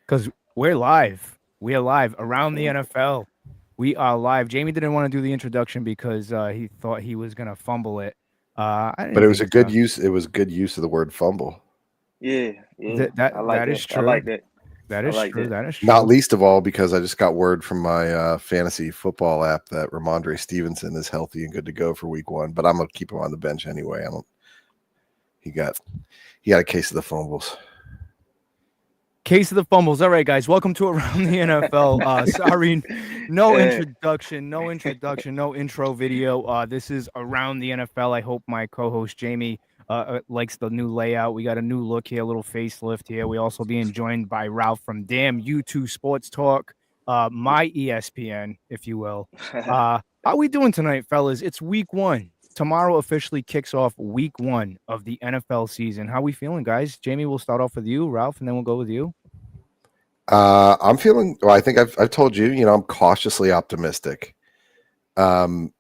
because we're live. We are live around the NFL. We are live. Jamie didn't want to do the introduction because he thought he was gonna fumble it. I But didn't it was think a good so. use. It was good use of the word fumble. Yeah, yeah. That that I like that that. is I true. like that. That I is like true. that. That is Not true. least of all because I just got word from my fantasy football app that Ramondre Stevenson is healthy and good to go for week 1. But I'm gonna keep him on the bench anyway. I don't. He got a case of the fumbles. Case of the fumbles. All right, guys. Welcome to Around the NFL. Sorry, no Yeah. introduction, no intro video. This is Around the NFL. I hope my co-host Jamie likes the new layout. We got a new look here, a little facelift here. We also being joined by Ralph from Damn U2 Sports Talk, my ESPN, if you will. How we doing tonight, fellas? It's week 1. Tomorrow officially kicks off week 1 of the NFL season. How we feeling, guys? Jamie, we'll start off with you, Ralph, and then we'll go with you. I'm feeling. Well, I think I've told you. I'm cautiously optimistic. Um,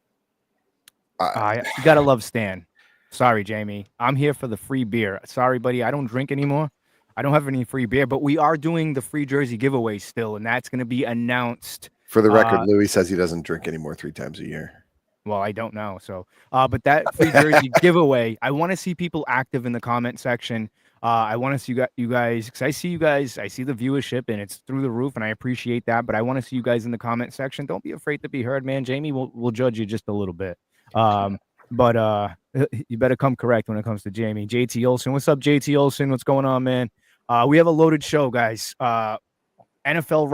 You gotta love Stan. Sorry, Jamie. I'm here for the free beer. Sorry, buddy. I don't drink anymore. I don't have any free beer, but we are doing the free jersey giveaway still, and that's going to be announced. for the record, Uh, Louis says he doesn't drink anymore 3 times a year. well, I don't know. So, but that free jersey giveaway, I want to see people active in the comment section. I want to see you guys because I see you guys. I see the viewership and it's through the roof, and I appreciate that. But I want to see you guys in the comment section. Don't be afraid to be heard, man. Jamie will judge you just a little bit. But you better come correct when it comes to Jamie. JT Olson, what's up, JT Olson? What's going on, man? We have a loaded show, guys. NFL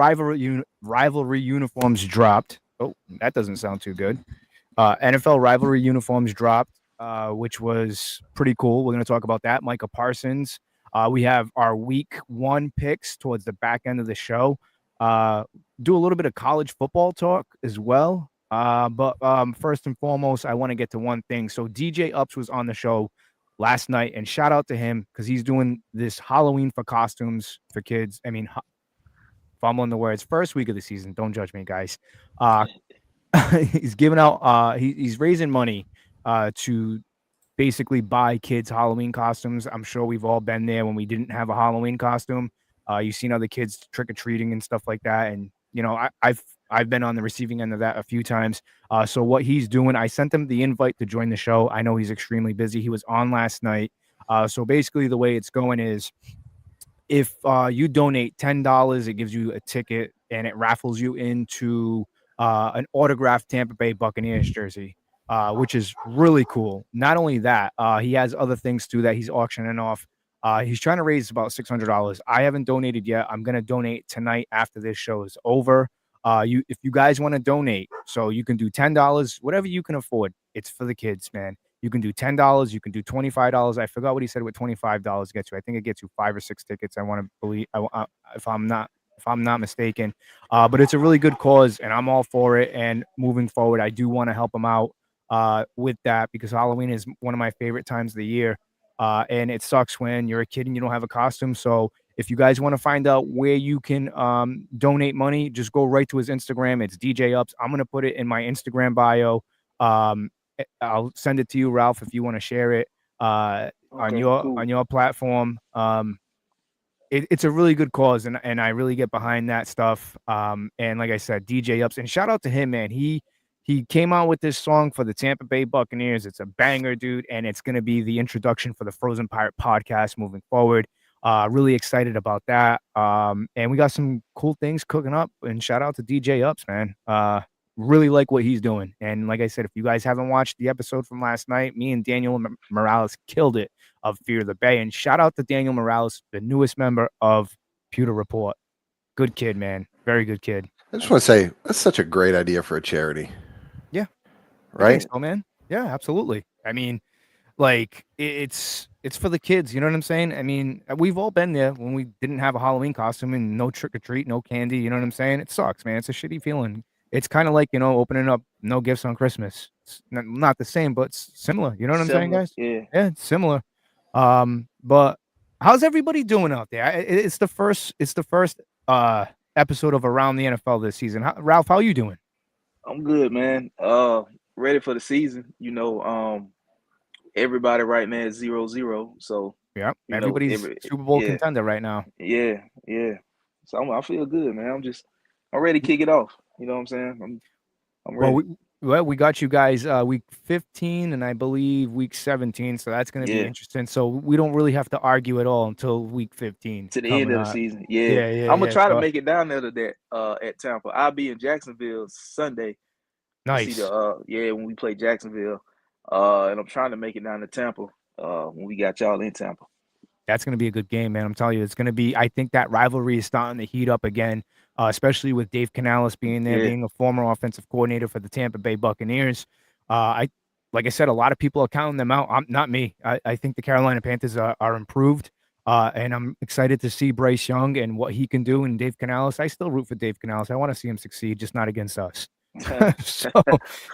rivalry uniforms dropped. Oh, that doesn't sound too good. NFL rivalry uniforms dropped, which was pretty cool. We're going to talk about that. Micah Parsons. We have our week 1 picks towards the back end of the show. Do a little bit of college football talk as well. But first and foremost, I want to get to one thing. So DJ Ups was on the show last night, and shout out to him because he's doing this Halloween for costumes for kids. I mean, fumbling the words. First week of the season. Don't judge me, guys. He's giving out. He's raising money to basically buy kids Halloween costumes. I'm sure we've all been there when we didn't have a Halloween costume. You've seen other kids trick or treating and stuff like that, and I've been on the receiving end of that a few times. So what he's doing, I sent him the invite to join the show. I know he's extremely busy. He was on last night. So basically, the way it's going is if you donate $10, it gives you a ticket and it raffles you into an autographed Tampa Bay Buccaneers jersey, which is really cool. Not only that, he has other things too that he's auctioning off. He's trying to raise about $600. I haven't donated yet. I'm going to donate tonight after this show is over. If you guys want to donate, so you can do $10, whatever you can afford. It's for the kids, man. You can do $10. You can do $25. I forgot what he said. What $25 gets you? I think it gets you 5 or 6 tickets. I want to believe, if I'm not mistaken. But it's a really good cause, and I'm all for it. And moving forward, I do want to help him out with that because Halloween is one of my favorite times of the year. And it sucks when you're a kid and you don't have a costume. So if you guys want to find out where you can donate money, just go right to his Instagram. It's DJ Ups. I'm gonna put it in my Instagram bio. I'll send it to you, Ralph, if you want to share it on Okay, cool. your platform. It's a really good cause, and I really get behind that stuff. And like I said, DJ Ups, and shout out to him, man. He came out with this song for the Tampa Bay Buccaneers. It's a banger, dude, and it's gonna be the introduction for the Frozen Pirate podcast moving forward. Really excited about that. And we got some cool things cooking up. And shout out to DJ Ups, man. Really like what he's doing. And like I said, if you guys haven't watched the episode from last night, me and Daniel Morales killed it of Fear the Bay. And shout out to Daniel Morales, the newest member of Pewter Report. Good kid, man. Very good kid. I just want to say that's such a great idea for a charity, Yeah, I think right? so, man. Yeah, absolutely. I mean, like it's for the kids. You know what I'm saying? I mean, we've all been there when we didn't have a Halloween costume and no trick or treat, no candy. You know what I'm saying? It sucks, man. It's a shitty feeling. It's kind of like opening up no gifts on Christmas. It's not the same, but it's similar. You know what I'm saying, Similar. guys? Yeah. Yeah, it's similar. But how's everybody doing out there? It's the first. It's the first episode of Around the NFL this season. Ralph, how you doing? I'm good, man. Ready for the season. Everybody right now is 0-0. So, Yeah, everybody's every Super Bowl yeah, contender right now. yeah, yeah. So I feel good, man. I'm ready to kick it off. You know what I'm saying? I'm Well, ready. we got you guys week 15 and I believe week 17, so that's going to be Yeah. interesting. So we don't really have to argue at all until week 15 To the end coming of the up. season. Yeah. Yeah. I'm gonna try to So make it down there to that at Tampa. I'll be in Jacksonville Sunday to see nice. when we play Jacksonville. And I'm trying to make it down to Tampa when we got y'all in Tampa. That's going to be a good game, man. I'm telling you, it's going to be. I think that rivalry is starting to heat up again, especially with Dave Canales being there, Yeah. being a former offensive coordinator for the Tampa Bay Buccaneers. Like I said, a lot of people are counting them out. Not me. I think the Carolina Panthers are improved, and I'm excited to see Bryce Young and what he can do. And Dave Canales, I still root for Dave Canales. I want to see him succeed, just not against us. So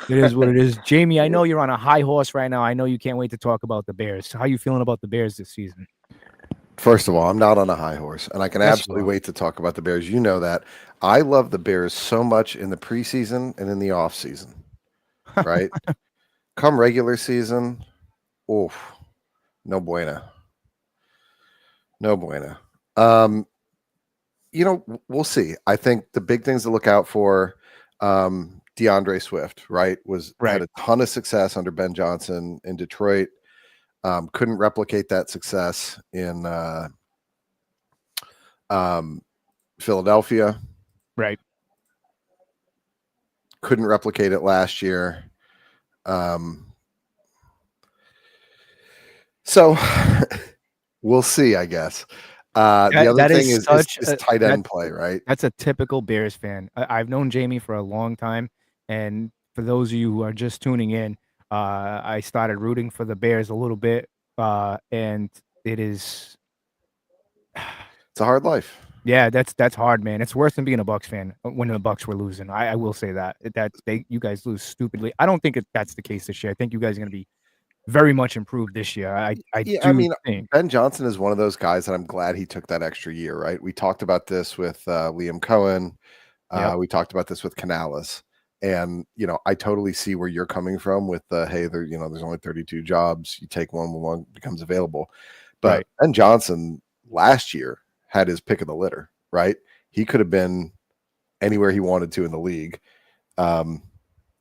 it is what it is. Jamie, I Yeah. know you're on a high horse right now. I know you can't wait to talk about the Bears. How you feeling about the Bears this season? First of all, I'm not on a high horse, and I can Yes, you absolutely are. wait to talk about the Bears. You know that. I love the Bears so much in the preseason and in the off season, right? Come regular season, oof, no bueno. No bueno. We'll see. I think the big things to look out for, DeAndre Swift, right, had Right. a ton of success under Ben Johnson in Detroit. Couldn't replicate that success in Philadelphia. Right. Couldn't replicate it last year. So we'll see, I guess. The other That thing is is such tight end play, right? that's a typical Bears fan. I've known Jamie for a long time, and for those of you who are just tuning in, I started rooting for the Bears a little bit, and it is, It's a hard life. yeah, that's hard, man. It's worse than being a Bucks fan when the Bucks were losing. I will say that you guys lose stupidly. I don't think that's the case this year. I think you guys are going to be very much improved this year. I Yeah, I do mean, think. Ben Johnson is one of those guys that I'm glad he took that extra year, right? We talked about this with Liam Cohen. Yep. We talked about this with Canales. And, I totally see where you're coming from with hey, there's only 32 jobs. You take one when one becomes available. But Right. Ben Johnson last year had his pick of the litter, right? He could have been anywhere he wanted to in the league.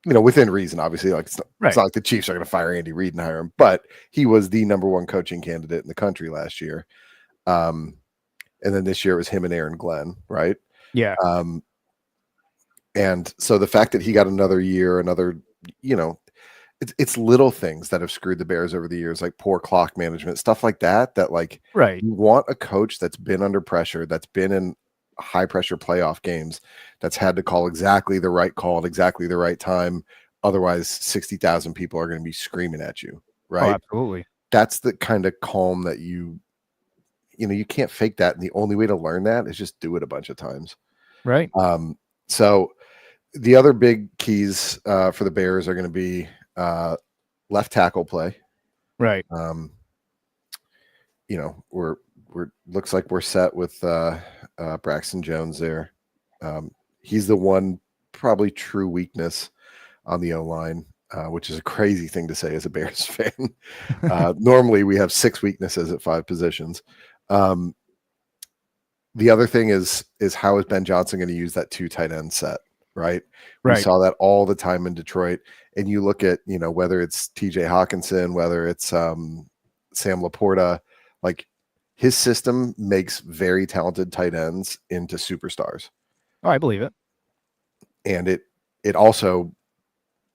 Within reason, obviously. Like it's not like the Chiefs are going to fire Andy Reid and hire him, but he was the number one coaching candidate in the country last year. And then this year it was him and Aaron Glenn, right? Yeah. And so the fact that he got another year, it's little things that have screwed the Bears over the years, like poor clock management, stuff like that. That like Right. you want a coach that's been under pressure, that's been in high pressure playoff games, that's had to call exactly the right call at exactly the right time. Otherwise, 60,000 people are going to be screaming at you, Oh, right? absolutely. That's the kind of calm that you can't fake that. And the only way to learn that is just do it a bunch of times. Right. So the other big keys for the Bears are going to be left tackle play. Right. We're looks like we're set with Braxton Jones there. He's the one probably true weakness on the O-line, which is a crazy thing to say as a Bears fan. Normally we have 6 weaknesses at 5 positions. The other thing is how is Ben Johnson going to use that 2 tight end set, right? We saw that all the time in Detroit. And you look at, whether it's TJ Hawkinson, whether it's Sam Laporta, like his system makes very talented tight ends into superstars. Oh, I believe it. And it also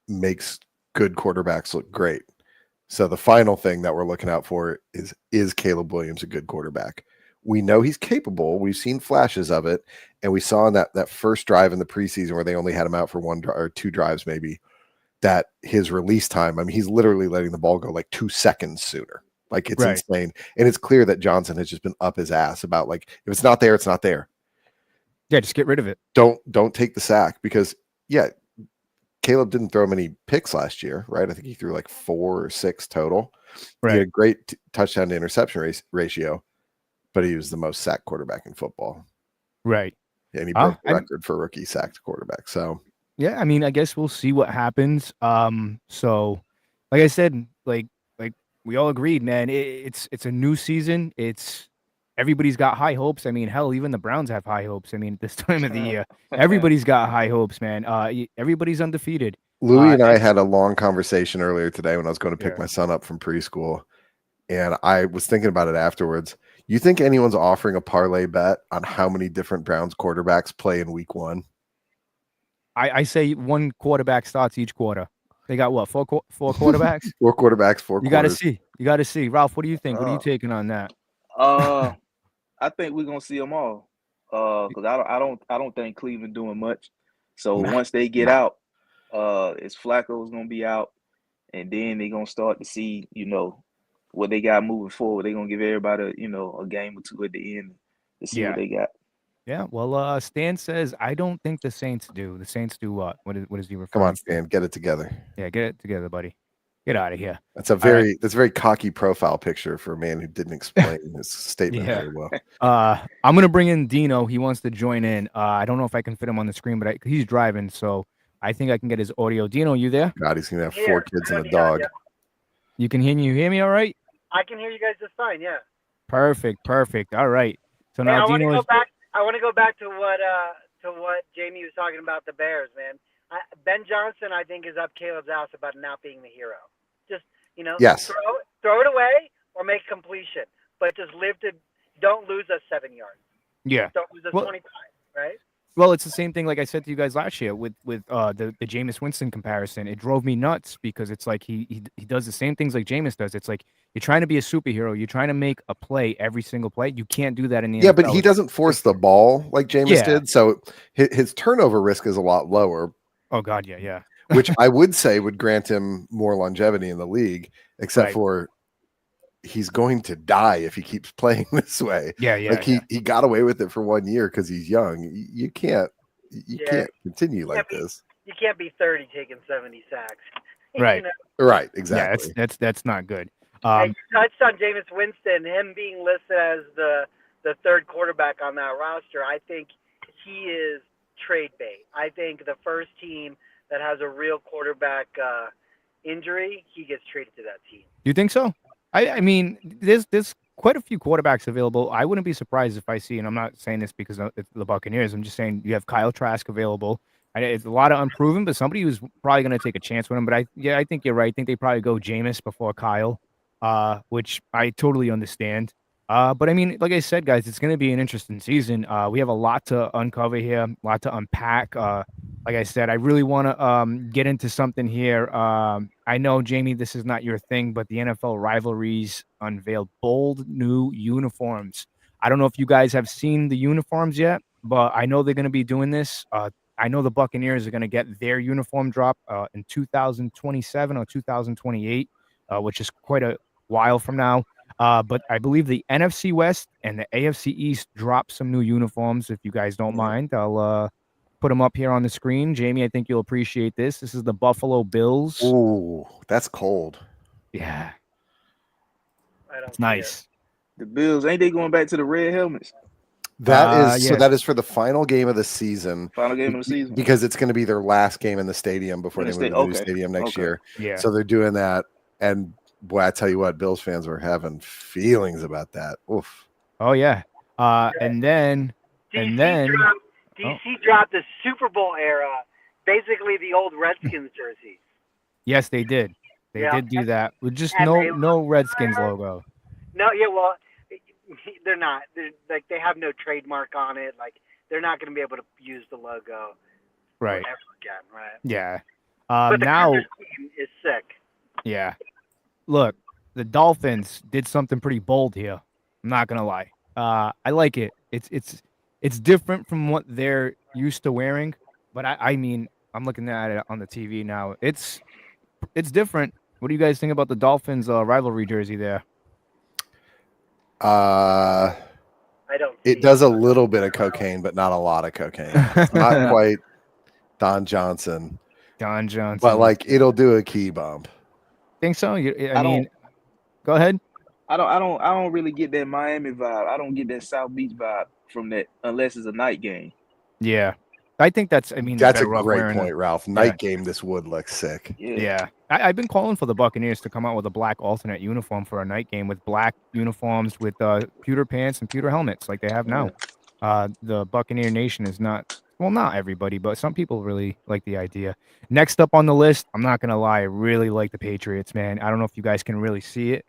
makes good quarterbacks look great. So the final thing that we're looking out for is Caleb Williams a good quarterback? We know he's capable. We've seen flashes of it. And we saw in that first drive in the preseason where they only had him out for 1 or 2 drives, maybe, that his release time, I mean, he's literally letting the ball go like 2 seconds sooner. Like it's insane. And it's clear that Johnson has just been up his ass about like, if it's not there, it's not there. Yeah, just get rid of it. Don't take the sack because Caleb didn't throw many picks last year, right? I think he threw like 4 or 6 total. Right. He had a great touchdown to interception ratio, but he was the most sacked quarterback in football. Right. And he broke the record for rookie sacked quarterback. So yeah, I mean, I guess we'll see what happens. So like I said, like we all agreed, man, it's a new season. It's everybody's got high hopes. I mean, hell, even the Browns have high hopes. I mean, at this time of the year, everybody's got high hopes, man. Everybody's undefeated. Louie and I had a long conversation earlier today when I was going to pick Yeah. my son up from preschool, and I was thinking about it afterwards. You think anyone's offering a parlay bet on how many different Browns quarterbacks play in week 1? I say one quarterback starts each quarter. They got what, four quarterbacks? 4 quarterbacks, 4 You got to quarters. see. You got to see. Ralph, what do you think? What are you taking on that? I think we're gonna see them all. Because I don't think Cleveland doing much. So once they get out, it's Flacco's gonna be out, and then they're gonna start to see, what they got moving forward. They're gonna give everybody, a game or two at the end to see what they got. Yeah, well, Stan says I don't think the Saints do. The Saints do what? What is he referring Come on, to? Stan, get it together. Yeah, get it together, buddy. Get out of here. That's a very cocky profile picture for a man who didn't explain his statement very well. I'm gonna bring in Dino. He wants to join in. I don't know if I can fit him on the screen, but he's driving, so I think I can get his audio. Dino, you there? God, he's gonna have 4 kids and a dog. Yeah. You can hear me all right? I can hear you guys just fine. Yeah. Perfect. All right. So now Dino is. I want to go back to what Jamie was talking about the Bears, man. Ben Johnson, I think, is up Caleb's ass about not being the hero. Just yes. throw it away or make completion, but just don't lose us 7 yards. Yeah. Don't lose us 25, right? Well, it's the same thing like I said to you guys last year with the Jameis Winston comparison. It drove me nuts because it's like he does the same things like Jameis does. It's like you're trying to be a superhero. You're trying to make a play every single play. You can't do that in the NFL. But he doesn't force the ball like Jameis did, so his turnover risk is a lot lower. Oh, God, yeah. Which I would say would grant him more longevity in the league, except for he's going to die if he keeps playing this way. Yeah. He got away with it for 1 year because he's young. You can't continue like this. You can't be 30 taking 70 sacks. Right. Right, exactly. Yeah, that's not good. I touched on Jameis Winston, him being listed as the third quarterback on that roster. I think he is trade bait. I think the first team that has a real quarterback injury, he gets traded to that team. You think so? I mean, there's quite a few quarterbacks available. I wouldn't be surprised if I see, and I'm not saying this because it's the Buccaneers. I'm just saying you have Kyle Trask available. It's a lot of unproven, but somebody who's probably going to take a chance with him. But I think you're right. I think they probably go Jameis before Kyle, which I totally understand. But I mean, like I said, guys, it's going to be an interesting season. We have a lot to uncover here, a lot to unpack. Like I said, I really want to get into something here. I know, Jamie, this is not your thing, but the NFL Rivalries unveiled bold new uniforms. I don't know if you guys have seen the uniforms yet, but I know they're going to be doing this. I know the Buccaneers are going to get their uniform drop in 2027 or 2028, which is quite a while from now. But I believe the NFC West and the AFC East drop some new uniforms. If you guys don't mind, I'll put them up here on the screen. Jamie, I think you'll appreciate this. This is the Buffalo Bills. Ooh, that's cold. Yeah. It's nice. The Bills, ain't they going back to the red helmets? That is so. That is for the final game of the season. Final game of the season, because it's going to be their last game in the stadium before they move to the new stadium next year. Yeah. So they're doing that, and boy, I tell you what, Bills fans were having feelings about that. Oof. Oh yeah. And then DC dropped the Super Bowl era, basically the old Redskins jerseys. Yes, they did. They did do that with just no Redskins logo. No, well, they're not. They have no trademark on it. Like, they're not going to be able to use the logo right ever again, right? Yeah. But the now team is sick. Yeah. Look, the Dolphins did something pretty bold here. I'm not gonna lie. I like it. It's different from what they're used to wearing, but I mean, I'm looking at it on the TV now. It's different. What do you guys think about the Dolphins rivalry jersey there? I don't. It does a little bit of cocaine, but not a lot of cocaine. It's not quite Don Johnson. But like, it'll do a key bump. Think so? I mean, go ahead. I don't really get that Miami vibe. I don't get that South Beach vibe from that unless it's a night game. Yeah. I think that's. I mean, That's a better off great wearing point, Ralph. Night game, this would look sick. Yeah, I've been calling for the Buccaneers to come out with a black alternate uniform for a night game with black uniforms with pewter pants and pewter helmets like they have now. The Buccaneer Nation is not. Well, not everybody, but some people really like the idea. Next up on the list, I'm not gonna lie, I really like the Patriots, man. I don't know if you guys can really see it,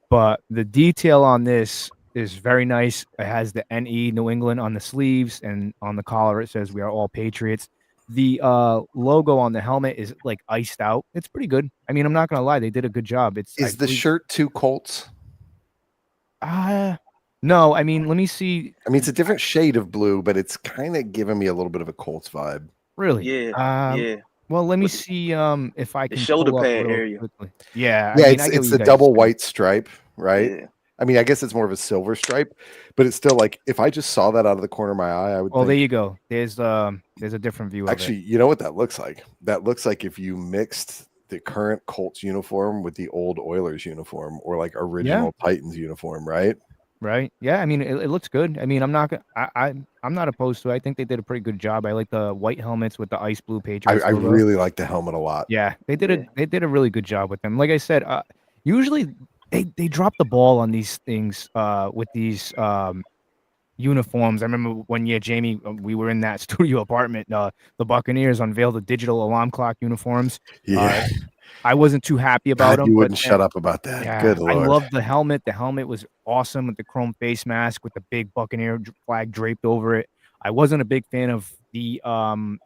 but the detail on this is very nice. It has the NE New England on the sleeves, and on the collar it says "We are all Patriots." The logo on the helmet is like iced out. It's pretty good. I mean, I'm not gonna lie, they did a good job. Is the shirt 2 Colts? No, I mean, let me see. I mean, it's a different shade of blue, but it's kind of giving me a little bit of a Colts vibe. Really? Yeah. Well, let me see if I can shoulder pull up pad real area. quickly. Yeah, Yeah, I mean, I get it's what the you guys double are saying. white stripe, right? Yeah. I mean, I guess it's more of a silver stripe, but it's still like if I just saw that out of the corner of my eye, I would. Oh, think, there you go. There's a different view actually, of it. you know what that looks like? That looks like if you mixed the current Colts uniform with the old Oilers uniform, or like original Titans uniform, right? Right. Yeah. I mean, it looks good. I mean, I'm not. I'm not opposed to it. I think they did a pretty good job. I like the white helmets with the ice blue Patriots I logo. really like the helmet a lot. Yeah, they did a really good job with them. Like I said, usually they drop the ball on these things with these uniforms. I remember one year, Jamie, we were in that studio apartment. The Buccaneers unveiled the digital alarm clock uniforms. Yeah. I wasn't too happy about them. You wouldn't shut up about that. Yeah, Good I Lord. loved the helmet. The helmet was awesome with the chrome face mask with the big Buccaneer flag draped over it. I wasn't a big fan of the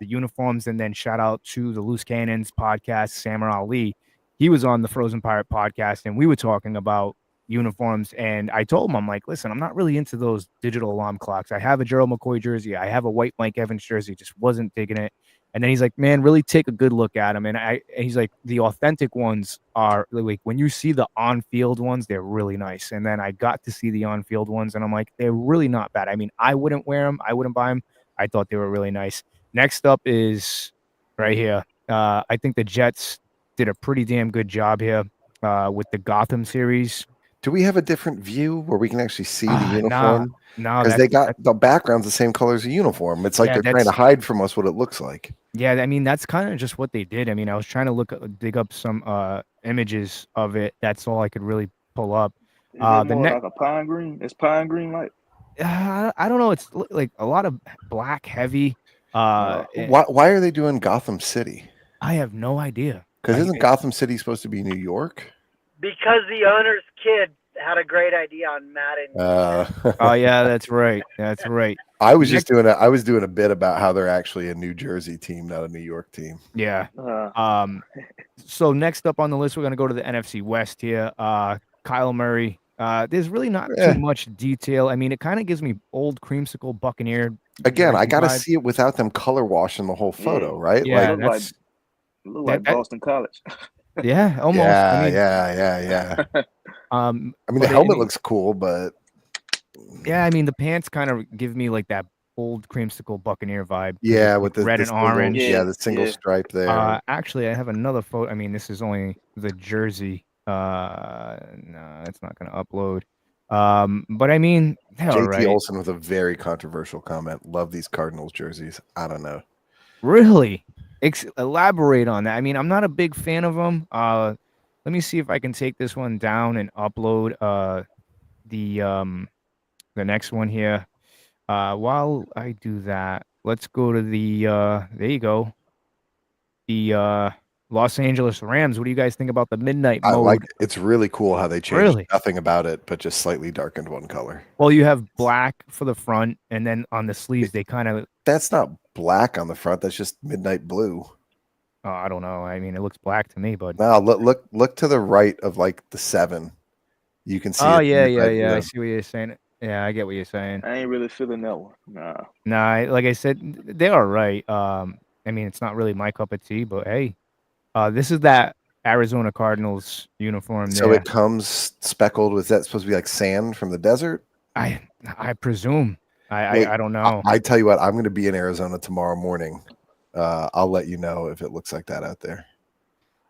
uniforms. And then shout out to the Loose Cannons podcast, Samar Ali. He was on the Frozen Pirate podcast, and we were talking about uniforms. And I told him, I'm like, listen, I'm not really into those digital alarm clocks. I have a Gerald McCoy jersey. I have a white Mike Evans jersey. Just wasn't digging it. And then he's like, man, really take a good look at them. And he's like, the authentic ones are like, when you see the on-field ones, they're really nice. And then I got to see the on-field ones, and I'm like, they're really not bad. I mean, I wouldn't wear them. I wouldn't buy them. I thought they were really nice. Next up is right here. I think the Jets did a pretty damn good job here with the Gotham series. Do we have a different view where we can actually see the uniform? No, because they got the background's the same color as the uniform. It's like they're trying to hide from us what it looks like. Yeah, I mean, that's kind of just what they did. I mean, I was trying to dig up some images of it. That's all I could really pull up. Is it more like a pine green? It's pine green like? I don't know. It's like a lot of black heavy. Why are they doing Gotham City? I have no idea. Because isn't Gotham City supposed to be New York? Because the owner's kid had a great idea on Madden. Oh yeah, that's right. That's right. I was doing a bit about how they're actually a New Jersey team, not a New York team. Yeah. So next up on the list, we're gonna go to the NFC West here. Kyle Murray. There's really not too much detail. I mean, it kind of gives me old creamsicle Buccaneer. Again, I gotta see it without them color washing the whole photo, right? Yeah, look like Boston College. Yeah, almost. Yeah. I mean, the helmet looks cool, but yeah, I mean, the pants kind of give me like that old creamsicle Buccaneer vibe. Yeah, with the red and orange. The single stripe there. Actually, I have another photo. I mean, this is only the jersey. No, it's not going to upload. But I mean, JT right. Olsen with a very controversial comment. Love these Cardinals jerseys. I don't know. Really? Elaborate on that. I mean, I'm not a big fan of them. Let me see if I can take this one down and upload the next one here. While I do that, let's go to the there you go. The Los Angeles Rams. What do you guys think about the midnight mode? I like it. It's really cool how they changed nothing about it, but just slightly darkened one color. Well, you have black for the front, and then on the sleeves they kind of. That's not black on the front. That's just midnight blue. Oh, I don't know. I mean, it looks black to me, but no, look to the right of like the 7. You can see. Oh yeah. I see what you're saying. Yeah, I get what you're saying. I ain't really feeling that one. Nah. Like I said, they are right. I mean, it's not really my cup of tea, but hey, this is that Arizona Cardinals uniform. So it comes speckled. Was that supposed to be like sand from the desert? I presume. I don't know. I tell you what, I'm going to be in Arizona tomorrow morning. I'll let you know if it looks like that out there.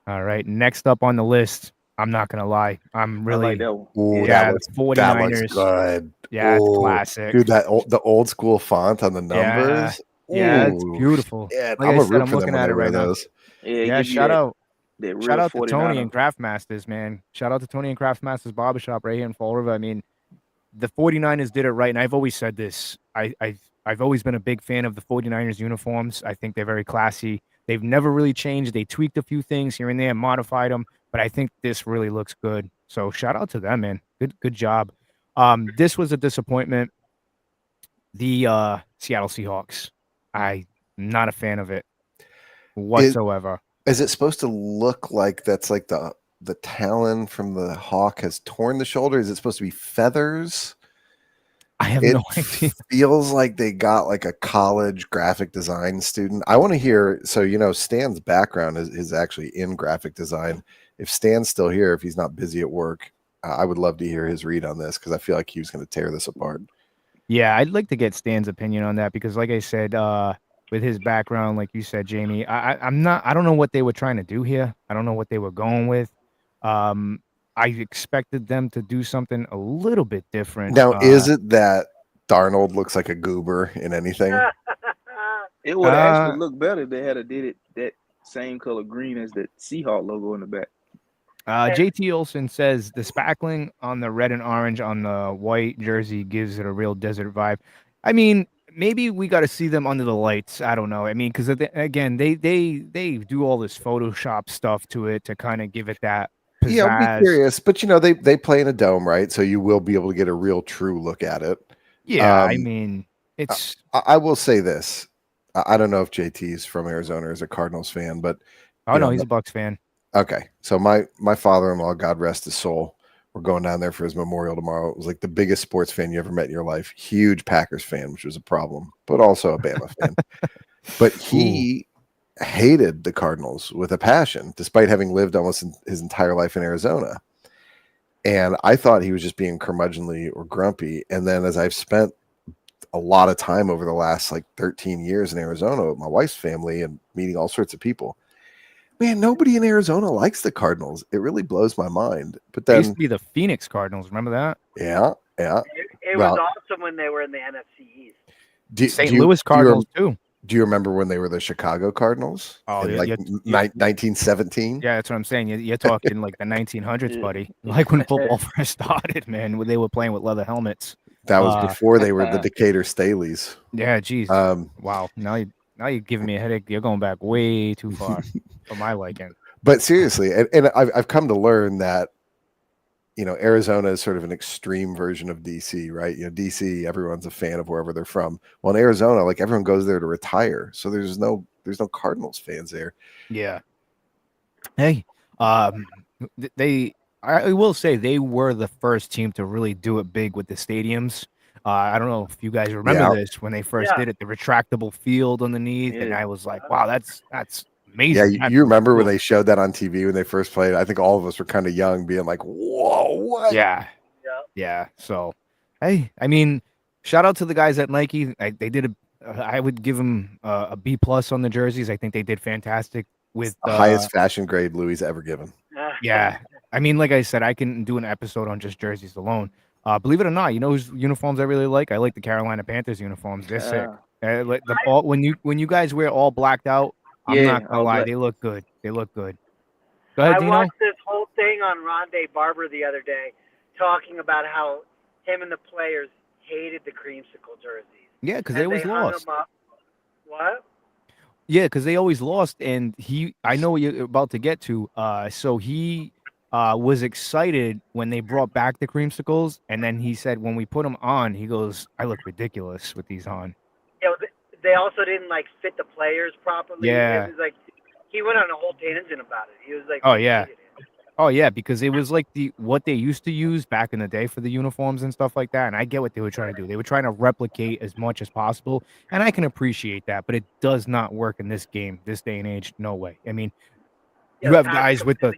All right. Next up on the list, I'm not going to lie. I'm really. I like that one. Ooh, yeah, that 49ers. That looks good. Yeah, it's classic. Dude, the old school font on the numbers. Yeah, it's Ooh, beautiful. shit. Like I'm I a said, root I'm for them looking when at they it wear right now. those. Yeah, it Yeah, give you that shout real out to Tony 49er. and Craftmasters, man. Shout out to Tony and Craftmasters Barbershop right here in Fall River. I mean, the 49ers did it right, and I've always said this. I've always been a big fan of the 49ers uniforms. I think they're very classy. They've never really changed. They tweaked a few things here and there, modified them, but I think this really looks good. So shout out to them, man. Good job. This was a disappointment. The Seattle Seahawks. I'm not a fan of it Is, whatsoever. is it supposed to look like that's like the talon from the hawk has torn the shoulder? Is it supposed to be feathers? I have It no idea. feels like they got like a college graphic design student. I want to hear. So, Stan's background is actually in graphic design. If Stan's still here, if he's not busy at work, I would love to hear his read on this because I feel like he was going to tear this apart. Yeah, I'd like to get Stan's opinion on that because, like I said, with his background, like you said, Jamie, I'm not. I don't know what they were trying to do here. I don't know what they were going with. I expected them to do something a little bit different. Now, is it that Darnold looks like a goober in anything? It would actually Uh, look better if they had did it that same color green as the Seahawk logo in the back. JT Olson says the spackling on the red and orange on the white jersey gives it a real desert vibe. I mean, maybe we got to see them under the lights. I don't know. I mean, because again, they do all this Photoshop stuff to it to kind of give it that Yeah, I'll be pizzazz. curious, but they play in a dome, right? So you will be able to get a real true look at it. Yeah, I mean, it's. I will say this. I don't know if JT's from Arizona or is a Cardinals fan, but Oh no, he's a Bucks fan. okay. So my father-in-law, God rest his soul, we're going down there for his memorial tomorrow. It was like the biggest sports fan you ever met in your life. Huge Packers fan, which was a problem, but also a Bama fan. But he hated the Cardinals with a passion, despite having lived almost his entire life in Arizona. And I thought he was just being curmudgeonly or grumpy. And then as I've spent a lot of time over the last like 13 years in Arizona with my wife's family and meeting all sorts of people, man, nobody in Arizona likes the Cardinals. It really blows my mind. But They used then, to be the Phoenix Cardinals. Remember that? yeah. It was awesome when they were in the NFC East. St. Louis Cardinals too. Do you remember when they were the Chicago Cardinals? Oh, in yeah, 1917? Yeah, that's what I'm saying. You're talking like the 1900s, buddy. Like when football first started, man, when they were playing with leather helmets. That was before they were the Decatur Staleys. Yeah, geez. Wow. Now you're giving me a headache. You're going back way too far for my liking. But seriously, and I've come to learn that Arizona is sort of an extreme version of DC, right? DC, everyone's a fan of wherever they're from. Well, in Arizona, like everyone goes there to retire, so there's no Cardinals fans there. Yeah. Hey, I will say they were the first team to really do it big with the stadiums. I don't know if you guys remember this when they first did it, the retractable field underneath, and I was like, wow, that's amazing. Yeah, you remember when they showed that on TV when they first played? I think all of us were kind of young, being like, "Whoa, what?" Yeah. So, hey, I mean, shout out to the guys at Nike. They did I would give them a B+ on the jerseys. I think they did fantastic with the highest fashion grade Louie's ever given. Yeah, I mean, like I said, I can do an episode on just jerseys alone. Believe it or not, you know whose uniforms I really like? I like the Carolina Panthers uniforms. They're sick. Like when you guys wear all blacked out. I'm not gonna lie, they look good. Go ahead, Dino. I watched this whole thing on Rondé Barber the other day, talking about how him and the players hated the creamsicle jerseys. Yeah, because they always lost. What? Yeah, because they always lost, and I know what you're about to get to. So he was excited when they brought back the creamsicles, and then he said when we put them on, he goes, "I look ridiculous with these on." Yeah, they also didn't fit the players properly. Yeah. It was like he went on a whole tangent about it. He was like, "Oh yeah," because it was like what they used to use back in the day for the uniforms and stuff like that. And I get what they were trying to do. They were trying to replicate as much as possible, and I can appreciate that. But it does not work in this game, this day and age. No way. I mean, you have guys with the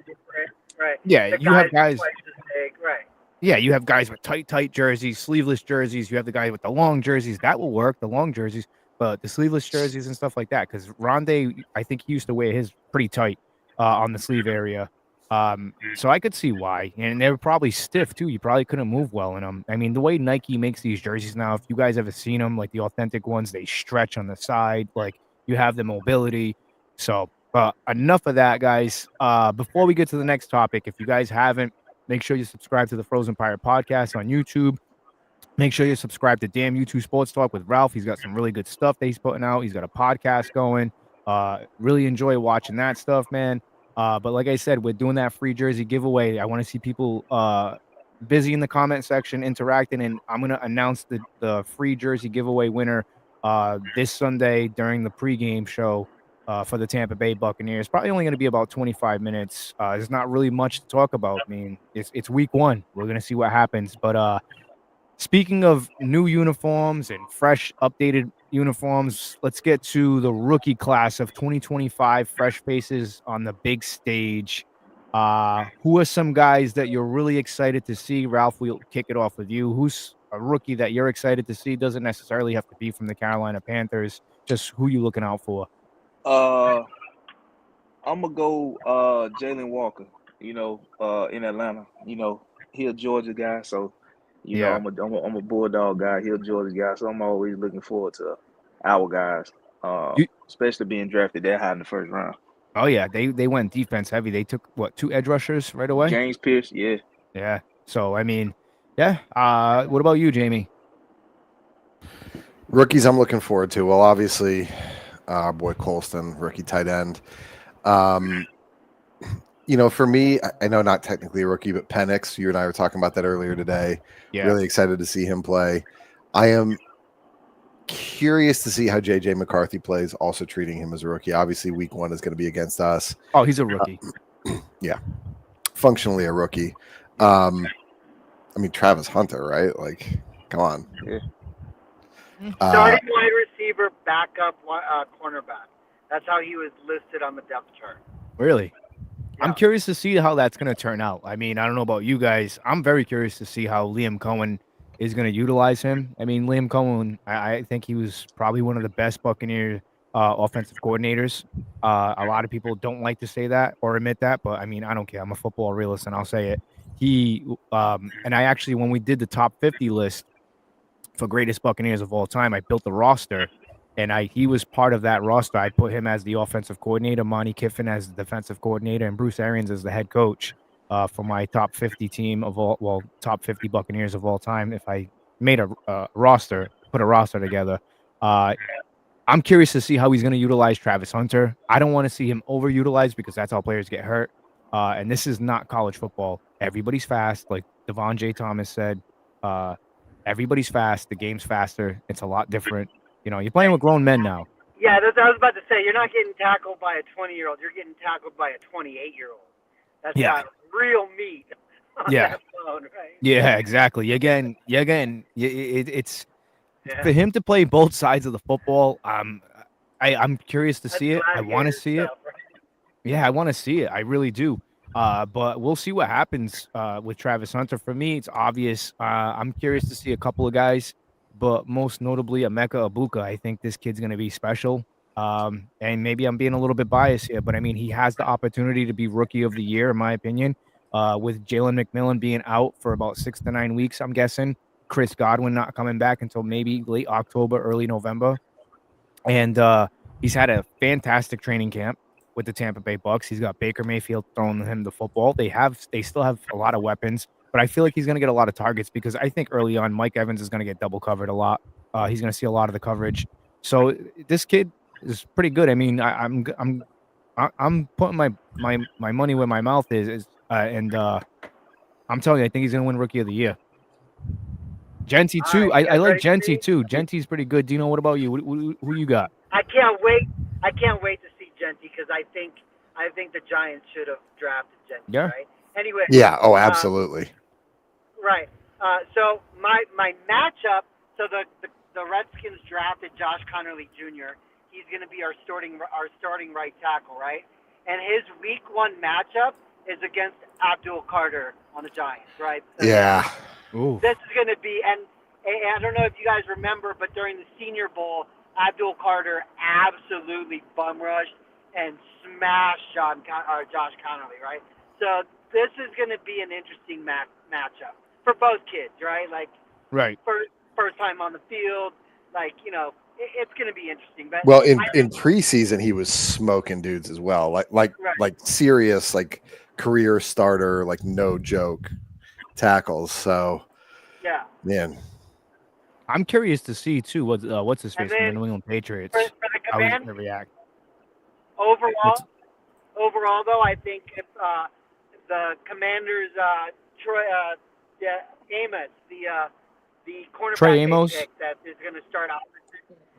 right. Yeah, you have guys. Right. Yeah, you have guys with tight jerseys, sleeveless jerseys. You have the guy with the long jerseys. That will work, the long jerseys, but the sleeveless jerseys and stuff like that. Because Rondé, I think he used to wear his pretty tight on the sleeve area. So I could see why, and they were probably stiff too. You probably couldn't move well in them. I mean, the way Nike makes these jerseys now, if you guys ever seen them, like the authentic ones, they stretch on the side, like you have the mobility. So, enough of that, guys. Before we get to the next topic, if you guys haven't, make sure you subscribe to the Frozen Pirate Podcast on YouTube. Make sure you subscribe to Damn YouTube Sports Talk with Ralph. He's got some really good stuff that he's putting out. He's got a podcast going. Really enjoy watching that stuff, man. But like I said, we're doing that free jersey giveaway. I want to see people busy in the comment section interacting, and I'm gonna announce the free jersey giveaway winner this Sunday during the pregame show for the Tampa Bay Buccaneers. Probably only going to be about 25 minutes. There's not really much to talk about. I mean, it's week one. We're gonna see what happens, but speaking of new uniforms and fresh, updated uniforms, let's get to the rookie class of 2025, fresh faces on the big stage. Who are some guys that you're really excited to see? Ralph, we'll kick it off with you. Who's a rookie that you're excited to see? Doesn't necessarily have to be from the Carolina Panthers. Just who you looking out for? I'm gonna go Jalen Walker. In Atlanta. He a Georgia guy, so Yeah. I'm a Bulldog guy. He a Georgia guy, so I'm always looking forward to our guys, especially being drafted that high in the first round. Oh yeah, they went defense heavy. They took what, 2 edge rushers right away? James Pierce, yeah. Yeah. So I mean, yeah. What about you, Jamie? Rookies I'm looking forward to. Well, obviously, our boy Colston, rookie tight end. For me, I know not technically a rookie, but Penix, you and I were talking about that earlier today. Yeah. Really excited to see him play. I am curious to see how J.J. McCarthy plays, also treating him as a rookie. Obviously, week 1 is going to be against us. Oh, he's a rookie. Yeah. Functionally a rookie. Travis Hunter, right? Like, come on. Yeah. Starting wide receiver, backup cornerback. That's how he was listed on the depth chart. Really? Yeah. I'm curious to see how that's going to turn out. I mean, I don't know about you guys. I'm very curious to see how Liam Cohen is going to utilize him. I mean, Liam Cohen, I think he was probably one of the best Buccaneer offensive coordinators. A lot of people don't like to say that or admit that, but I mean, I don't care. I'm a football realist, and I'll say it. And I actually, when we did the top 50 list for greatest Buccaneers of all time, I built the roster. And he was part of that roster. I put him as the offensive coordinator, Monty Kiffin as the defensive coordinator, and Bruce Arians as the head coach for my top 50 team top 50 Buccaneers of all time. If I made a roster, put a roster together, I'm curious to see how he's going to utilize Travis Hunter. I don't want to see him overutilized because that's how players get hurt. And this is not college football. Everybody's fast, like Devon J. Thomas said. Everybody's fast. The game's faster. It's a lot different. You're playing with grown men now. Yeah, that's what I was about to say. You're not getting tackled by a 20-year-old. You're getting tackled by a 28-year-old. That's got real meat on that bone, right? Yeah, exactly. It's for him to play both sides of the football. I'm curious to see it. I want to see it. Right? Yeah, I want to see it. I really do. But we'll see what happens with Travis Hunter. For me, it's obvious. I'm curious to see a couple of guys. But most notably, Emeka Egbuka. I think this kid's going to be special. And maybe I'm being a little bit biased here, but I mean, he has the opportunity to be rookie of the year, in my opinion, with Jalen McMillan being out for about 6 to 9 weeks, I'm guessing. Chris Godwin not coming back until maybe late October, early November. And he's had a fantastic training camp with the Tampa Bay Bucks. He's got Baker Mayfield throwing him the football. They still have a lot of weapons. But I feel like he's going to get a lot of targets because I think early on Mike Evans is going to get double covered a lot. He's going to see a lot of the coverage. So this kid is pretty good. I mean, I'm putting my money where my mouth is, and I'm telling you, I think he's going to win Rookie of the Year. Genty too. I like Genty too. Genty's pretty good. Dino, what about you? Who you got? I can't wait to see Genty because I think the Giants should have drafted Genty. Yeah. Right. Anyway. Yeah. Oh, absolutely. Right. So my matchup. So the Redskins drafted Josh Connerly Jr. He's going to be our starting right tackle, right? And his week 1 matchup is against Abdul Carter on the Giants, right? So yeah. Ooh. This is going to be, and I don't know if you guys remember, but during the Senior Bowl, Abdul Carter absolutely bum rushed and smashed Josh Connerly, right? So this is going to be an interesting matchup for both kids, right? Like, Right. first time on the field, like, it's going to be interesting. But well, in preseason, he was smoking dudes as well, like serious, like career starter, like no joke tackles. So yeah, man, I'm curious to see too what's his face from the then New England Patriots. for the How he's command, gonna react. overall, though, I think if the Commanders, Troy Amos, the cornerback Trey they Amos? picked that is going to start opposite.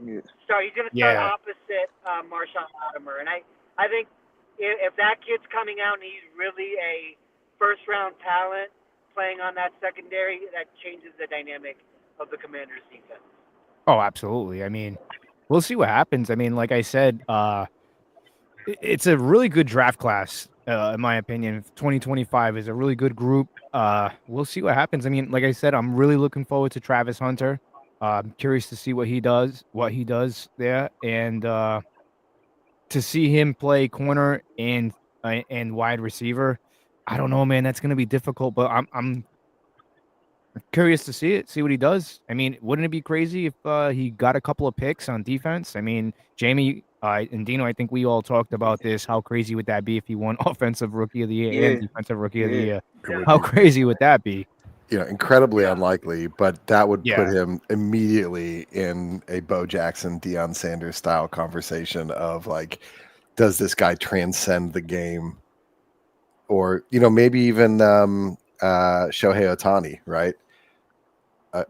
Yeah. He's going to start Yeah. opposite Marshawn Latimer, and I think if that kid's coming out and he's really a first-round talent playing on that secondary, that changes the dynamic of the Commanders' defense. Oh, absolutely. I mean, we'll see what happens. I mean, like I said, it's a really good draft class, in my opinion. 2025 is a really good group. We'll see what happens. I mean, like I said, I'm really looking forward to Travis Hunter. I'm curious to see what he does there, and to see him play corner and wide receiver. I don't know, man. That's going to be difficult, but I'm curious to see what he does. I mean, wouldn't it be crazy if he got a couple of picks on defense? I mean, Jamie and Dino, I think we all talked about this. How crazy would that be if he won Offensive Rookie of the Year and Defensive Rookie of the Year? How crazy would that be? Incredibly unlikely, but that would put him immediately in a Bo Jackson, Deion Sanders style conversation of like, does this guy transcend the game? Or, maybe even Shohei Ohtani, right?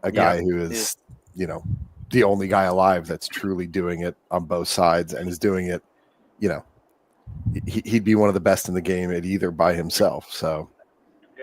A guy who is, the only guy alive that's truly doing it on both sides and is doing it, he'd be one of the best in the game at either by himself. So,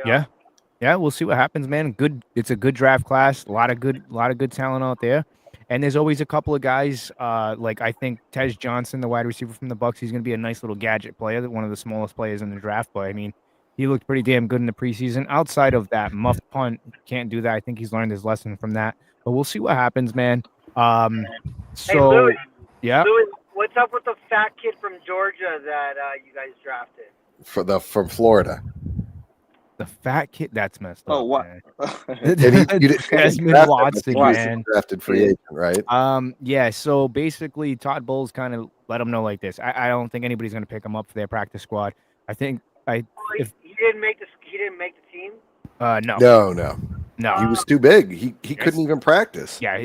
yeah, we'll see what happens, man. It's a good draft class. A lot of good talent out there, and there's always a couple of guys. Like I think Tej Johnson, the wide receiver from the Bucs, he's going to be a nice little gadget player, one of the smallest players in the draft. But I mean, he looked pretty damn good in the preseason. Outside of that muffed punt, can't do that. I think he's learned his lesson from that. But we'll see what happens, man. Hey, Louie, yeah. Louie, what's up with the fat kid from Georgia that you guys drafted? From Florida. The fat kid, that's messed up. Oh, what? Desmond Watson, man. Drafted free agent, right? Yeah. So basically, Todd Bowles kind of let him know like this. I don't think anybody's going to pick him up for their practice squad. I think he didn't make the team. No. He was too big. He couldn't even practice. Yeah,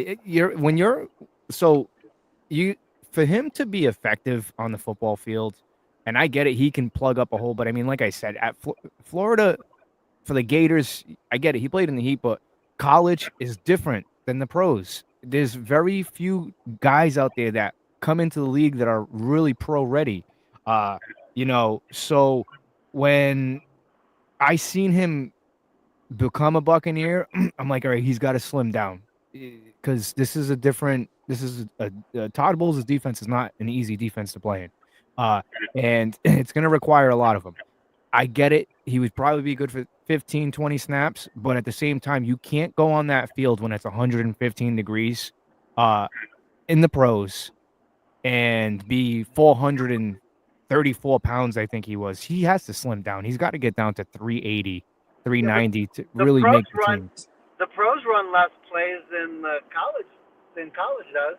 for him to be effective on the football field, and I get it, he can plug up a hole. But I mean, like I said, at Florida. For the Gators, I get it. He played in the Heat, but college is different than the pros. There's very few guys out there that come into the league that are really pro ready. So when I seen him become a Buccaneer, I'm like, all right, he's got to slim down because Todd Bowles' defense is not an easy defense to play in. And it's going to require a lot of them. I get it. He would probably be good for 15, 20 snaps, but at the same time, you can't go on that field when it's 115 degrees in the pros and be 434 pounds, I think he was. He has to slim down. He's got to get down to 380, 390 to really make the team. The pros run less plays than college does.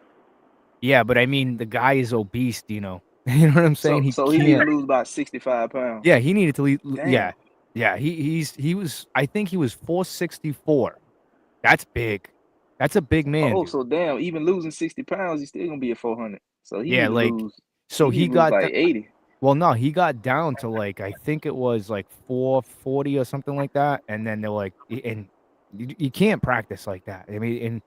Yeah, but I mean, the guy is obese, You know what I'm saying? So he needed to lose about 65 pounds. Yeah, he needed to leave. Damn. Yeah. He was. I think he was 464. That's big. That's a big man. Oh, so damn! Even losing 60 pounds, he's still gonna be at 400. So he he got like 80. Well, no, he got down to like I think it was like 440 or something like that, and then they're like, and you can't practice like that. I mean, and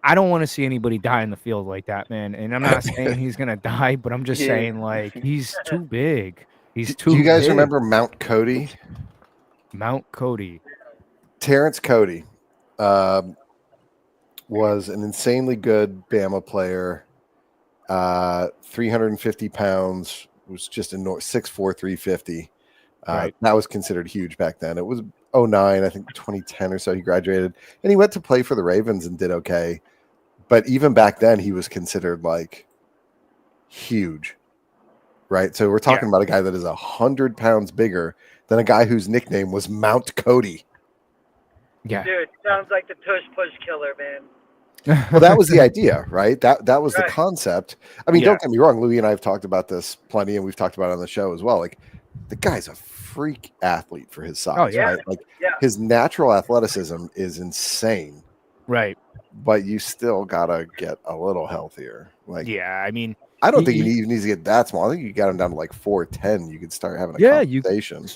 I don't want to see anybody die in the field like that, man. And I'm not saying he's gonna die, but I'm just saying like he's too big. He's too. Do you guys big. remember Mount Cody? Mount Cody. Terrence Cody was an insanely good Bama player. 350 pounds, was just a 6'4", 350. Right. That was considered huge back then. It was 2009, I think 2010 or so he graduated. And he went to play for the Ravens and did okay. But even back then, he was considered like huge. right? So we're talking about a guy that is 100 pounds bigger than a guy whose nickname was Mount Cody. Yeah. Dude, sounds like the tush push killer, man. Well, that was the idea, right? That was the Right. concept. I mean, Yeah. don't get me wrong. Louie and I have talked about this plenty, and we've talked about it on the show as well. Like, the guy's a freak athlete for his size, yeah. right? Like, Yeah. his natural athleticism is insane, Right. but you still gotta get a little healthier. Like, Yeah. I mean, I don't think he even needs to get that small. I think you got him down to like 4'10". You could start having a conversation.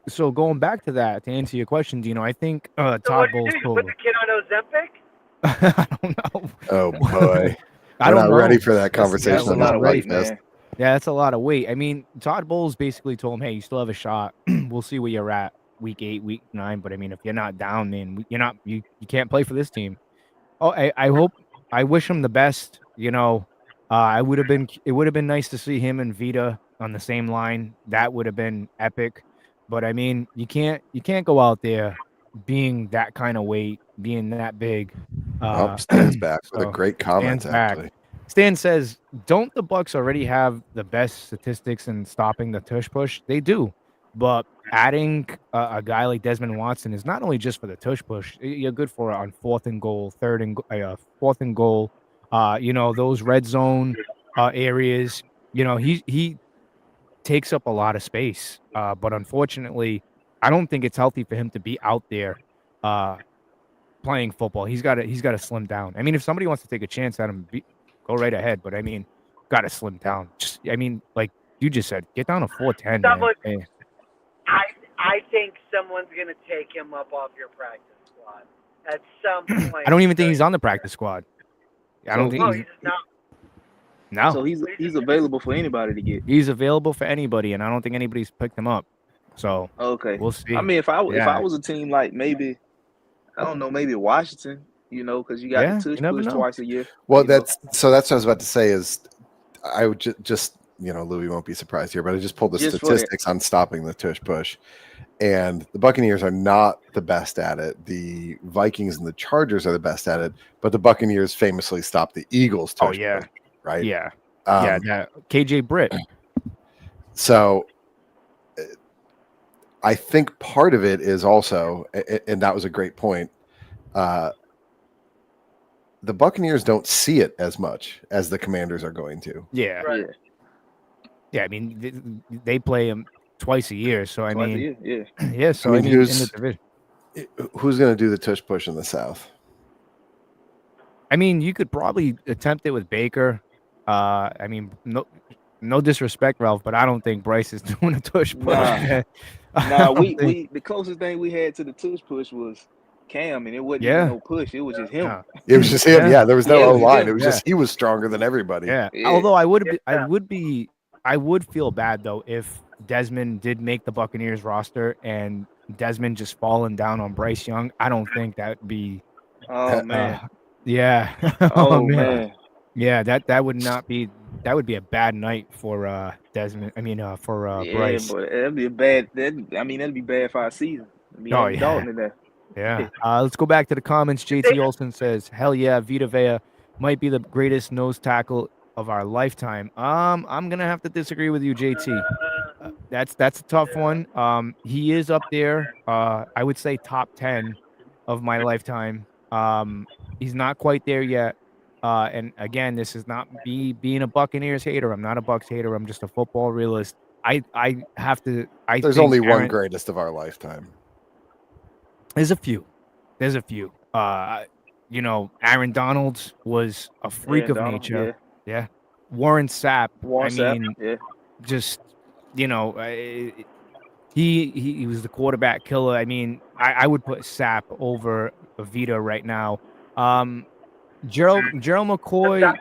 So going back to that, to answer your question, Dino, I think So Todd what do Bowles you do? You told put the kid on Ozempic? I don't know. Oh boy. I We're don't not know. ready for that conversation. That's a on lot this of weight, podcast. man. Yeah, that's a lot of weight. I mean, Todd Bowles basically told him, "Hey, you still have a shot. We'll see where you're at week 8, week 9. But I mean, if you're not down, then you can't play for this team." Oh, I wish him the best. You know, it would have been nice to see him and Vita on the same line. That would have been epic. But I mean, you can't go out there being that kind of weight, being that big. Stan's back with a So, great comment, Stan's back. actually. Stan says, "Don't the Bucks already have the best statistics in stopping the tush push? They do, but adding a guy like Desmond Watson is not only just for the tush push. You're good for it on 4th and goal, 4th and goal. You know, those red zone areas. You know, he takes up a lot of space. But unfortunately, I don't think it's healthy for him to be out there playing football. He's got to slim down. I mean, if somebody wants to take a chance at him, go right ahead. But I mean, got to slim down. Just, I mean, like you just said, get down to 410. Man. Hey. I think someone's gonna take him up off your practice squad at some point. I don't even think he's on the practice squad. I don't think he's not. No. So he's available for anybody to get. He's available for anybody, and I don't think anybody's picked him up. So okay, we'll see. I mean, if I was a team like maybe, I don't know, maybe Washington, you know, because you got the tush push twice a year. Well, that's what I was about to say is I would just you know, Louie won't be surprised here, but I just pulled the statistics on stopping the tush push. And the Buccaneers are not the best at it. The Vikings and the Chargers are the best at it, but the Buccaneers famously stopped the Eagles tush push, right? Yeah. KJ Britt. So I think part of it is also, and that was a great point, the Buccaneers don't see it as much as the Commanders are going to. Yeah. Right. Yeah, I mean, they play them twice a year, so I mean, yeah. So I mean, in the division, who's going to do the tush push in the South? I mean, you could probably attempt it with Baker. I mean, no disrespect, Ralph, but I don't think Bryce is doing a tush push. The closest thing we had to the tush push was Cam, and it wasn't even no push. It was just him. It was just him. Yeah, there was no O-line. It was just he was stronger than everybody. Yeah. Although I would feel bad though if Desmond did make the Buccaneers roster and Desmond just falling down on Bryce Young. I don't think that'd be. Oh man. Yeah. Oh man. Yeah, that would not be. That would be a bad night for Desmond. I mean, for Bryce. Yeah, but that'd be a bad. That'd be bad for our season. Dalton in there. Yeah. Let's go back to the comments. JT Olson says, "Hell yeah, Vita Vea might be the greatest nose tackle of our lifetime." I'm gonna have to disagree with you, JT. That's a tough one. He is up there. I would say top 10 of my lifetime. He's not quite there yet. And again, this is not being a Buccaneers hater. I'm not a Bucs hater. I'm just a football realist. I have to. There's only one greatest of our lifetime. There's a few. You know, Aaron Donald was a freak of nature. Yeah. Warren Sapp. Just, you know, he was the quarterback killer. I mean, I would put Sapp over Vita right now. Gerald McCoy,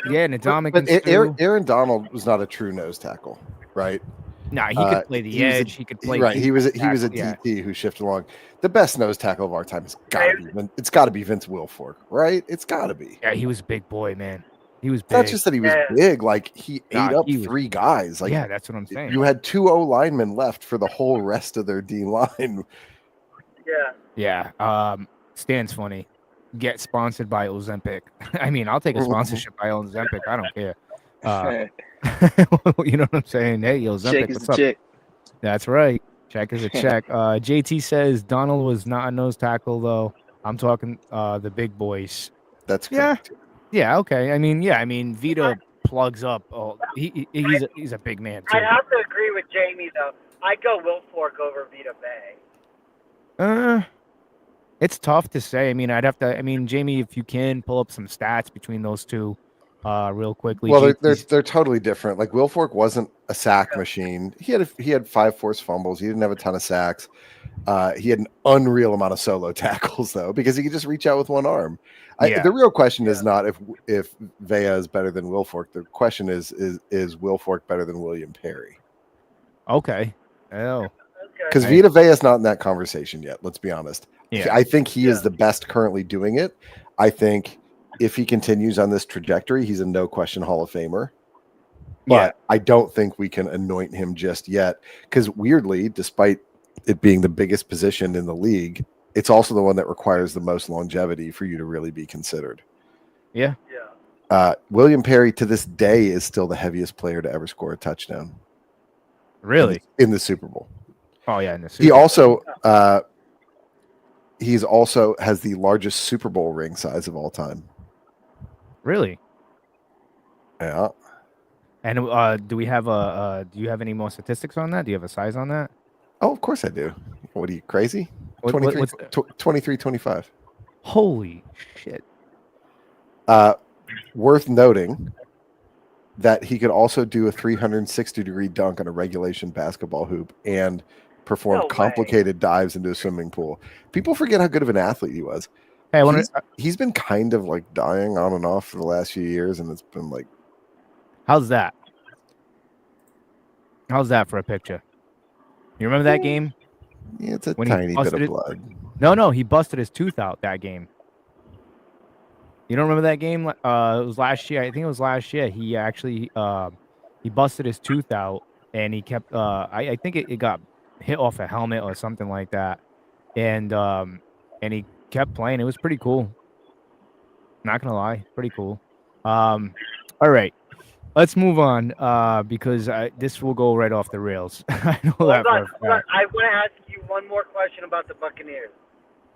Ndamukong. Aaron Donald was not a true nose tackle, right? No, he could play the edge. He could play. Right, he was a DT who shifted along. The best nose tackle of our time has got to be. It's got to be Vince Wilfork, right? It's got to be. Yeah, he was a big boy, man. He was big. Not just that he was big, like he ate up 3 guys. Like, yeah, that's what I'm saying. You had 2 O linemen left for the whole rest of their D line. Yeah. Stan's funny. Get sponsored by Ozempic. I mean, I'll take a sponsorship by Ozempic. I don't care. You know what I'm saying? Hey, yo, Check Zempic, is what's the up? check. That's right. Check is a check. JT says Donald was not a nose tackle though. I'm talking the big boys. That's Yeah. correct. Yeah. Okay. I mean, Vita plugs up. Oh, he's a big man too. I'd have to agree with Jamie though. I'd go Will Fork over Vita Bay. It's tough to say. I mean, Jamie, if you can pull up some stats between those two, real quickly. Well, JT's they're totally different. Like Wilfork wasn't a sack machine. He had 5 forced fumbles. He didn't have a ton of sacks. He had an unreal amount of solo tackles though, because he could just reach out with one arm. Yeah. The real question is not if Vea is better than Wilfork. The question is Wilfork better than William Perry? Okay. Oh. Because Vita Vea is not in that conversation yet. Let's be honest. Yeah. I think he is the best currently doing it. I think if he continues on this trajectory, he's a no question Hall of Famer. But I don't think we can anoint him just yet. Because weirdly, despite it being the biggest position in the league, it's also the one that requires the most longevity for you to really be considered. Yeah. William Perry to this day is still the heaviest player to ever score a touchdown. Really? In the Super Bowl. Oh yeah, in the Super Bowl. He's also has the largest Super Bowl ring size of all time. Really? Yeah. And do you have any more statistics on that? Do you have a size on that? Oh, of course I do. What are you, crazy? What's 23, 25. Holy shit. Worth noting that he could also do a 360-degree dunk on a regulation basketball hoop and perform complicated dives into a swimming pool. People forget how good of an athlete he was. Hey, he's been kind of like dying on and off for the last few years, and it's been like, how's that? How's that for a picture? You remember that game? Yeah, it's a tiny bit of blood. No, he busted his tooth out that game. You don't remember that game? It was last year. I think it was last year. He actually he busted his tooth out, and he kept. I think it got hit off a helmet or something like that, and he kept playing. It was pretty cool. Not gonna lie, pretty cool. All right, let's move on because this will go right off the rails. I know Hold that. on. I want to ask you one more question about the Buccaneers.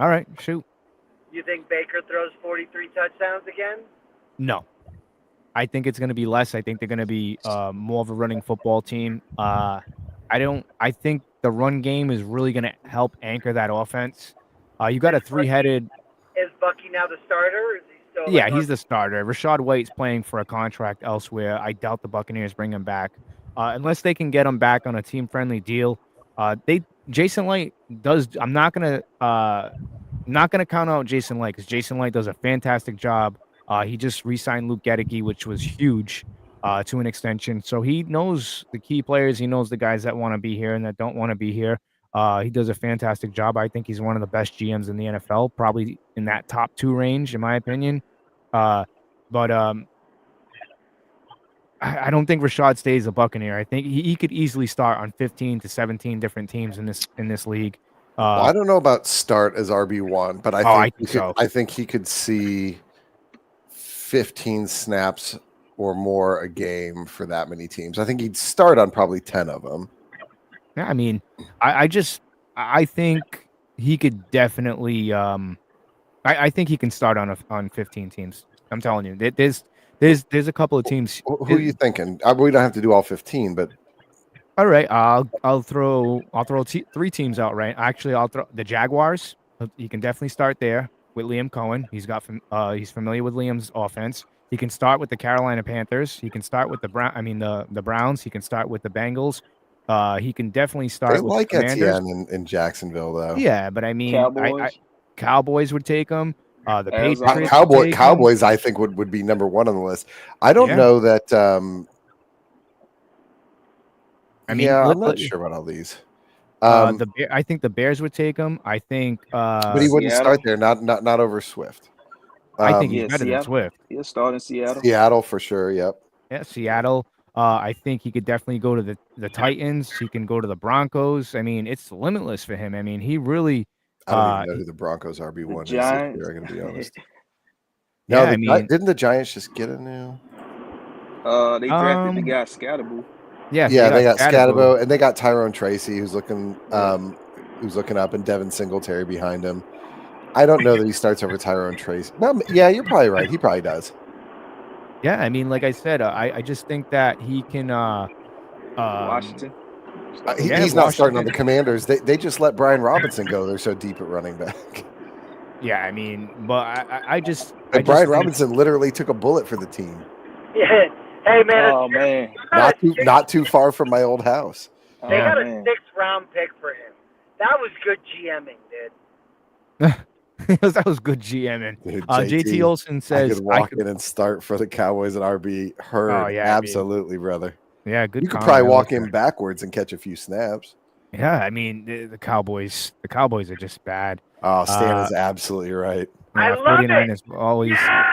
All right, shoot. You think Baker throws 43 touchdowns again? No. I think it's going to be less. I think they're going to be more of a running football team. I think the run game is really going to help anchor that offense. You got a three-headed. Is Bucky now the starter? Or is he still? Yeah, he's the starter. Rashad White's playing for a contract elsewhere. I doubt the Buccaneers bring him back unless they can get him back on a team-friendly deal. Jason Light does. I'm not gonna count out Jason Light because Jason Light does a fantastic job. He just re-signed Luke Gedeke, which was huge to an extension. So he knows the key players. He knows the guys that want to be here and that don't want to be here. He does a fantastic job. I think he's one of the best GMs in the NFL, probably in that top 2 range, in my opinion. I don't think Rashad stays a Buccaneer. I think he could easily start on 15 to 17 different teams in this league. Well, I don't know about start as RB1, but I think he could see 15 snaps or more a game for that many teams. I think he'd start on probably 10 of them. Yeah, I mean, I think he could definitely. I think he can start on 15 teams. I'm telling you, there's a couple of teams. Who are you thinking? We don't have to do all 15, but. All right, I'll throw 3 teams out. Right, actually, I'll throw the Jaguars. He can definitely start there with Liam Cohen. He's familiar with Liam's offense. He can start with the Carolina Panthers. He can start with the Browns. He can start with the Bengals. He can definitely start with the Commanders. Etienne in Jacksonville, though. Yeah, but I mean, Cowboys would take him. The Patriots. Cowboys, I think would be number 1 on the list. I don't know that. I'm not sure about all these. I think the Bears would take him. I think, but he wouldn't start there. Not over Swift. I think he's better than Swift. He'll start in Seattle. Seattle for sure. Yep. Yeah, Seattle. I think he could definitely go to the Titans. He can go to the Broncos. I mean, it's limitless for him. I mean, he really. I don't even know who the Broncos RB1 is. I'm going to be honest. No, yeah, didn't the Giants just get a new? They drafted the guy Scatterboo. Yes, Yeah, they got Scatterbo. Scatterbo, and they got Tyrone Tracy, who's looking up, and Devin Singletary behind him. I don't know that he starts over Tyrone Tracy. Well, yeah, you're probably right. He probably does. Yeah, I mean, like I said, I just think that he can. Washington. He's not starting on the Commanders. They just let Brian Robinson go. They're so deep at running back. Yeah, I mean, but I just. Brian Robinson literally took a bullet for the team. Yeah. Hey man. Oh man. Not too far from my old house. They got a 6th-round pick for him. That was good GMing, dude. That was good GMing. Dude, JT Olsen says I could walk in and start for the Cowboys at RB. Heard, absolutely, brother. Yeah, good. You could probably walk in backwards and catch a few snaps. Yeah, I mean the Cowboys. The Cowboys are just bad. Oh, Stan is absolutely right. Yeah, I love 49 it. is always. Yes!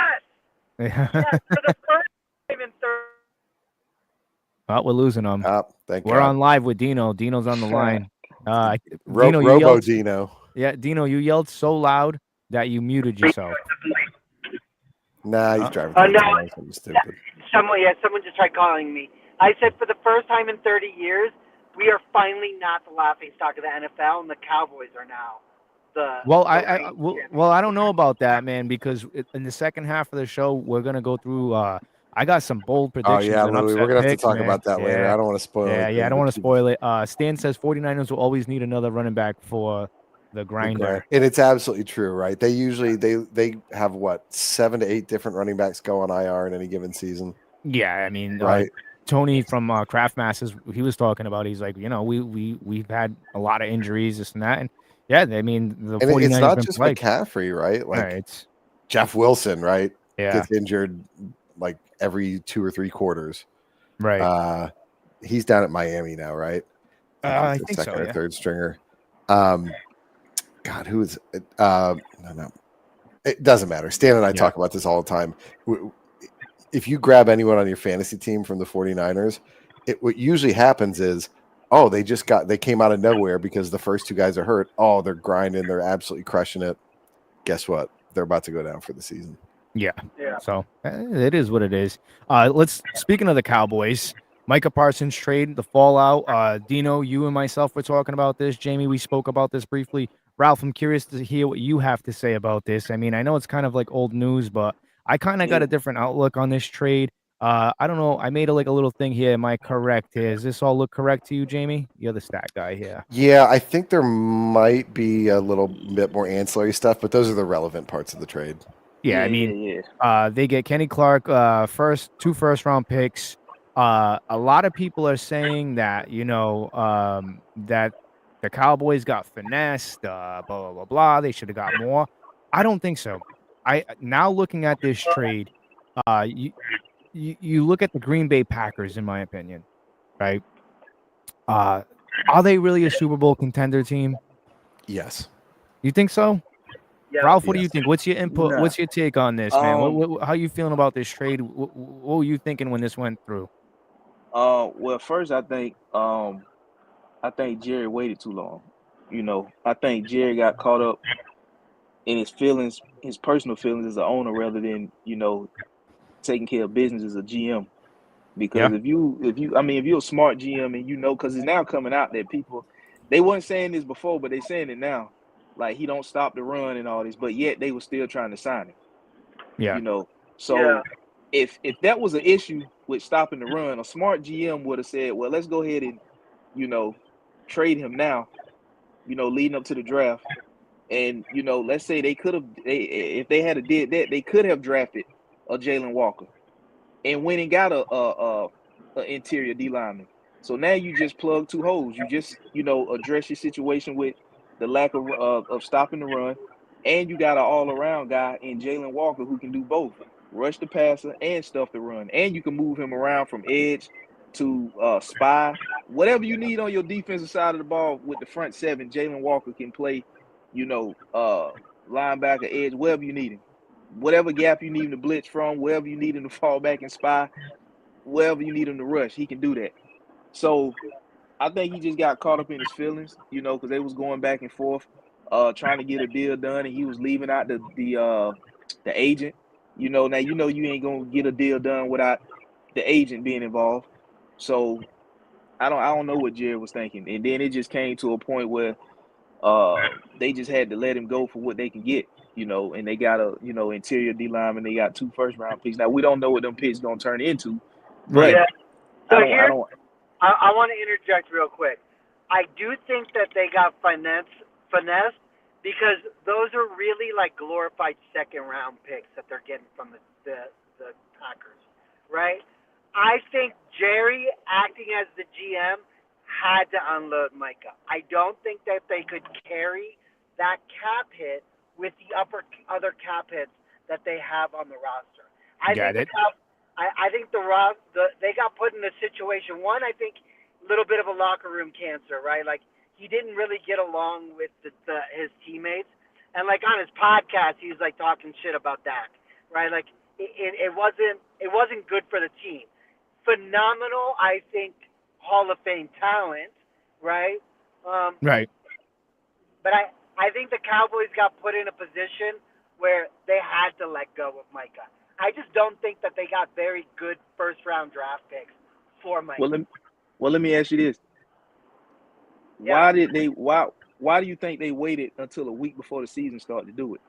Yes, for the first time in 30. Oh, we're losing them. Thank we're God. on live with Dino. Dino's on the line. Dino, you yelled, Dino. Yeah, Dino, you yelled so loud that you muted yourself. Nah, he's driving. No. Someone just tried calling me. I said for the first time in 30 years, we are finally not the laughing stock of the NFL, and the Cowboys are now the. I don't know about that, man, because in the second half of the show, we're gonna go through. I got some bold predictions. Oh yeah, and Louie, we're gonna have picks, to talk man. about that later. I don't want to spoil it. Yeah, I don't want to spoil it. Stan says 49ers will always need another running back for the grinder. And it's absolutely true, right? They usually they have 7 to 8 different running backs go on IR in any given season. Yeah, I mean, right. Tony from Craft Masters, he was talking about. He's like, we've had a lot of injuries, this and that, and yeah, I mean, the 49ers it's not just McCaffrey, right? Like it's Jeff Wilson, right? Yeah, gets injured like every 2 or 3 quarters, right? He's down at Miami now, right? I think second so, or third stringer. God, who is it? No, it doesn't matter. Stan and I talk about this all the time. If you grab anyone on your fantasy team from the 49ers, what usually happens is, they came out of nowhere because the first 2 guys are hurt. Oh, they're grinding. They're absolutely crushing it. Guess what? They're about to go down for the season. Yeah. So it is what it is. Speaking of the Cowboys, Micah Parsons trade, the fallout. Dino, you and myself were talking about this. Jamie, we spoke about this briefly. Ralph, I'm curious to hear what you have to say about this. I mean, I know it's kind of like old news, but I kind of got a different outlook on this trade. I don't know. I made a little thing here. Am I correct here? Does this all look correct to you, Jamie? You're the stat guy here. Yeah, I think there might be a little bit more ancillary stuff, but those are the relevant parts of the trade. Yeah, I mean, they get Kenny Clark, 2 first-round picks. A lot of people are saying that, that the Cowboys got finessed, blah, blah, blah, blah. They should have got more. I don't think so. Now looking at this trade, you look at the Green Bay Packers, in my opinion, right? Are they really a Super Bowl contender team? Yes. You think so? Yeah. Ralph, what do you think? What's your input? Nah. What's your take on this, man? How you feeling about this trade? What were you thinking when this went through? Well, first I think Jerry waited too long. I think Jerry got caught up in his feelings, his personal feelings as an owner, rather than taking care of business as a GM. Because if you're a smart GM and because it's now coming out that people, they weren't saying this before, but they're saying it now. Like, he don't stop the run and all this, but yet they were still trying to sign him. Yeah. So if that was an issue with stopping the run, a smart GM would have said, well, let's go ahead and, trade him now, leading up to the draft. And, let's say if they had did that, they could have drafted a Jalen Walker and went and got a interior D lineman. So now you just plug 2 holes. You just, address your situation with the lack of stopping the run, and you got an all-around guy in Jalen Walker who can do both, rush the passer and stuff the run, and you can move him around from edge to spy. Whatever you need on your defensive side of the ball with the front 7, Jalen Walker can play, linebacker, edge, wherever you need him. Whatever gap you need him to blitz from, wherever you need him to fall back and spy, wherever you need him to rush, he can do that. So I think he just got caught up in his feelings, because they was going back and forth, trying to get a deal done, and he was leaving out the agent. Now you ain't gonna get a deal done without the agent being involved. So I don't know what Jerry was thinking. And then it just came to a point where they just had to let him go for what they can get, and they got a, interior D lineman, they got 2 first-round picks. Now we don't know what them picks gonna turn into, but Yeah. So I I want to interject real quick. I do think that they got finessed because those are really like glorified second-round picks that they're getting from the Packers, right? I think Jerry, acting as the GM, had to unload Micah. I don't think that they could carry that cap hit with the other cap hits that they have on the roster. I think they got put in a situation. One, I think a little bit of a locker room cancer, right? Like he didn't really get along with his teammates, and like on his podcast, he was like talking shit about Dak, right? Like it wasn't good for the team. Phenomenal, I think, Hall of Fame talent, right? Right. But I think the Cowboys got put in a position where they had to let go of Micah. I just don't think that they got very good first-round draft picks for Micah. Well, let me ask you this: Why do you think they waited until a week before the season started to do it?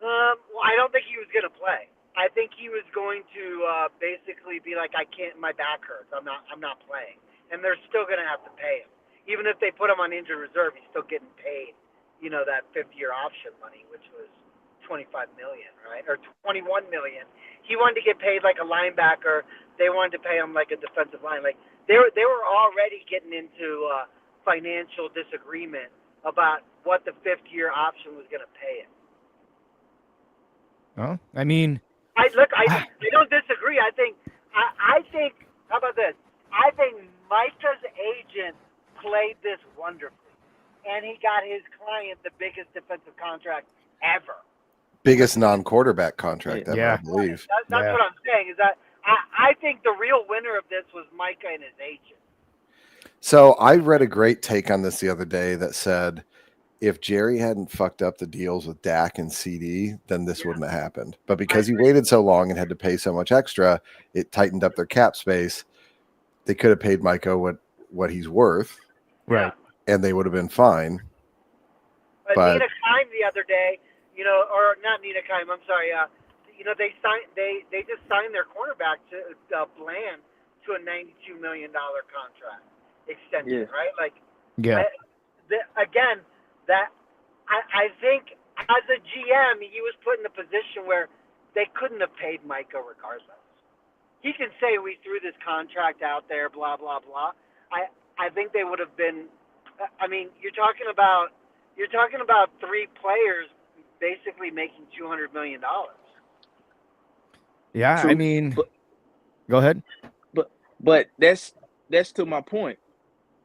Well, I don't think he was going to play. I think he was going to basically be like, my back hurts. I'm not playing, and they're still going to have to pay him, even if they put him on injured reserve. He's still getting paid, that 5th-year option money, which was $25 million, right, or $21 million. He wanted to get paid like a linebacker. They wanted to pay him like a defensive line. Like they were already getting into financial disagreement about what the 5th-year option was going to pay him. Well, I mean. I don't disagree. I think. How about this? I think Micah's agent played this wonderfully, and he got his client the biggest defensive contract ever. Biggest non-quarterback contract ever, Yeah. I believe. That's what I'm saying. Is that I think the real winner of this was Micah and his agent. So I read a great take on this the other day that said, if Jerry hadn't fucked up the deals with Dak and CD, then this wouldn't have happened. But because he waited so long and had to pay so much extra, it tightened up their cap space. They could have paid Micah what he's worth, Right? And they would have been fine. But Nina Kime the other day, or not Nina Kime. I'm sorry. They just signed their cornerback to Bland to a $92 million contract extension, right? Like, yeah. I think as a GM, he was put in a position where they couldn't have paid Micah regardless. He can say we threw this contract out there, blah blah blah. I think they would have been. I mean, you're talking about 3 players basically making $200 million. Yeah, True, I mean, go ahead. But that's to my point.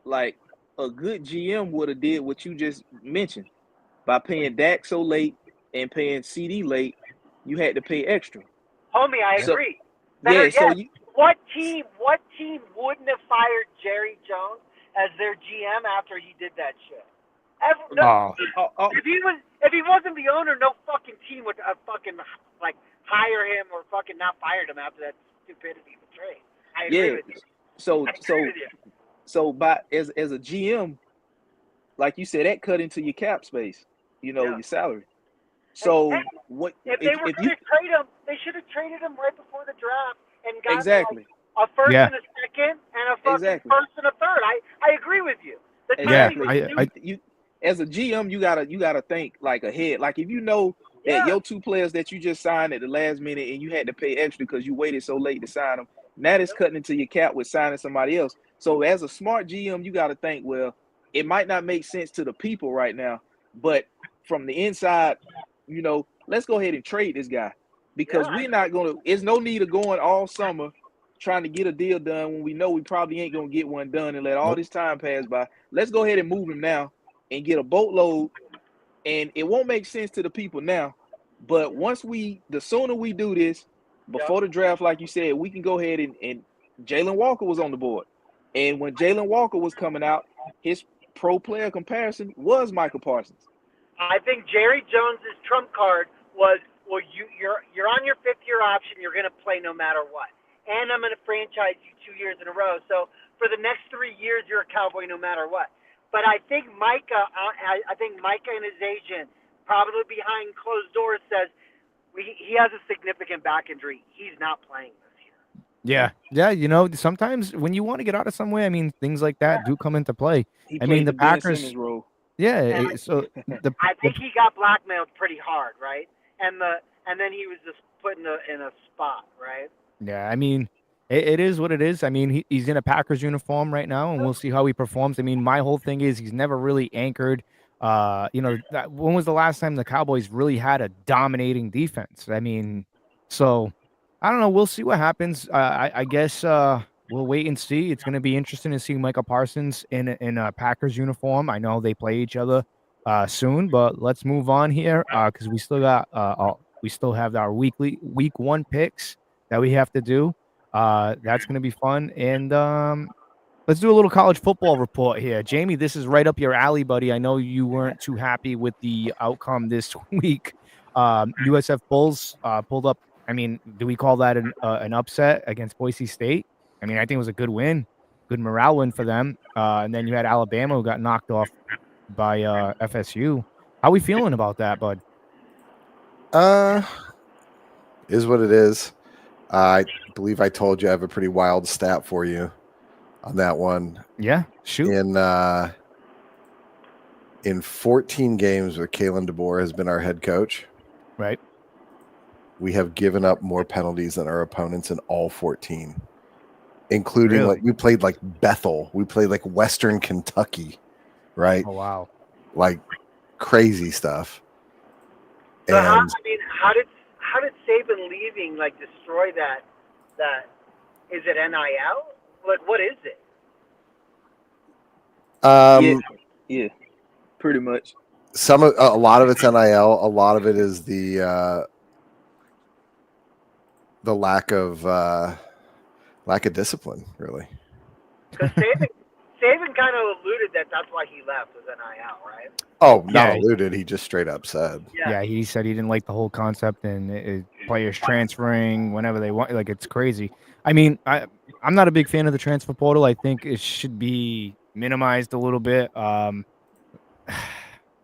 Like a good GM would have did what you just mentioned. By paying Dak so late and paying CD late, you had to pay extra. Homie, I agree. What team wouldn't have fired Jerry Jones as their GM after he did that shit? If he wasn't the owner, no fucking team would fucking like hire him or fucking not fired him after that stupidity of the trade. I agree with you. So as a GM, like you said, that cut into your cap space, your salary. So if they were going to trade him, they should have traded him right before the draft and got exactly a first and a second and a fucking first and a third. I agree with you. You as a GM, you gotta think like ahead. Like if you know that your 2 players that you just signed at the last minute and you had to pay extra because you waited so late to sign them, now that's cutting into your cap with signing somebody else. So as a smart GM, you got to think, well, it might not make sense to the people right now, but from the inside, let's go ahead and trade this guy because we're not going to – there's no need of going all summer trying to get a deal done when we know we probably ain't going to get one done and let all this time pass by. Let's go ahead and move him now and get a boatload, and it won't make sense to the people now, but the sooner we do this, before the draft, like you said, we can go ahead and Jalen Walker was on the board. And when Jalen Walker was coming out, his pro player comparison was Micah Parsons. I think Jerry Jones's trump card was well, you're on your 5th-year option. You're going to play no matter what, and I'm going to franchise you 2 years in a row. So for the next 3 years, you're a Cowboy no matter what. But I think Micah and his agent, probably behind closed doors, says he has a significant back injury. He's not playing this year. Yeah. Sometimes when you want to get out of somewhere, I mean, things like that do come into play. He I played mean, the the Ben Packers. Simmons role. Yeah. So I think he got blackmailed pretty hard, right? And then he was just put in a spot, right? Yeah, I mean, it is what it is. I mean, he's in a Packers uniform right now, and we'll see how he performs. I mean, my whole thing is he's never really anchored. When was the last time the Cowboys really had a dominating defense? I mean, so I don't know. We'll see what happens. I guess we'll wait and see. It's going to be interesting to see Micah Parsons in a Packers uniform. I know they play each other soon, but let's move on here because we still have our week 1 picks that we have to do. That's going to be fun. And let's do a little college football report here. Jamie, this is right up your alley, buddy. I know you weren't too happy with the outcome this week. USF Bulls pulled up. I mean, do we call that an upset against Boise State? I mean, I think it was a good win, good morale win for them. And then you had Alabama who got knocked off by FSU. How we feeling about that, bud? Is what it is. I believe I told you I have a pretty wild stat for you on that one. Yeah, shoot. In 14 games where Kalen DeBoer has been our head coach, right, we have given up more penalties than our opponents in all 14, including Really? like we played like Bethel, we played like Western Kentucky, right? Oh wow, like crazy stuff. So And how did Saban leaving like destroy that? Is it NIL? Like what is it? Yeah, pretty much. A lot of it's NIL. A lot of it is the lack of discipline, really. Because Saban kind of alluded that that's why he left was NIL, right? Oh, not alluded. He just straight up said. Yeah, he said he didn't like the whole concept and players transferring whenever they want. Like it's crazy. I mean, I'm not a big fan of the transfer portal. I think it should be minimized a little bit. I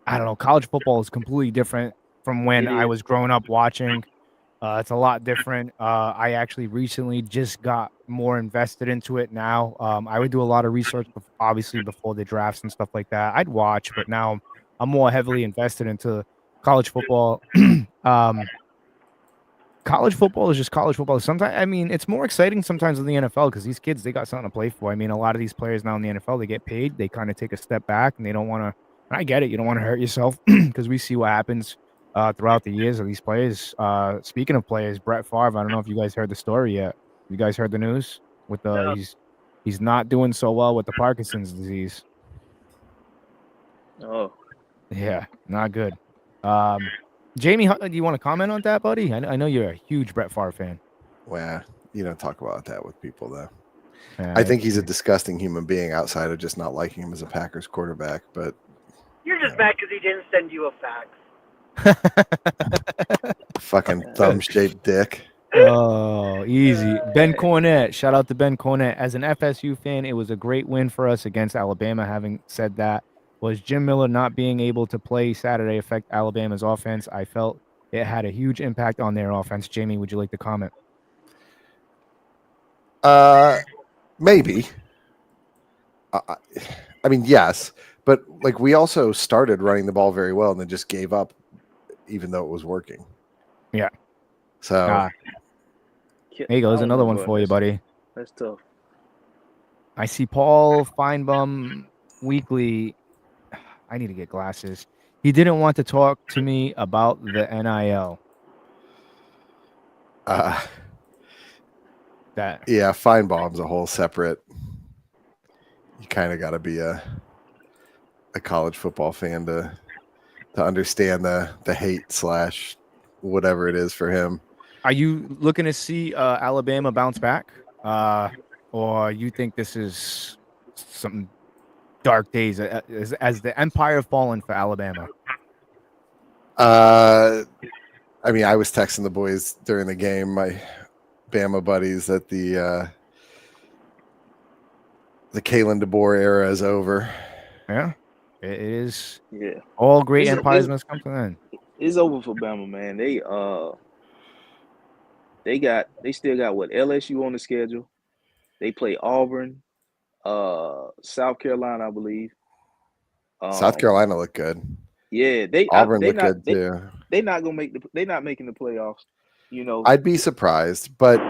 don't know. College football is completely different from when I was growing up watching. It's a lot different. I actually recently just got more invested into it now. I would do a lot of research, obviously, before the drafts and stuff like that. I'd watch, but now I'm more heavily invested into college football. College football is just college football. Sometimes, I mean, it's more exciting sometimes than the NFL because these kids, they got something to play for. I mean, a lot of these players now in the NFL, they get paid. They kind of take a step back and they don't want to. I get it. You don't want to hurt yourself because we see what happens throughout the years of these players. Speaking of players, Brett Favre, I don't know if you guys heard the story yet. You guys heard the news with No. he's not doing so well with the Parkinson's disease. Oh, Yeah, not good. Jamie, do you want to comment on that, buddy? I know you're a huge Brett Favre fan. Well, you don't talk about that with people, though. Yeah, I think he's a disgusting human being outside of just not liking him as a Packers quarterback. But You're just mad because he didn't send you a fax. fucking thumb-shaped dick. Oh, easy. Ben Cornett. Shout out to Ben Cornett. As an FSU fan, it was a great win for us against Alabama. Having said that, was Jim Miller not being able to play Saturday affect Alabama's offense? I felt it had a huge impact on their offense. Jamie, would you like to comment? Maybe. I mean, yes, but like we also started running the ball very well and then just gave up, even though it was working. Yeah. So there you go. There's another one for you, buddy. That's tough. I see Paul Feinbaum Weekly. I need to get glasses. He didn't want to talk to me about the NIL. Feinbaum's a whole separate. You kind of got to be a college football fan to understand the hate / whatever it is for him. Are you looking to see Alabama bounce back, or you think this is some dark days as the empire fallen for Alabama? I mean, I was texting the boys during the game, my Bama buddies, that the Kalen DeBoer era is over. Yeah, it is. Yeah, All great It's- empires it's- must come to an end. it's over for Bama, man. They still got what, LSU on the schedule. They play Auburn, South Carolina, I believe. South Carolina looked good. Yeah, Auburn looked good too. They're not making the playoffs. You know, I'd be surprised, but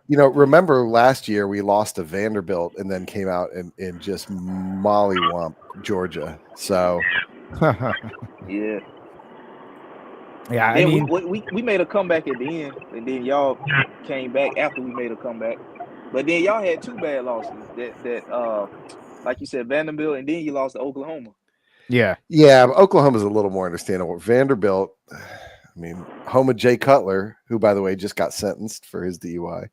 remember last year we lost to Vanderbilt and then came out and just mollywomp Georgia. So yeah. Yeah, I Then mean, we made a comeback at the end, and then y'all came back after we made a comeback. But then y'all had two bad losses. That like you said, Vanderbilt, and then you lost to Oklahoma. yeah, but Oklahoma's a little more understandable. Vanderbilt, I mean, home of Jay Cutler, who by the way just got sentenced for his DUI.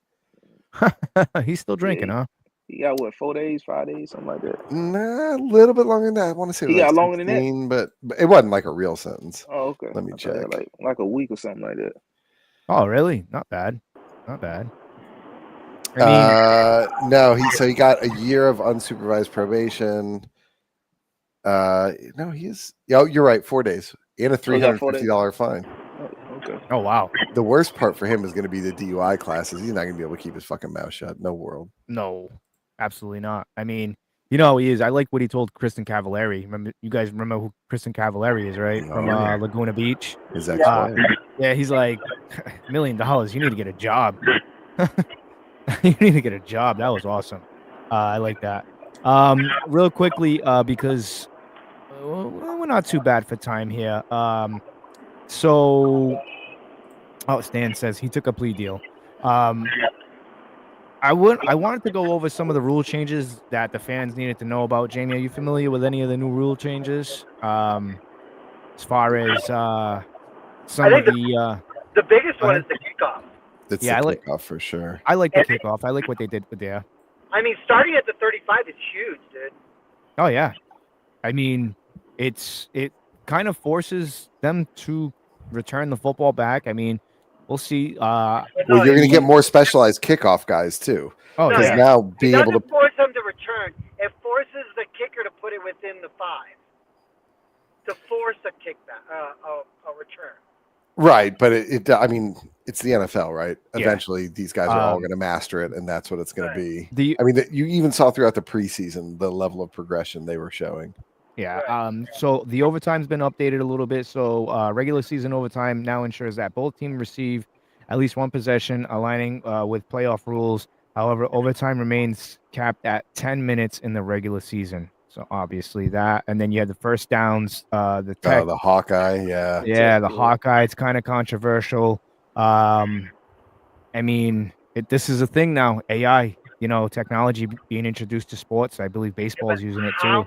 he's still drinking, huh? He got what, 4 days, 5 days, something like that. Nah, a little bit longer than that. I want to say He got longer than that? but it wasn't like a real sentence. Oh, okay. Let me I thought check. like a week or something like that. Oh, really? Not bad. Not bad. I mean, No, he got a year of unsupervised probation. No, you're right, 4 days and a $350 fine. Oh, okay. oh wow. The worst part for him is going to be the DUI classes. He's not going to be able to keep his fucking mouth shut. No world. No, absolutely not. I mean, you know he is. I like what he told Kristen Cavallari. You guys remember who Kristen Cavallari is, right? From yeah. Laguna Beach. His ex-wife. Yeah, he's like, $1 million. You need to get a job. You need to get a job. That was awesome. I like that. Real quickly, because we're not too bad for time here. Stan says he took a plea deal. I wanted to go over some of the rule changes that the fans needed to know about. Jamie, are you familiar with any of the new rule changes? As far as some of the biggest one is the kickoff. It's Yeah, the kickoff for sure. I like the kickoff. I like what they did with there. I mean, starting at the 35 is huge, dude. Oh yeah, I mean, it kind of forces them to return the football back. I mean, we'll see. Well, you're going to get more specialized kickoff guys too. Oh, because yeah. now being it able to doesn't force them to return. It forces the kicker to put it within the 5 to force a kickback, a return. Right, but I mean, it's the NFL, right? Yeah. Eventually, these guys are all going to master it, and that's what it's going to be. I mean, you even saw throughout the preseason the level of progression they were showing. Yeah. So the overtime's been updated a little bit. So regular season overtime now ensures that both teams receive at least one possession, aligning with playoff rules. However, overtime remains capped at 10 minutes in the regular season. So obviously that, and then you had the first downs, the Hawkeye, yeah. Yeah, the Hawkeye. It's kind of controversial. I mean, this is a thing now. AI, technology being introduced to sports. I believe baseball is using it too.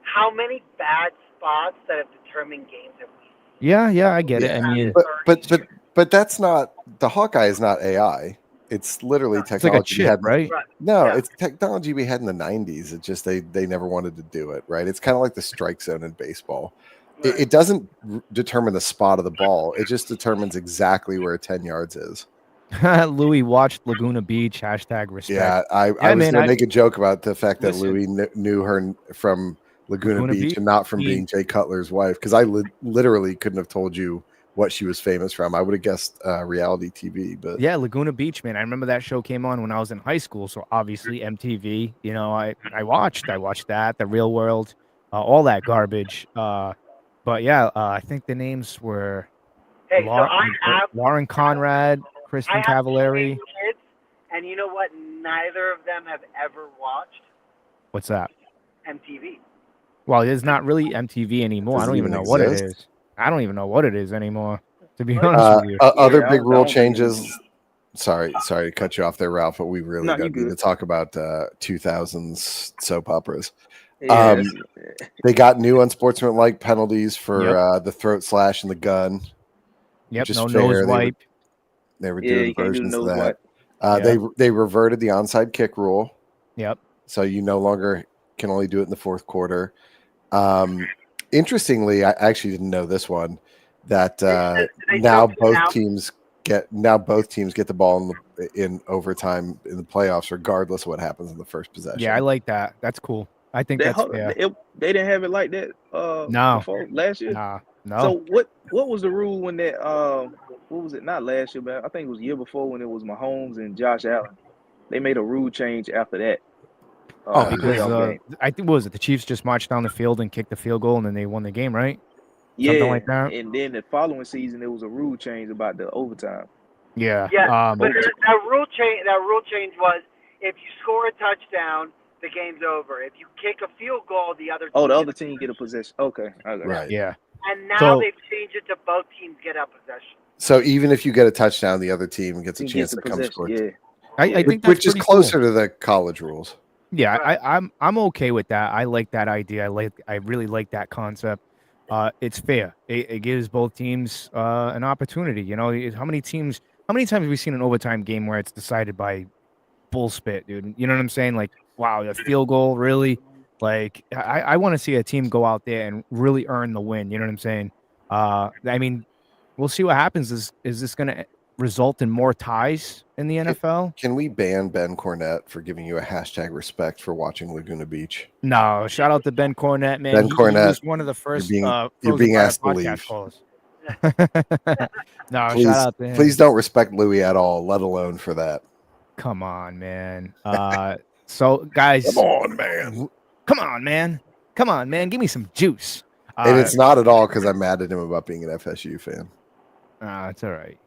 How many bad spots that have determined games have we seen? Yeah, I get it. I mean, but that's not, the Hawkeye is not AI. It's literally technology. It's like a chip, right? No, it's technology we had in the 90s. It just they never wanted to do it, right? It's kind of like the strike zone in baseball. Right. It doesn't determine the spot of the ball. It just determines exactly where 10 yards is. Louie watched Laguna Beach, #respect. Yeah, I was going to make a joke about the fact that Louie knew her from Laguna Beach and not from being Jay Cutler's wife, because I literally couldn't have told you what she was famous from. I would have guessed reality TV, but yeah, Laguna Beach, man. I remember that show came on when I was in high school, so obviously MTV. I watched that, The Real World, all that garbage. But yeah, I think the names were Lauren Conrad, Kristen Cavallari. Kids, and you know what? Neither of them have ever watched. What's that? MTV. Well, it's not really MTV anymore. I don't even know what it is. I don't even know what it is anymore, to be honest with you. Other big rule changes. Sorry to cut you off there, Ralph, but we really don't need to talk about 2000s soap operas. Yeah, they got new unsportsmanlike penalties for the throat slash and the gun. Yep, no nose wipe. They were doing versions of that. They reverted the onside kick rule. Yep. So you no longer can only do it in the fourth quarter. Interestingly, I actually didn't know this one. that They now choked both them out. teams get the ball in overtime in the playoffs, regardless of what happens in the first possession. Yeah, I like that. That's cool. I think that's fair. They didn't have it like that No. before last year. No. So what was the rule when that what was it, not last year, but I think it was the year before when it was Mahomes and Josh Allen. They made a rule change after that. Because playoff game. I think what was it the Chiefs just marched down the field and kicked the field goal and then they won the game, right? Yeah, Something like that. and then the following season there was a rule change about the overtime. Yeah. Yeah, but that rule change was if you score a touchdown, the game's over. If you kick a field goal, the other team get a possession. Okay. Right. Yeah. And now they've changed it to both teams get a possession. So even if you get a touchdown, the other team gets a chance to come score. Yeah. I think that's which is closer cool to the college rules. Yeah, I'm okay with that. I like that idea. I really like that concept. It's fair. It gives both teams an opportunity. You know, how many times have we seen an overtime game where it's decided by bullspit, dude? You know what I'm saying? Like, wow, a field goal, really? Like, I want to see a team go out there and really earn the win. You know what I'm saying? I mean, we'll see what happens. Is this going to result in more ties in the NFL? Can we ban Ben Cornette for giving you a #respect for watching Laguna Beach? No, shout out to Ben Cornette, man. Ben Cornette, he was one of the first. You're being asked to leave. No, please, shout out to him. Please don't respect Louie at all, let alone for that. Come on, man. So guys, come on, man. Give me some juice. And it's not at all because I'm mad at him about being an FSU fan. It's all right.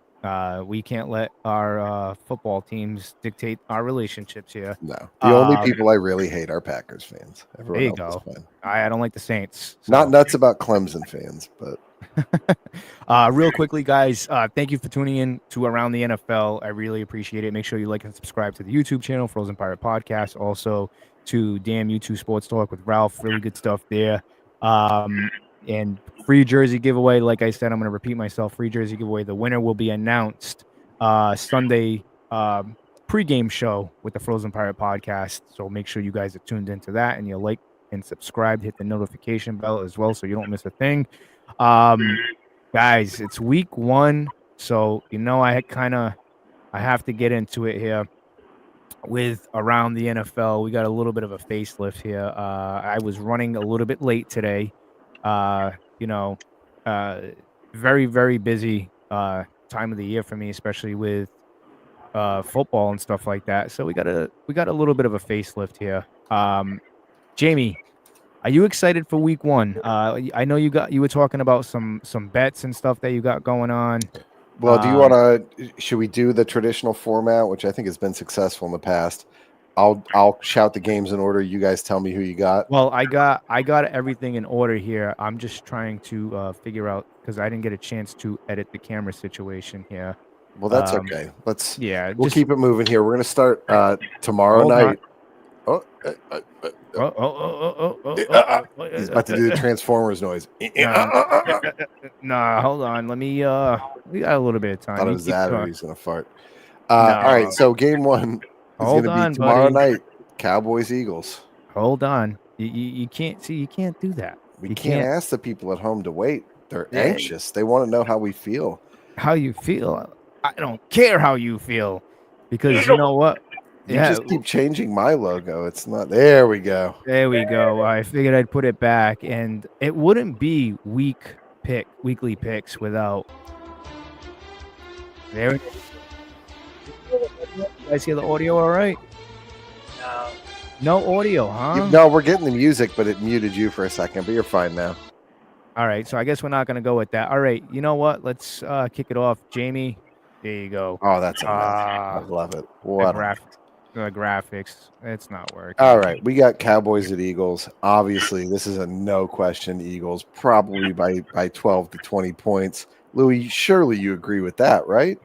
We can't let our football teams dictate our relationships here. No, the only people I really hate are Packers fans. Everyone there you else go. is fine. I don't like the Saints. So. Not nuts about Clemson fans, but real quickly, guys, thank you for tuning in to Around the NFL. I really appreciate it. Make sure you like and subscribe to the YouTube channel, Frozen Pirate Podcast. Also to Damn YouTube Sports Talk with Ralph. Really good stuff there. And free jersey giveaway. Like I said, I'm going to repeat myself. Free jersey giveaway. The winner will be announced Sunday pregame show with the Frozen Pirate Podcast. So make sure you guys are tuned into that and you like and subscribe. Hit the notification bell as well so you don't miss a thing. Guys, it's week 1. So, you know, I have to get into it here with Around the NFL. We got a little bit of a facelift here. I was running a little bit late today. Very, very busy time of the year for me, especially with football and stuff like that. So we got a little bit of a facelift here. Jamie, are you excited for week 1? I know you were talking about some bets and stuff that you got going on. Well, do you want to? Should we do the traditional format, which I think has been successful in the past? I'll shout the games in order. You guys tell me who you got. Well, I got everything in order here. I'm just trying to figure out because I didn't get a chance to edit the camera situation here. Well, that's okay. We'll keep it moving here. We're gonna start tomorrow night. He's about to do the Transformers noise. Nah, hold on. Let me. We got a little bit of time. I thought it was that, or he's gonna fart. All right. So game 1 is gonna be tomorrow night. Cowboys Eagles. Hold on. You can't see. You can't do that. We can't ask the people at home to wait. They're anxious. They want to know how we feel. How you feel? I don't care how you feel, because you know what. You just keep changing my logo. It's not. There we go. There we go. I figured I'd put it back, and it wouldn't be weekly picks without. There. You guys hear the audio all right? No audio, huh? No, we're getting the music, but it muted you for a second. But you're fine now. All right, so I guess we're not going to go with that. All right, you know what? Let's kick it off, Jamie. There you go. Oh, that's a mess. I love it. What graphics, it's not working. All right, we got Cowboys at Eagles. Obviously, this is a no question Eagles, probably by 12 to 20 points. Louie, surely you agree with that, right?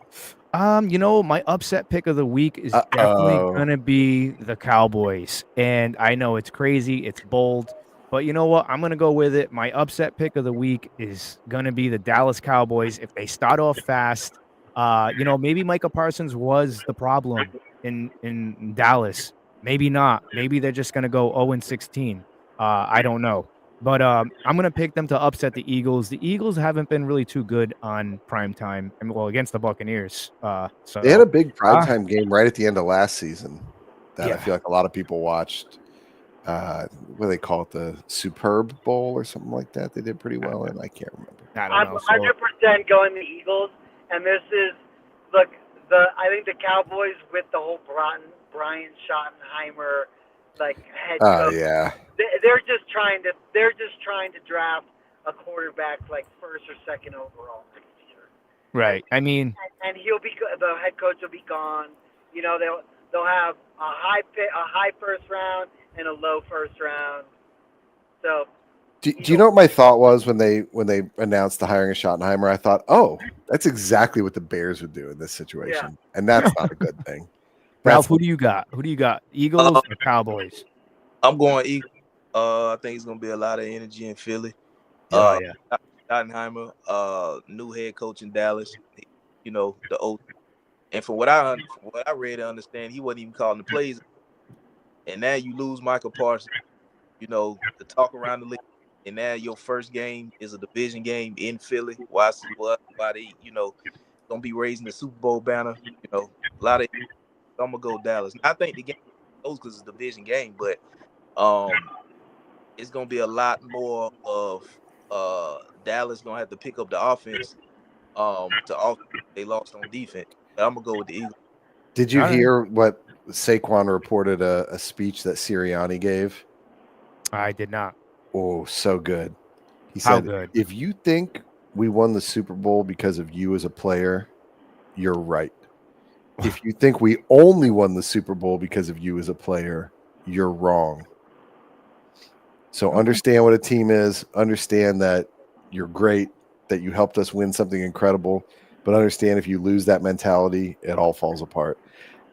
My upset pick of the week is definitely going to be the Cowboys. And I know it's crazy, it's bold, but you know what? I'm going to go with it. My upset pick of the week is going to be the Dallas Cowboys. If they start off fast, maybe Micah Parsons was the problem in Dallas. Maybe not. Maybe they're just going to go 0-16. I don't know. But I'm gonna pick them to upset the Eagles. The Eagles haven't been really too good on prime time. I mean, well, against the Buccaneers. So They had a big primetime game right at the end of last season that I Yeah. feel like a lot of people watched. What do they call it? The Superb Bowl or something like that. They did pretty well in. I can't remember. I don't I'm know. So 100% going the Eagles, and this is look. I think the Cowboys with the whole Brian Schottenheimer head Oh coach. yeah. They're just trying to draft a quarterback like first or second overall next year. right. I mean, And the head coach will be gone. You know, they'll have a high first round and a low first round. So Do you know what my thought was when they announced the hiring of Schottenheimer? I thought, oh, that's exactly what the Bears would do in this situation, and that's not a good thing. Ralph, who do you got? Who do you got? Eagles or Cowboys? I'm going Eagles. I think it's gonna be a lot of energy in Philly. Oh yeah. Schottenheimer, new head coach in Dallas. You know, the old, and from what I read and understand, he wasn't even calling the plays. And now you lose Micah Parsons. You know, the talk around the league, and now your first game is a division game in Philly. Why they, gonna be raising the Super Bowl banner. You know, a lot of. I'm gonna go Dallas. I think the game goes because it's a division game, but it's gonna be a lot more of Dallas gonna have to pick up the offense to also they lost on defense. But I'm gonna go with the Eagles. Did you All right. hear what Saquon reported a speech that Sirianni gave? I did not. Oh, so good. He How said, good? if you think we won the Super Bowl because of you as a player, you're right. If you think we only won the Super Bowl because of you as a player, you're wrong. So understand what a team is, understand that you're great, that you helped us win something incredible, but understand if you lose that mentality, it all falls apart.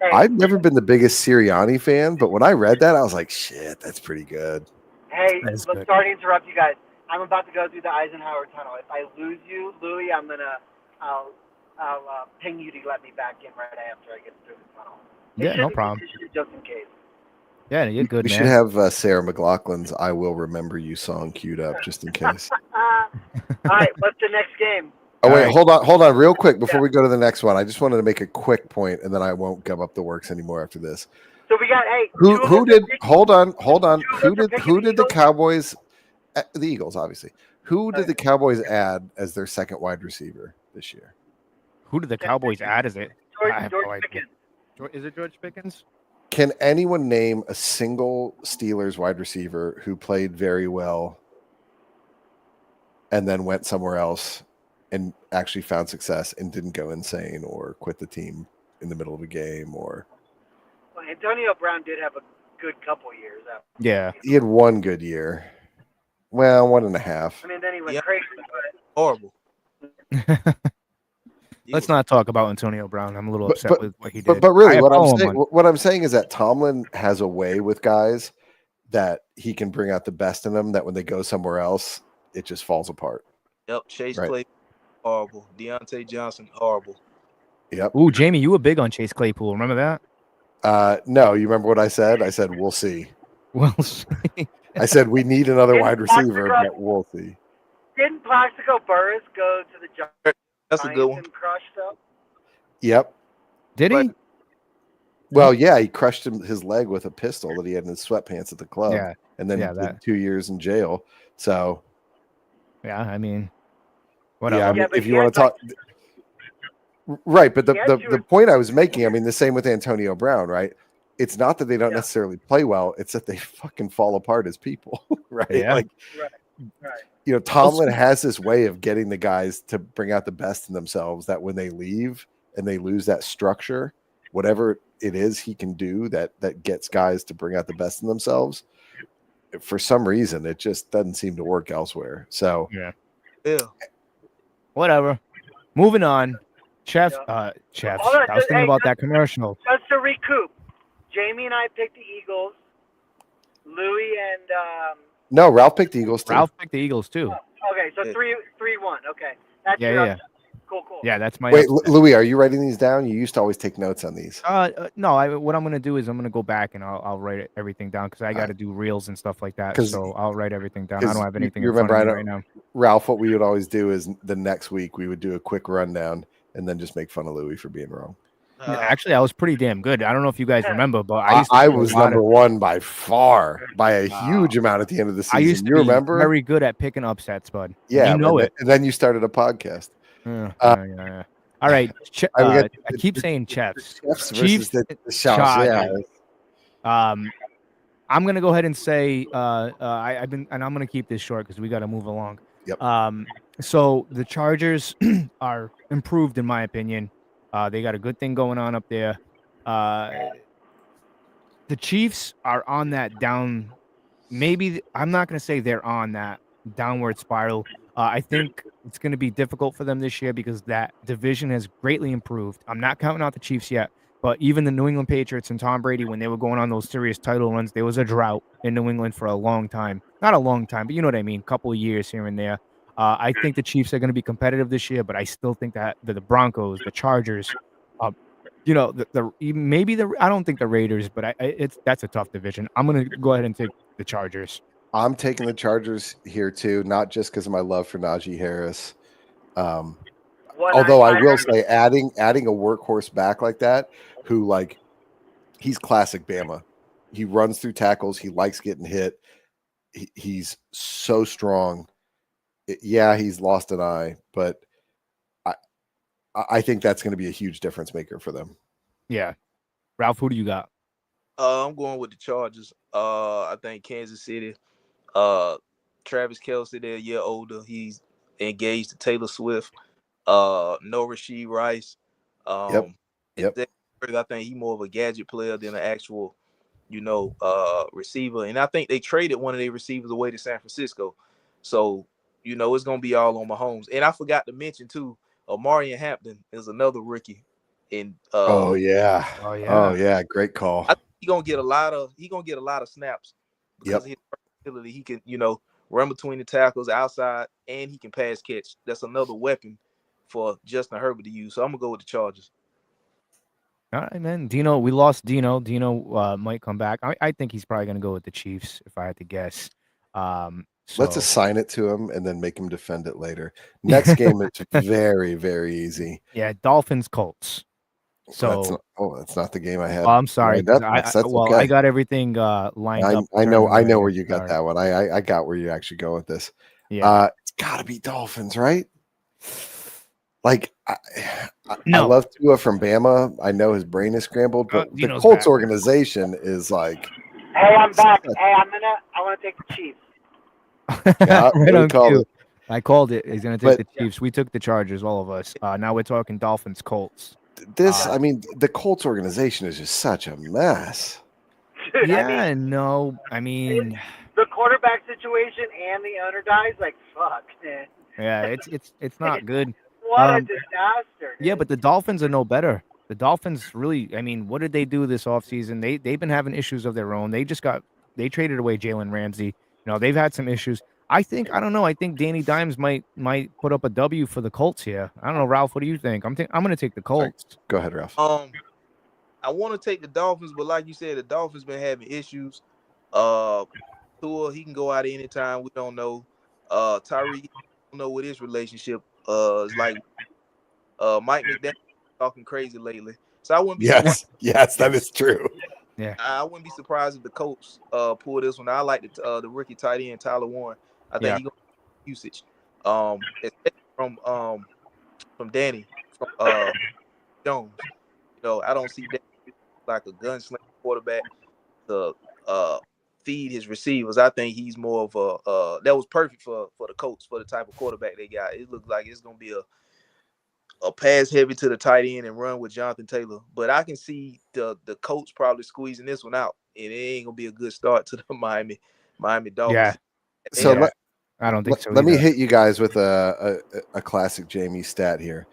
Hey, I've never been the biggest Sirianni fan, but when I read that, I was like, shit, that's pretty good. hey, That is let's good. sorry to interrupt you guys. I'm about to go through the Eisenhower Tunnel. If I lose you, Louie, I'll ping you to let me back in right after I get through the tunnel. Yeah, no problem. Just in case. Yeah, you're good, We man. should have Sarah McLachlan's I Will Remember You song queued up just in case. All right, what's the next game? Oh, wait, All right. hold on real quick before we go to the next one. I just wanted to make a quick point, and then I won't gum up the works anymore after this. So we got Who did hold on. Who did the Eagles? Cowboys the Eagles, obviously. Who did the Cowboys add as their second wide receiver this year? Who did the Cowboys add? Is it? I have George no idea. Pickens. Is it George Pickens? Can anyone name a single Steelers wide receiver who played very well and then went somewhere else and actually found success and didn't go insane or quit the team in the middle of a game? Or Well, Antonio Brown did have a good couple years after. Yeah. he had one good year. Well, 1.5. I mean, then he went crazy. But Horrible. Let's not talk about Antonio Brown. I'm a little upset with what he did. But really, I what follow him on- what I'm saying is that Tomlin has a way with guys that he can bring out the best in them, that when they go somewhere else, it just falls apart. Yep. Chase Right. Clay, horrible. Deontay Johnson, horrible. Yep. Ooh, Jamie, you were big on Chase Claypool. Remember that? No, you remember what I said? I said, we'll see. Well, I said, we need another Didn't wide receiver, Plaxico- but we'll see. didn't Plaxico Burress go to the Giants That's a good one. and crush though? Yep. did he? But- Well, yeah, he crushed his leg with a pistol that he had in his sweatpants at the club. Yeah. And then Yeah, did that- 2 years in jail. So, Yeah, I mean, yeah, whatever. I mean, Yeah, but if he you want had, to talk. Right, but He had the point I was making, I mean, the same with Antonio Brown, right? It's not that they don't necessarily play well; it's that they fucking fall apart as people, right? Yeah. Like, Right. you know, Tomlin has this way of getting the guys to bring out the best in themselves. That when they leave and they lose that structure, whatever it is he can do that gets guys to bring out the best in themselves. For some reason, it just doesn't seem to work elsewhere. So, Yeah. Whatever. Moving on. Chef. Hold I on, was thinking about that commercial. Just to recoup, Jamie and I picked the Eagles. Louie and no, Ralph picked the Eagles too. Ralph picked the Eagles too. okay, so Yeah. 3-1. Okay, that's Yeah, your yeah. upset. Cool. Yeah, that's my Wait, upset. Louie, are you writing these down? You used to always take notes on these. No. What I'm gonna do is I'm gonna go back and I'll write everything down because I got to Alright. do reels and stuff like that. 'Cause- So I'll write everything down. I don't have anything you in front remember, of me right now. Ralph, what we would always do is the next week we would do a quick rundown and then just make fun of Louie for being wrong. Actually, I was pretty damn good. I don't know if you guys remember, but I used to I do a was lot number of, one by far, by a huge amount at the end of the season. I used to you be remember? very good at picking upsets, bud. Yeah, you know it. And then you started a podcast. Yeah. All right. I keep saying Chiefs. Chiefs Chiefs, versus the Shots. Yeah. I'm gonna go ahead and say I'm gonna keep this short because we got to move along. Yep. So the Chargers are improved in my opinion. They got a good thing going on up there. The Chiefs are on that down. Maybe I'm not gonna say they're on that downward spiral. I think it's going to be difficult for them this year because that division has greatly improved. I'm not counting out the Chiefs yet, but even the New England Patriots and Tom Brady, when they were going on those serious title runs, there was a drought in New England for a long time. Not a long time, but you know what I mean, a couple of years here and there. I think the Chiefs are going to be competitive this year, but I still think that the Broncos, the Chargers, I don't think the Raiders, but that's a tough division. I'm going to go ahead and take the Chargers. I'm taking the Chargers here too, not just because of my love for Najee Harris. Although I will say, adding a workhorse back like that, who he's classic Bama. He runs through tackles. He likes getting hit. He's so strong. He's lost an eye, but I think that's going to be a huge difference maker for them. Yeah, Ralph, who do you got? I'm going with the Chargers. I think Kansas City. Travis Kelce, they're a year older. He's engaged to Taylor Swift. No Rashee Rice. Yep. I think he's more of a gadget player than an actual, receiver. And I think they traded one of their receivers away to San Francisco. So, it's going to be all on Mahomes. And I forgot to mention, too, Omarion Hampton is another rookie. And Oh yeah, great call. I think he's going to get a lot of snaps because of his versatility. He can, run between the tackles outside, and he can pass catch. That's another weapon for Justin Herbert to use. So I'm going to go with the Chargers. All right, man. Dino, we lost Dino. Dino might come back. I think he's probably going to go with the Chiefs, if I had to guess. Let's assign it to him and then make him defend it later. Next game, it's very, very easy. Yeah, Dolphins, Colts. So that's not the game I had. I'm sorry. That's okay. I got everything lined up. I know where you got that one. I got where you actually go with this. Yeah, it's got to be Dolphins, right? I love Tua from Bama. I know his brain is scrambled, but the Colts organization is like. Hey, I'm back. Hey, I want to take the Chiefs. Yeah, right on cue. I called it. He's going to take the Chiefs. We took the Chargers, all of us. Now we're talking Dolphins, Colts. The Colts organization is just such a mess. Dude, I mean, the quarterback situation and the owner guys, fuck, man. Yeah, it's not good. What a disaster. Dude. Yeah, but the Dolphins are no better. The Dolphins really, what did they do this offseason? They've been having issues of their own. They traded away Jalen Ramsey. They've had some issues. I think Danny Dimes might put up a W for the Colts here. I don't know, Ralph. What do you think? I'm going to take the Colts. Go ahead, Ralph. I want to take the Dolphins, but like you said, the Dolphins been having issues. Tua, he can go out anytime. We don't know. Tyreek, don't know what his relationship is like. Mike McDaniel talking crazy lately, so I wouldn't be. Yes, that is true. Yeah, I wouldn't be surprised if the Colts pull this one. I like the rookie tight end Tyler Warren. I think he gonna usage, especially from Danny from Jones. I don't see that like a gunslinger quarterback to feed his receivers. I think he's more of a that was perfect for the Colts for the type of quarterback they got. It looked like it's gonna be a pass heavy to the tight end and run with Jonathan Taylor. But I can see the Colts probably squeezing this one out, and it ain't gonna be a good start to the Miami Dolphins. Yeah. So I don't think so. Let me hit you guys with a classic Jamie stat here.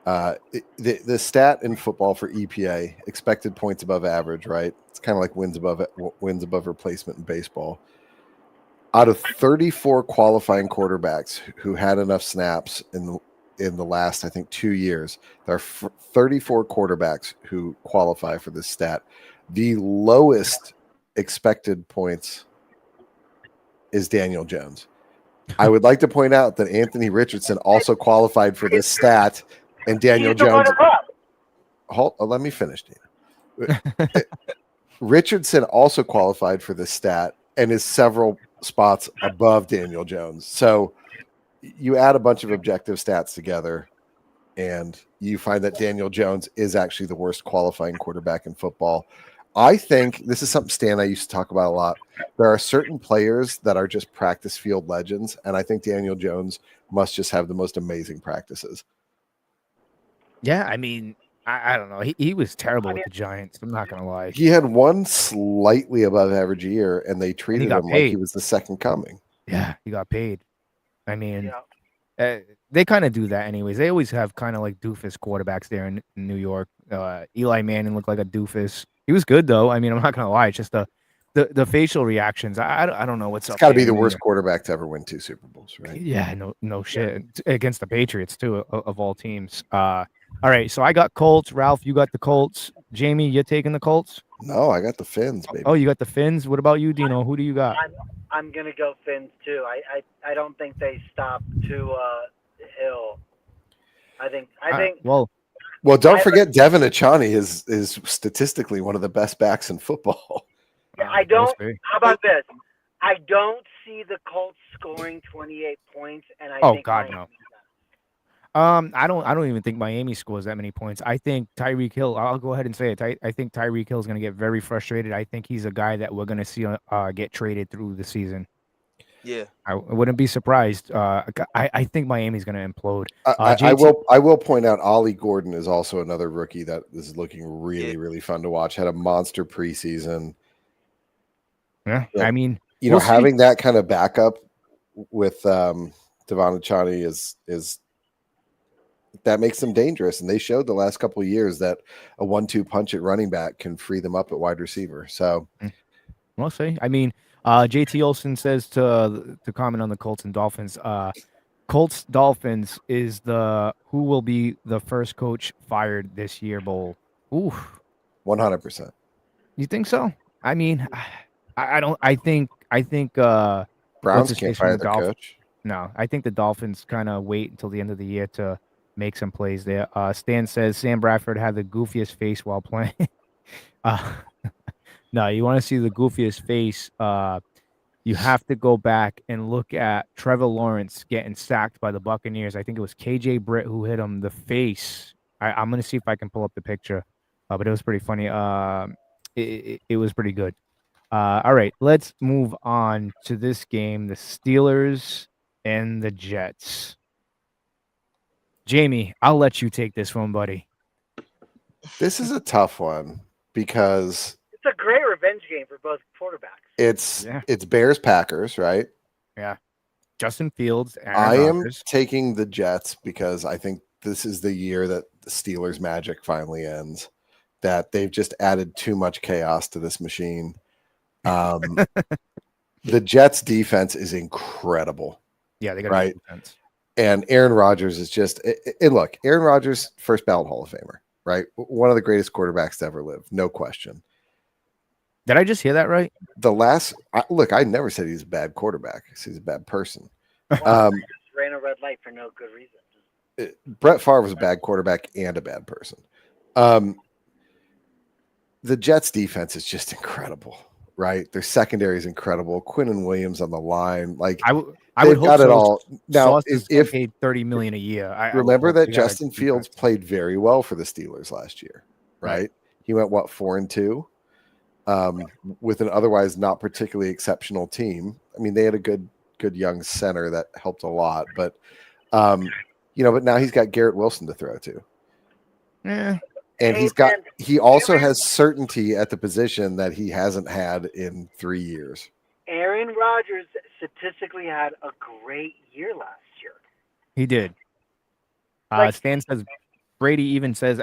The stat in football for EPA, expected points above average, right? It's kind of like wins above replacement in baseball. Out of 34 qualifying quarterbacks who had enough snaps in the last, I think, 2 years. There are 34 quarterbacks who qualify for this stat. The lowest expected points is Daniel Jones. I would like to point out that Anthony Richardson also qualified for this stat, and Daniel He's the Jones. runner-up. Let me finish, Dana. Richardson also qualified for this stat and is several spots above Daniel Jones. So you add a bunch of objective stats together, and you find that Daniel Jones is actually the worst qualifying quarterback in football. I think this is something Stan and I used to talk about a lot. There are certain players that are just practice field legends, and I think Daniel Jones must just have the most amazing practices. Yeah, I mean, I don't know. He was terrible with the Giants. I'm not gonna lie. He had one slightly above average year, and they treated him like he was the second coming. Yeah, he got paid. I mean, they kind of do that anyways. They always have kind of like doofus quarterbacks there in New York. Eli Manning looked like a doofus. He was good though. I mean, I'm not gonna lie. It's just the facial reactions. I don't know what's up. It's got to be the worst quarterback to ever win 2 Super Bowls, right? Yeah, no shit. Against the Patriots too, of all teams. All right, so I got Colts. Ralph, you got the Colts. Jamie, you're taking the Colts? No, I got the Fins, baby. Oh, you got the Fins? What about you, Dino? Who do you got? I'm gonna go Fins too. I don't think they stop to Hill. I think well, don't forget Devin Achani is statistically one of the best backs in football. I don't. How about this? I don't see the Colts scoring 28 points, and I think God, no. I don't even think Miami scores that many points. I think Tyreek Hill. I'll go ahead and say it. I think Tyreek Hill is going to get very frustrated. I think he's a guy that we're going to see get traded through the season. Yeah, I wouldn't be surprised. I think Miami's going to implode. I will point out Ollie Gordon is also another rookie that is looking really fun to watch. Had a monster preseason. Yeah, I mean, having that kind of backup with Devon Achani is that makes them dangerous, and they showed the last couple of years that a 1-2 punch at running back can free them up at wide receiver. So we'll see. I mean, JT Olson says to comment on the Colts and Dolphins. Colts Dolphins is who will be the first coach fired this year bowl. Ooh, 100%. You think so? I mean, I don't. I think Browns can't fire the coach. No, I think the Dolphins kind of wait until the end of the year to make some plays there. Stan says Sam Bradford had the goofiest face while playing. No, you want to see the goofiest face. You have to go back and look at Trevor Lawrence getting sacked by the Buccaneers. I think it was KJ Britt who hit him the face. I'm going to see if I can pull up the picture, but it was pretty funny. It was pretty good. All right, let's move on to this game, the Steelers and the Jets. Jamie, I'll let you take this one, buddy. This is a tough one because it's a great revenge game for both quarterbacks. It's Bears Packers, right? Yeah. Justin Fields. I am taking the Jets because I think this is the year that the Steelers' magic finally ends. That they've just added too much chaos to this machine. The Jets' defense is incredible. Yeah, they got a good defense. And Aaron Rodgers is just look, Aaron Rodgers, first ballot Hall of Famer, right? One of the greatest quarterbacks to ever live, no question. Did I just hear that right? I never said he's a bad quarterback. He's a bad person. Well, just ran a red light for no good reason. Brett Favre was a bad quarterback and a bad person. The Jets defense is just incredible, right? Their secondary is incredible. Quinn and Williams on the line. Like I would hope got it all. Now, if paid $30 million a year, remember that Justin Fields played very well for the Steelers last year, right? He went 4-2 with an otherwise not particularly exceptional team. I mean, they had a good young center that helped a lot, but but now he's got Garrett Wilson to throw to. Yeah. And he also has certainty at the position that he hasn't had in 3 years. Aaron Rodgers statistically had a great year last year. He did. Stan says Brady even says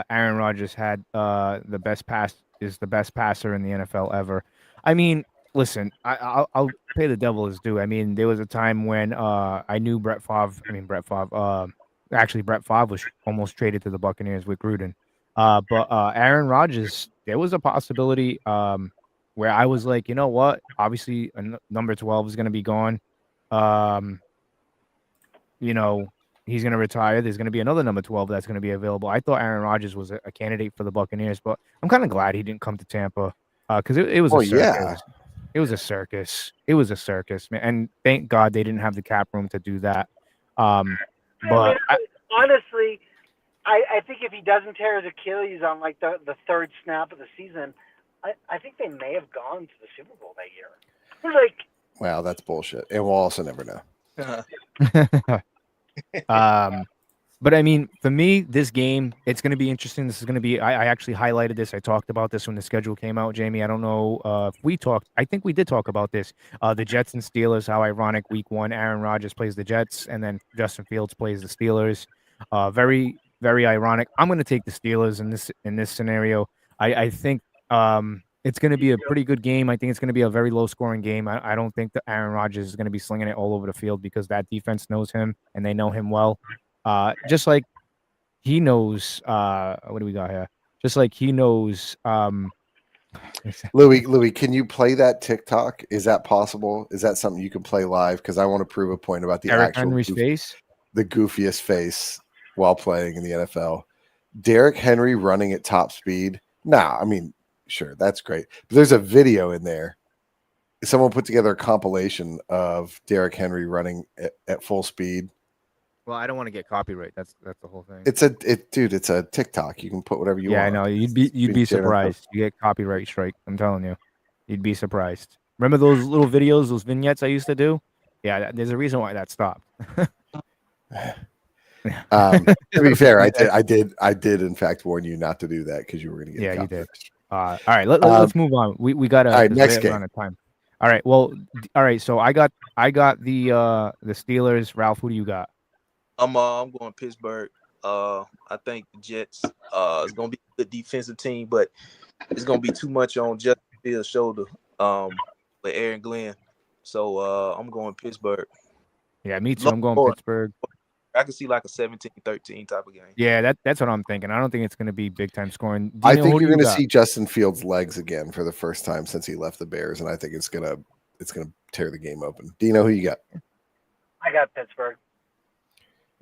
Aaron Rodgers had the best passer in the NFL ever. I mean, listen, I'll pay the devil his due. I mean, there was a time when I knew Brett Favre. Actually, Brett Favre was almost traded to the Buccaneers with Gruden. But Aaron Rodgers, there was a possibility where I was like, you know what? Obviously, number 12 is going to be gone. You know, he's going to retire. There's going to be another number 12 that's going to be available. I thought Aaron Rodgers was a candidate for the Buccaneers, but I'm kind of glad he didn't come to Tampa because it was a circus. Yeah. It was a circus. It was a circus, man. And thank God they didn't have the cap room to do that. But honestly, I think if he doesn't tear his Achilles on like the third snap of the season, I think they may have gone to the Super Bowl that year. Like, wow, that's bullshit. And we'll also never know. But I mean, for me, this game, it's going to be interesting. This is going to be, I actually highlighted this. I talked about this when the schedule came out, Jamie. I don't know if we talked. I think we did talk about this. The Jets and Steelers, how ironic week 1, Aaron Rodgers plays the Jets and then Justin Fields plays the Steelers. Very, very ironic. I'm going to take the Steelers in this scenario. I think it's going to be a pretty good game. I think it's going to be a very low-scoring game. I don't think that Aaron Rodgers is going to be slinging it all over the field because that defense knows him and they know him well. Just like he knows, what do we got here? Just like he knows. Louie, can you play that TikTok? Is that possible? Is that something you can play live? Because I want to prove a point about the Derrick actual Henry's face, the goofiest face while playing in the NFL. Derrick Henry running at top speed. Nah, I mean, sure, that's great. But there's a video in there. Someone put together a compilation of Derrick Henry running at full speed. Well, I don't want to get copyright. That's the whole thing. It's a TikTok. You can put whatever you want. Yeah, I know. You'd be surprised. You get copyright strike. I'm telling you, you'd be surprised. Remember those little videos, those vignettes I used to do? Yeah, there's a reason why that stopped. To be fair, I did in fact warn you not to do that because you were going to get. Yeah, you did. All right, let's move on. We got a next game. Run of time. All right. Well, all right. So I got the Steelers. Ralph, who do you got? I'm going Pittsburgh. I think the Jets is going to be a good defensive team, but it's going to be too much on Justin Fields' shoulder with Aaron Glenn. So I'm going Pittsburgh. Yeah, me too. I'm going Pittsburgh. I can see like a 17-13 type of game. Yeah, that's what I'm thinking. I don't think it's going to be big time scoring. I think you're going to see Justin Fields' legs again for the first time since he left the Bears, and I think it's gonna tear the game open. Dino, who you got? I got Pittsburgh.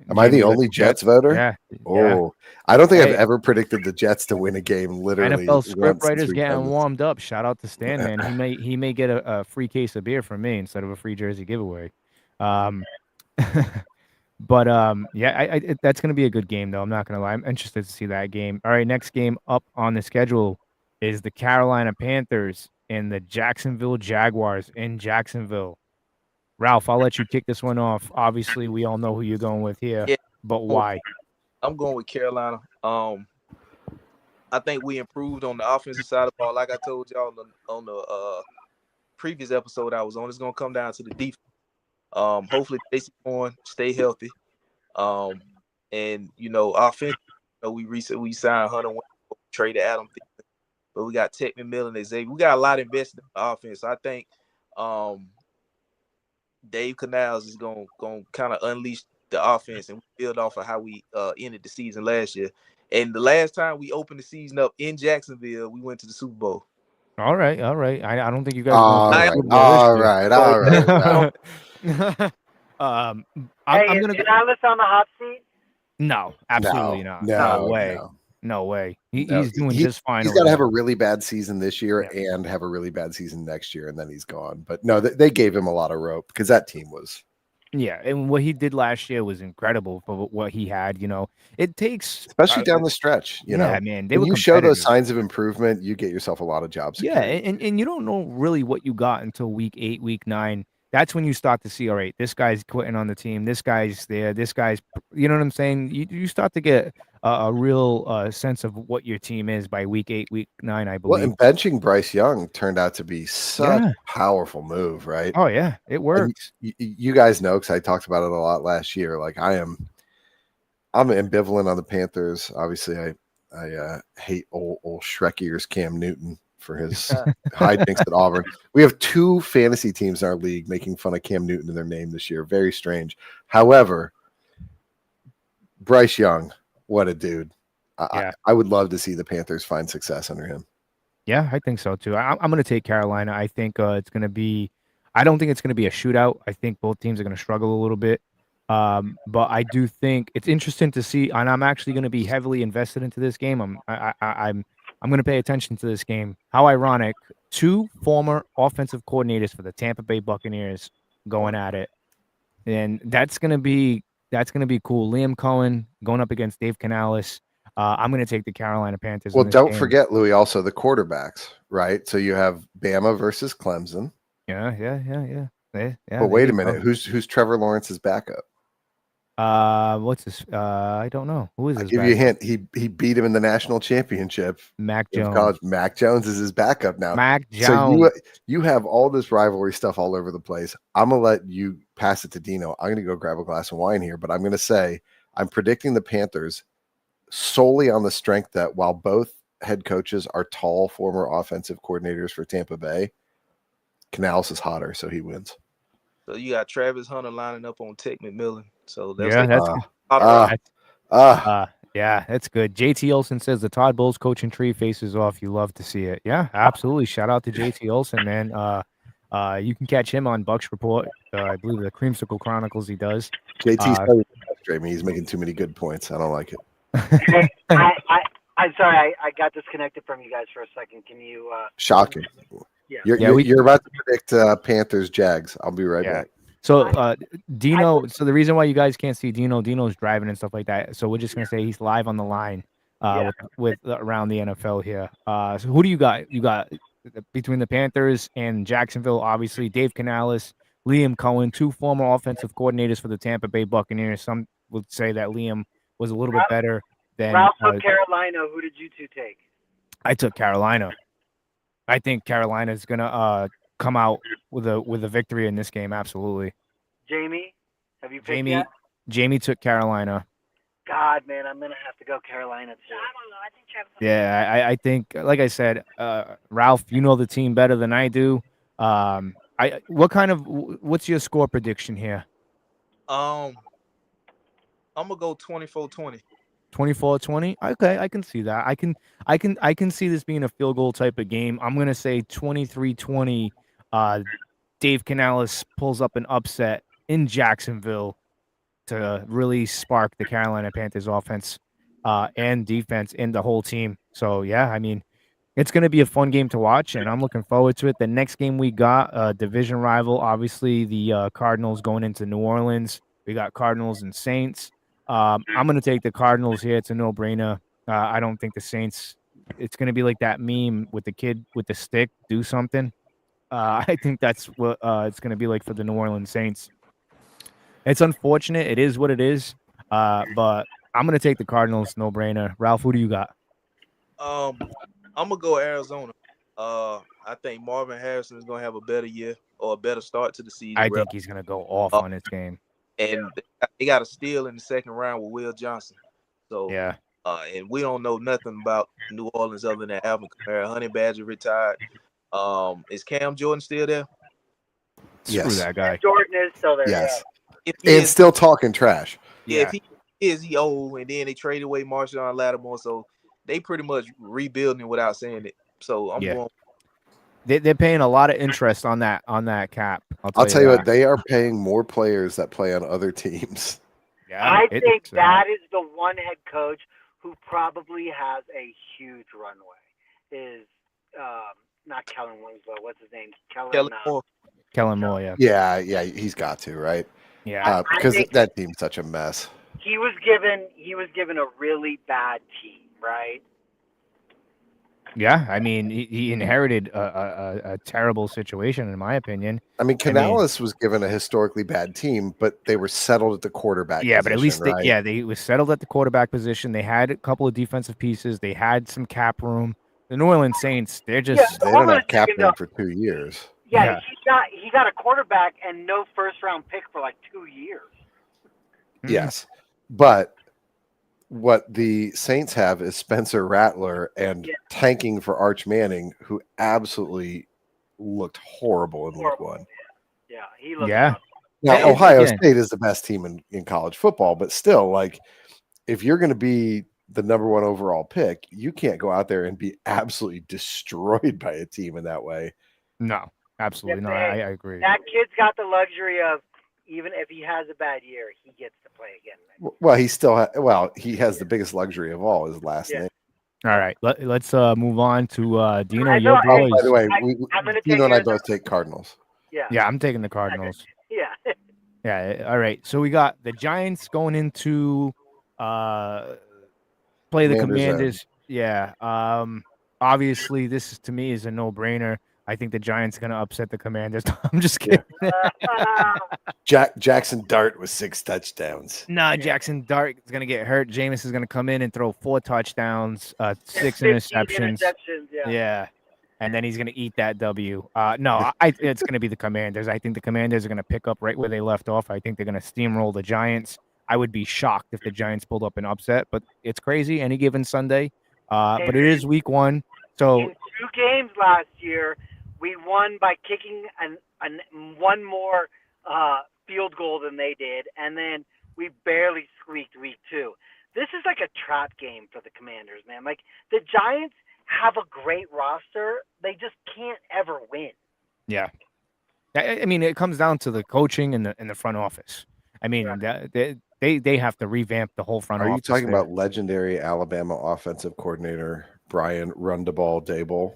Am I the only Jets voter? Yeah. Oh, I don't think I've ever predicted the Jets to win a game. Literally, NFL scriptwriters getting warmed up. Shout out to Stan, man. He may get a free case of beer from me instead of a free jersey giveaway. But yeah, that's going to be a good game, though. I'm not going to lie. I'm interested to see that game. All right, next game up on the schedule is the Carolina Panthers and the Jacksonville Jaguars in Jacksonville. Ralph, I'll let you kick this one off. Obviously, we all know who you're going with here, but why? I'm going with Carolina. I think we improved on the offensive side of the ball. Like I told y'all on the previous episode I was on, it's going to come down to the defense. Hopefully Jason Horn stay healthy. And offense, we signed Hunter, traded Adam, but we got Tech McMillan and Xavier. We got a lot invested in the offense. So I think Dave Canals is going kind of unleash the offense and build off of how we ended the season last year. And the last time we opened the season up in Jacksonville, we went to the Super Bowl. All right. I don't think you guys. All right. I'm gonna. Is Alice on the hot seat? No, absolutely not. No way. He's doing just fine. He's got to have a really bad season this year and have a really bad season next year, and then he's gone. But no, they gave him a lot of rope because that team was. Yeah, and what he did last year was incredible for what he had. It takes, especially down the stretch. Man, when you show those signs of improvement, you get yourself a lot of jobs. Yeah, and you don't know really what you got until week 8, week 9. That's when you start to see, all right, this guy's quitting on the team. This guy's there. This guy's, you know what I'm saying? You start to get a real sense of what your team is by week 8, week 9, I believe. Well, and benching Bryce Young turned out to be such a powerful move, right? Oh, yeah, it works. You guys know, because I talked about it a lot last year. Like I'm ambivalent on the Panthers. Obviously, I hate old Shrek ears Cam Newton for his hijinks at Auburn. We have 2 fantasy teams in our league making fun of Cam Newton in their name this year. Very strange. However, Bryce Young, what a dude. Yeah. I would love to see the Panthers find success under him. Yeah, I think so too. I'm going to take Carolina. I think it's going to be. I don't think it's going to be a shootout. I think both teams are going to struggle a little bit. But I do think it's interesting to see, and I'm actually going to be heavily invested into this game. I'm going to pay attention to this game. How ironic! Two former offensive coordinators for the Tampa Bay Buccaneers going at it, and that's going to be cool. Liam Cohen going up against Dave Canales. I'm going to take the Carolina Panthers. Well, in this don't game. forget, Louie, also the quarterbacks, right? So you have Bama versus Clemson. Yeah. But wait a minute, who's Trevor Lawrence's backup? What's his? I don't know. Who is I'll his? give you a hint. He beat him in the national championship. Mac in Jones. college. Mac Jones is his backup now. Mac Jones. So you have all this rivalry stuff all over the place. I'm gonna let you pass it to Dino. I'm gonna go grab a glass of wine here, but I'm gonna say I'm predicting the Panthers solely on the strength that while both head coaches are tall former offensive coordinators for Tampa Bay, Canales is hotter, so he wins. So you got Travis Hunter lining up on Tech McMillan. So that's yeah, that's good. JT Olsen says the Todd Bowles coaching tree faces off. You love to see it. Yeah, absolutely. Shout out to JT Olsen, man. You can catch him on Bucks Report. I believe the Creamsicle Chronicles he does. JT's frustrating me. He's making too many good points. I don't like it. I'm sorry, I got disconnected from you guys for a second. Can you? Shocking. Yeah. You're about to predict Panthers Jags. I'll be right back. So Dino. So the reason why you guys can't see Dino's driving and stuff like that. So we're just gonna say he's live on the line with around the NFL here. So who do you got? You got between the Panthers and Jacksonville, obviously Dave Canales, Liam Cohen, two former offensive coordinators for the Tampa Bay Buccaneers. Some would say that Liam was a little bit better than Ralph took Carolina. Who did you two take? I took Carolina. I think Carolina is gonna come out with a victory in this game. Absolutely. Jamie, have you picked yet? Jamie took Carolina. God, man, I'm gonna have to go Carolina too. I don't know. I think Travis. Yeah, I think, like I said, Ralph, you know the team better than I do. What's your score prediction here? I'm gonna go 24-20. 24-20. Okay, I can see that. I can see this being a field goal type of game. I'm gonna say 23-20. Dave Canales pulls up an upset in Jacksonville to really spark the Carolina Panthers offense and defense and the whole team. So yeah, I mean, it's gonna be a fun game to watch, and I'm looking forward to it. The next game we got division rival, obviously the Cardinals going into New Orleans. We got Cardinals and Saints. I'm going to take the Cardinals here. It's a no-brainer. I don't think the Saints – it's going to be like that meme with the kid with the stick, do something. I think that's what it's going to be like for the New Orleans Saints. It's unfortunate. It is what it is. But I'm going to take the Cardinals, no-brainer. Ralph, who do you got? I'm going to go Arizona. I think Marvin Harrison is going to have a better year or a better start to the season. I think he's going to go off on this game. And they got a steal in the second round with Will Johnson. So yeah. And we don't know nothing about New Orleans other than Alvin Kamara. Honey Badger retired. Is Cam Jordan still there? Yes. Screw that guy. Jordan is still there. Yes. Yeah. Still talking trash. Yeah, if he is, he old, and then they traded away Marshawn Lattimore, so they pretty much rebuilding without saying it. So I'm going. They're paying a lot of interest on that cap. I'll tell you what, they are paying more players that play on other teams. Yeah, I think that is the one head coach who probably has a huge runway. Is not Kellen Winslow. What's his name? Kellen Moore. Yeah, he's got to, right? Yeah, because that team's such a mess. He was given a really bad team, right? Yeah, I mean, he inherited a terrible situation, in my opinion. I mean, Canales was given a historically bad team, but they were settled at the quarterback position, but at least right? they were settled at the quarterback position. They had a couple of defensive pieces. They had some cap room. The New Orleans Saints, they don't have cap room for 2 years. Yeah, he got a quarterback and no first-round pick for like 2 years. Yes, but what the Saints have is Spencer Rattler and tanking for Arch Manning, who absolutely looked horrible in week one. Yeah, he looked. Yeah. Now, Ohio State is the best team in college football, but still, like, if you're going to be the number one overall pick, you can't go out there and be absolutely destroyed by a team in that way. No, absolutely not. I agree. That kid's got the luxury of, even if he has a bad year, he gets to play again. Well, he still he has the biggest luxury of all, his last name. All right, let's move on to Dino. I Your know, boys. By the way, I'm gonna Dino take and I yours. both take Cardinals. Yeah, I'm taking the Cardinals. Yeah. Yeah. All right. So we got the Giants going into play the Commanders. Yeah. Obviously, this is, to me, is a no-brainer. I think the Giants are going to upset the Commanders. I'm just kidding. Jackson Dart with 6 touchdowns. Nah, Jackson Dart is going to get hurt. Jameis is going to come in and throw 4 touchdowns, 6 interceptions. Yeah. And then he's going to eat that W. No, it's going to be the Commanders. I think the Commanders are going to pick up right where they left off. I think they're going to steamroll the Giants. I would be shocked if the Giants pulled up an upset, but it's crazy any given Sunday. But it is week 1. So in 2 games last year, we won by kicking one more field goal than they did, and then we barely squeaked week 2. This is like a trap game for the Commanders, man. Like, the Giants have a great roster. They just can't ever win. Yeah. I mean, it comes down to the coaching and the front office. I mean, they have to revamp the whole front office. Are you talking about legendary Alabama offensive coordinator Brian Rundaball Daboll?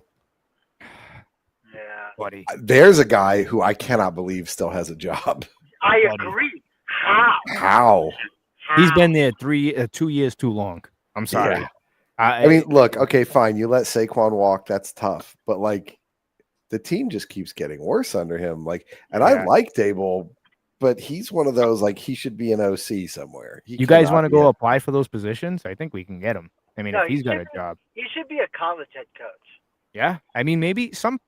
Yeah. Buddy. There's a guy who I cannot believe still has a job. I agree. How? He's been there 2 years too long. I'm sorry. Yeah. I mean, look, okay, fine. You let Saquon walk. That's tough. But, like, the team just keeps getting worse under him. Like, and I like Daboll, but he's one of those, like, he should be an OC somewhere. You guys want to go apply for those positions? I think we can get him. I mean, if he's got a job. He should be a college head coach. Yeah. I mean, maybe some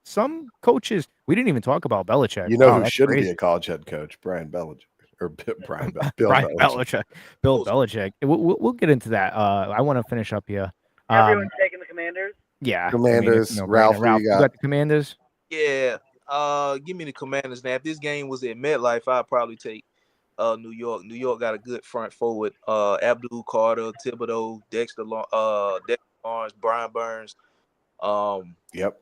coaches. We didn't even talk about Belichick. You know who shouldn't be a college head coach? Brian Belichick. Or Bill Belichick. Bill Belichick. We'll get into that. I want to finish up here. Everyone's taking the Commanders? Yeah. Commanders. Ralph, you got the Commanders? Yeah. Give me the Commanders. Now, if this game was at MetLife, I'd probably take New York. New York got a good front forward. Abdul Carter, Thibodeau, Dexter Lawrence, Brian Burns. Yep.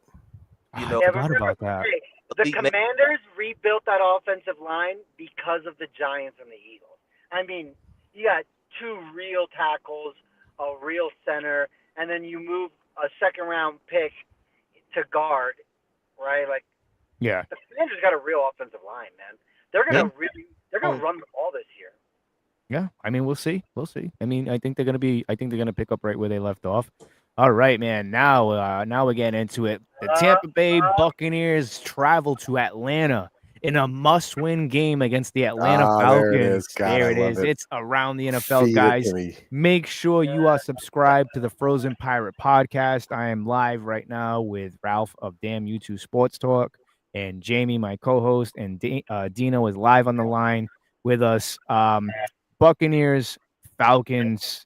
You know, I forgot about that. The Commanders rebuilt that offensive line because of the Giants and the Eagles. I mean, you got 2 real tackles, a real center, and then you move a second-round pick to guard, right? Like, yeah, the Commanders got a real offensive line, man. They're gonna run the ball this year. Yeah, I mean, we'll see. I mean, I think they're gonna pick up right where they left off. All right, man. Now we're getting into it. The Tampa Bay Buccaneers travel to Atlanta in a must-win game against the Atlanta Falcons. There it is. It's around the NFL, guys. Make sure you are subscribed to the Frozen Pirate podcast. I am live right now with Ralph of Damn YouTube Sports Talk and Jamie, my co-host, and Dino is live on the line with us. Buccaneers, Falcons.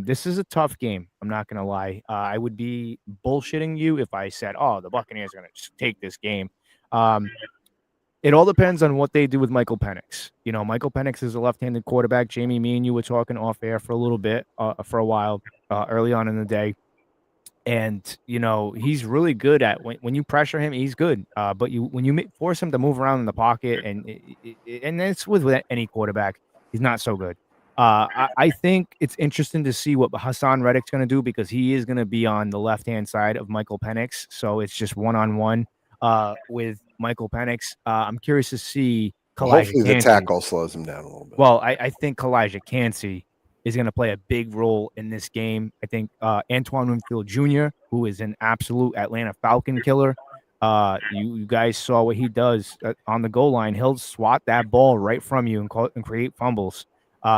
This is a tough game. I'm not going to lie. I would be bullshitting you if I said, oh, the Buccaneers are going to take this game. It all depends on what they do with Michael Penix. You know, Michael Penix is a left-handed quarterback. Jamie, me and you were talking off air for a little bit, for a while, early on in the day. And, you know, he's really good at when you pressure him, he's good. But when you force him to move around in the pocket, and it's with any quarterback, he's not so good. I think it's interesting to see what Hassan Reddick's going to do because he is going to be on the left-hand side of Michael Penix. So it's just one-on-one with Michael Penix. I'm curious to see hopefully the tackle slows him down a little bit. Well, I think Kalijah Cansey is going to play a big role in this game. I think Antoine Winfield Jr., who is an absolute Atlanta Falcon killer, you guys saw what he does on the goal line. He'll swat that ball right from you and create fumbles.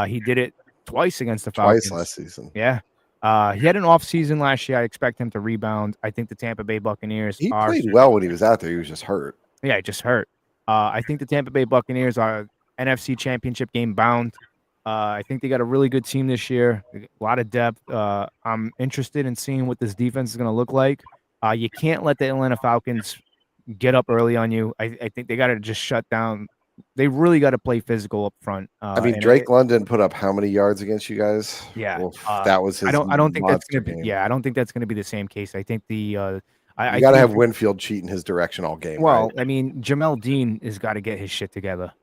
He did it twice against the Falcons. Twice last season. Yeah. He had an off season last year. I expect him to rebound. I think the Tampa Bay Buccaneers played well when he was out there. He was just hurt. Yeah, he just hurt. I think the Tampa Bay Buccaneers are NFC Championship game bound. I think they got a really good team this year. A lot of depth. I'm interested in seeing what this defense is going to look like. You can't let the Atlanta Falcons get up early on you. I think they got to just shut down they really got to play physical up front. I mean, And Drake London put up how many yards against you guys? yeah, Well, that was his I don't think that's monster gonna be. game. Yeah, I don't think that's gonna be the same case. I think You I got to think have Winfield cheating his direction all game, right? well, I mean, Jamel Dean has got to get his shit together,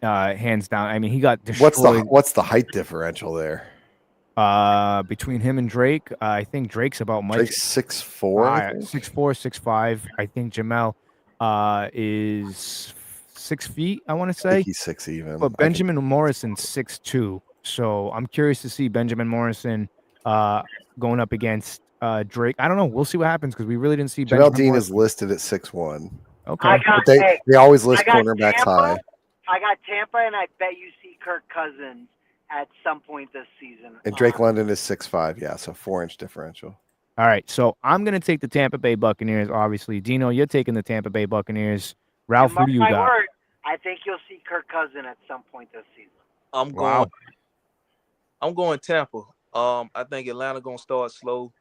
hands down. I mean, he got What's the destroyed. height differential there? Between him and Drake, I think Drake's about Drake's 6'4", I think. 6'4", 6'5". I think Jamel is 6 feet, I want to I think say. he's 6 even. But Benjamin Morrison's 6'2". So I'm curious to see Benjamin Morrison going up against Drake. I don't know. We'll see what happens because we really didn't see Jamel Benjamin Dean Morrison. is listed at 6'1". Okay. But they always list cornerbacks high. I got Tampa, and I bet you see Kirk Cousins at some point this season. And Drake London is 6'5", yeah, so 4-inch differential. All right, so I'm going to take the Tampa Bay Buccaneers, obviously. Dino, you're taking the Tampa Bay Buccaneers. Ralph, who do you got? Word, I think you'll see Kirk Cousins at some point this season. I'm going Tampa. I think Atlanta gonna start slow.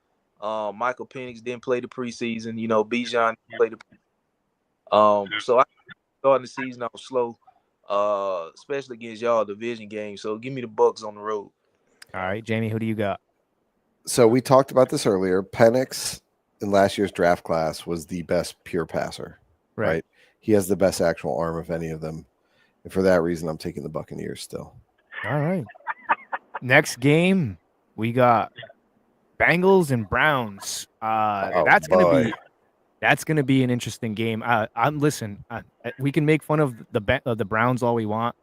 Michael Penix didn't play the preseason. You know, Bijan played the. So I starting the season off slow, especially against y'all division game. So give me the Bucks on the road. All right, Jamie, who do you got? So we talked about this earlier. Penix in last year's draft class was the best pure passer, right? He has the best actual arm of any of them. And for that reason, I'm taking the Buccaneers still. All right. Next game, we got Bengals and Browns. That's gonna be an interesting game. We can make fun of the Browns all we want.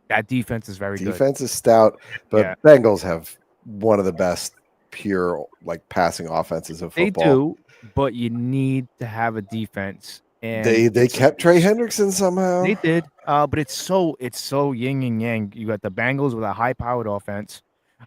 That defense is very good. Defense is stout, but Bengals have one of the best pure passing offenses of football. They do, but you need to have a defense. And they kept Trey Hendrickson somehow. They did, but it's so yin and yang. You got the Bengals with a high-powered offense,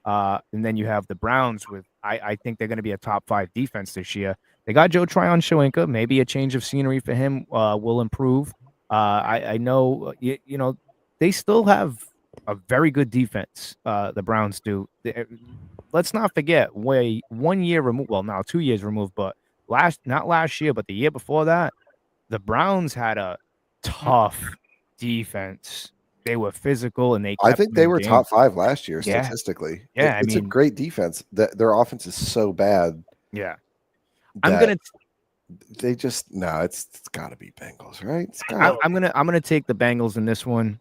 and then you have the Browns with. I think they're going to be a top 5 defense this year. They got Joe Tryon-Shoyinka. Maybe a change of scenery for him will improve. I know you know they still have a very good defense. The Browns do. Let's not forget, 1 year removed. Well, now 2 years removed, but not last year, but the year before that. The Browns had a tough defense. They were physical, and I think they were top 5 last year statistically. Yeah, it's a great defense. Their offense is so bad. Yeah, it's got to be Bengals, right? I'm gonna take the Bengals in this one.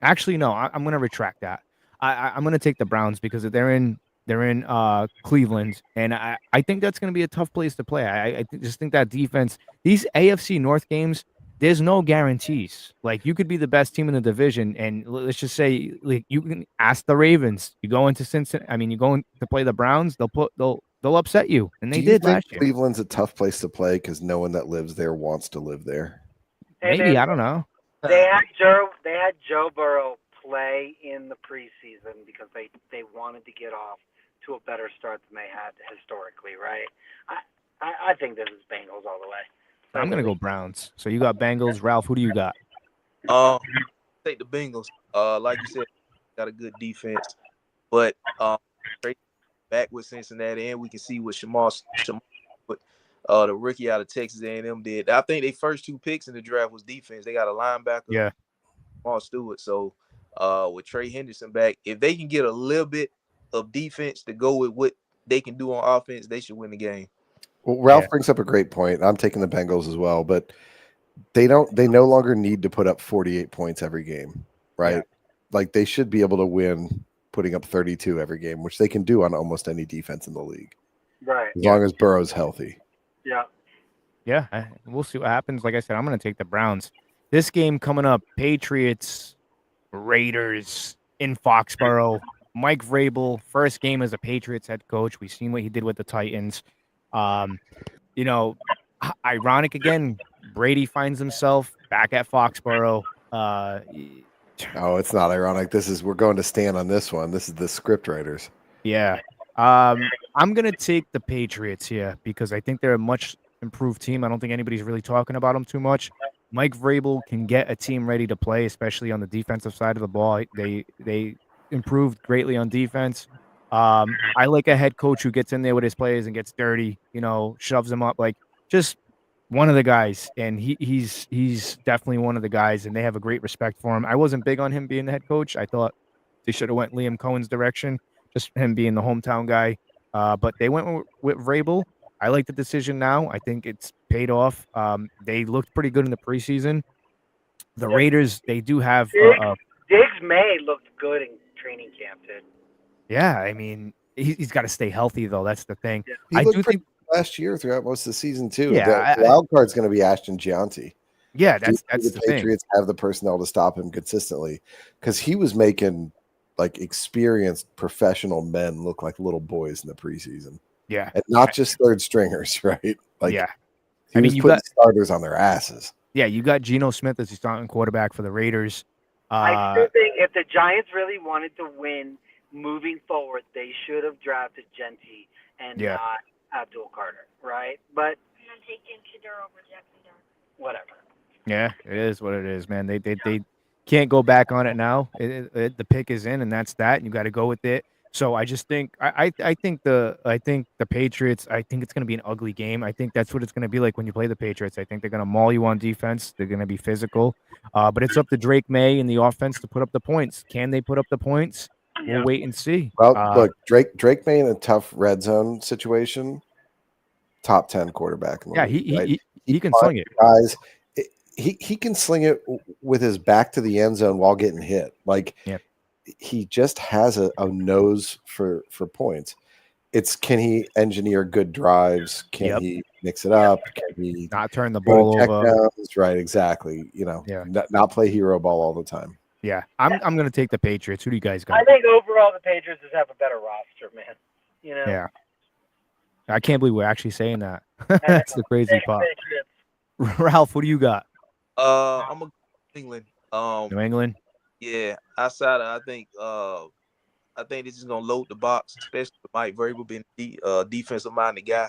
Actually, no, I'm gonna retract that. I'm gonna take the Browns because they're in Cleveland, and I think that's going to be a tough place to play. I just think that defense, these AFC North games, there's no guarantees. Like, you could be the best team in the division, and let's just say, like, you can ask the Ravens. You go into Cincinnati. I mean, you go in to play the Browns. They'll upset you, and they did last year. Cleveland's a tough place to play because no one that lives there wants to live there. Maybe, I don't know. They had Joe Burrow play in the preseason because they wanted to get off to a better start than they had historically, right? I think this is Bengals all the way. I'm gonna go Browns. So you got Bengals. Ralph, who do you got? Take the Bengals. Like you said, got a good defense, but back with Cincinnati, and we can see what Shamar the rookie out of Texas A&M did. I think their first 2 picks in the draft was defense. They got a linebacker, Shamar Stewart. So with Trey Henderson back, if they can get a little bit of defense to go with what they can do on offense, they should win the game. Well, Ralph brings up a great point. I'm taking the Bengals as well, but they no longer need to put up 48 points every game, right? Yeah. Like, they should be able to win putting up 32 every game, which they can do on almost any defense in the league. Right. As long as Burrow's healthy. Yeah. Yeah, we'll see what happens. Like I said, I'm going to take the Browns. This game coming up, Patriots, Raiders in Foxborough. Mike Vrabel, first game as a Patriots head coach. We've seen what he did with the Titans. Ironic again, Brady finds himself back at Foxborough. Oh, it's not ironic. We're going to stand on this one. This is the script writers. Yeah. I'm going to take the Patriots here because I think they're a much improved team. I don't think anybody's really talking about them too much. Mike Vrabel can get a team ready to play, especially on the defensive side of the ball. They improved greatly on defense. I like a head coach who gets in there with his players and gets dirty, shoves them up. Like, just one of the guys, and he's definitely one of the guys, and they have a great respect for him. I wasn't big on him being the head coach. I thought they should have went Liam Cohen's direction, just him being the hometown guy. But they went with Vrabel. I like the decision now. I think it's paid off. They looked pretty good in the preseason. The Yep. Raiders, they do have Diggs May looked good in training camp, dude. yeah. I mean, he's got to stay healthy though. That's the thing. Yeah. He I looked do pretty think. good last year throughout most of the season too. Yeah, The wild card's going to be Ashton Gianti. Yeah, Do that's the the thing. Patriots have the personnel to stop him consistently? Because he was making like experienced professional men look like little boys in the preseason, Yeah, and not just third stringers, right? Like, yeah. he I mean, was you putting got starters on their asses. yeah, you got Geno Smith as your starting quarterback for the Raiders. I still think if the Giants really wanted to win moving forward, they should have drafted Genty and Yeah. not Abdul Carter, right? But And then taking Shador over Jackson Dart. whatever. Yeah, it is what it is, man. They can't go back on it now. The pick is in, and that's that. And you got to go with it. So I just think I think the Patriots. I think it's going to be an ugly game. I think that's what it's going to be like when you play the Patriots. I think they're going to maul you on defense. They're going to be physical. But it's up to Drake May and the offense to put up the points. Can they put up the points? We'll Yeah. wait and see. Well, look, Drake May in a tough red zone situation, top 10 quarterback in the Yeah, league, right? he can sling it. Guys, he can sling it with his back to the end zone while getting hit. Like, Yeah. he just has a nose for points. It's, can he engineer good drives? Can Yep. he mix it up? Can he Not turn the go ball check over. downs? Right, exactly. You know, Yeah. not play hero ball all the time. Yeah, I'm going to take the Patriots. Who do you guys I got? think overall the Patriots just have a better roster, man. You know? Yeah. I can't believe we're actually saying that. That's the crazy part. Patriots. Ralph, what do you got? I'm a England. New England? Yeah. Outside of, I think this is gonna load the box, especially with Mike Vrabel being the defensive minded guy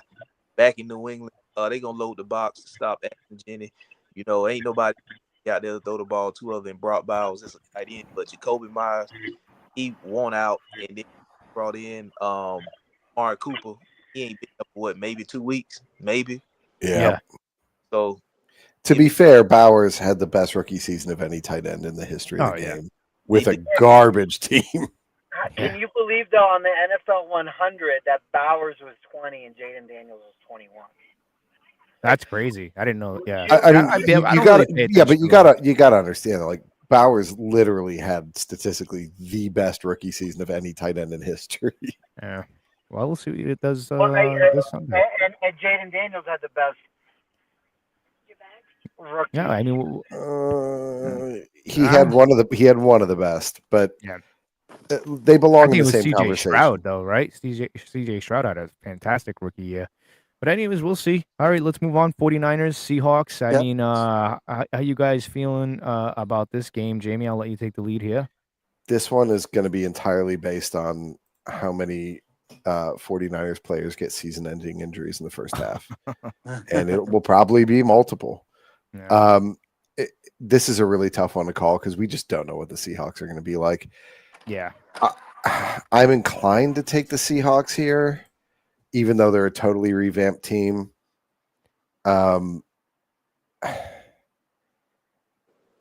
back in New England. They gonna load the box to stop Ashton Jenny. You know, ain't nobody out there to throw the ball to other than Brock Bowers as a tight end, but Jacoby Myers, he won out and then brought in Amari Cooper. He ain't been up for what, maybe 2 weeks, maybe. Yeah. So To be fair, Bowers had the best rookie season of any tight end in the history of the Oh, yeah. game with He a did. garbage team. Can you believe, though, on the NFL 100 that Bowers was 20 and Jaden Daniels was 21? That's crazy. I didn't know. Yeah. I mean, I you don't gotta, really pay yeah, but attention you gotta understand that, like, Bowers literally had statistically the best rookie season of any tight end in history. Yeah. Well, we'll see what it does Well, this Sunday. and Jaden Daniels had the best rookie. Yeah, I mean, He had one of the best, but Yeah. They I belong think in it the was same CJ conversation. Stroud, though, right? CJ Stroud had a fantastic rookie year. But anyways, we'll see. All right, let's move on. 49ers, Seahawks. I Yep. mean, how you guys feeling about this game? Jamie, I'll let you take the lead here. This one is going to be entirely based on how many 49ers players get season-ending injuries in the first half, and it will probably be multiple. Yeah. This is a really tough one to call because we just don't know what the Seahawks are going to be like. Yeah. I'm inclined to take the Seahawks here, even though they're a totally revamped team. I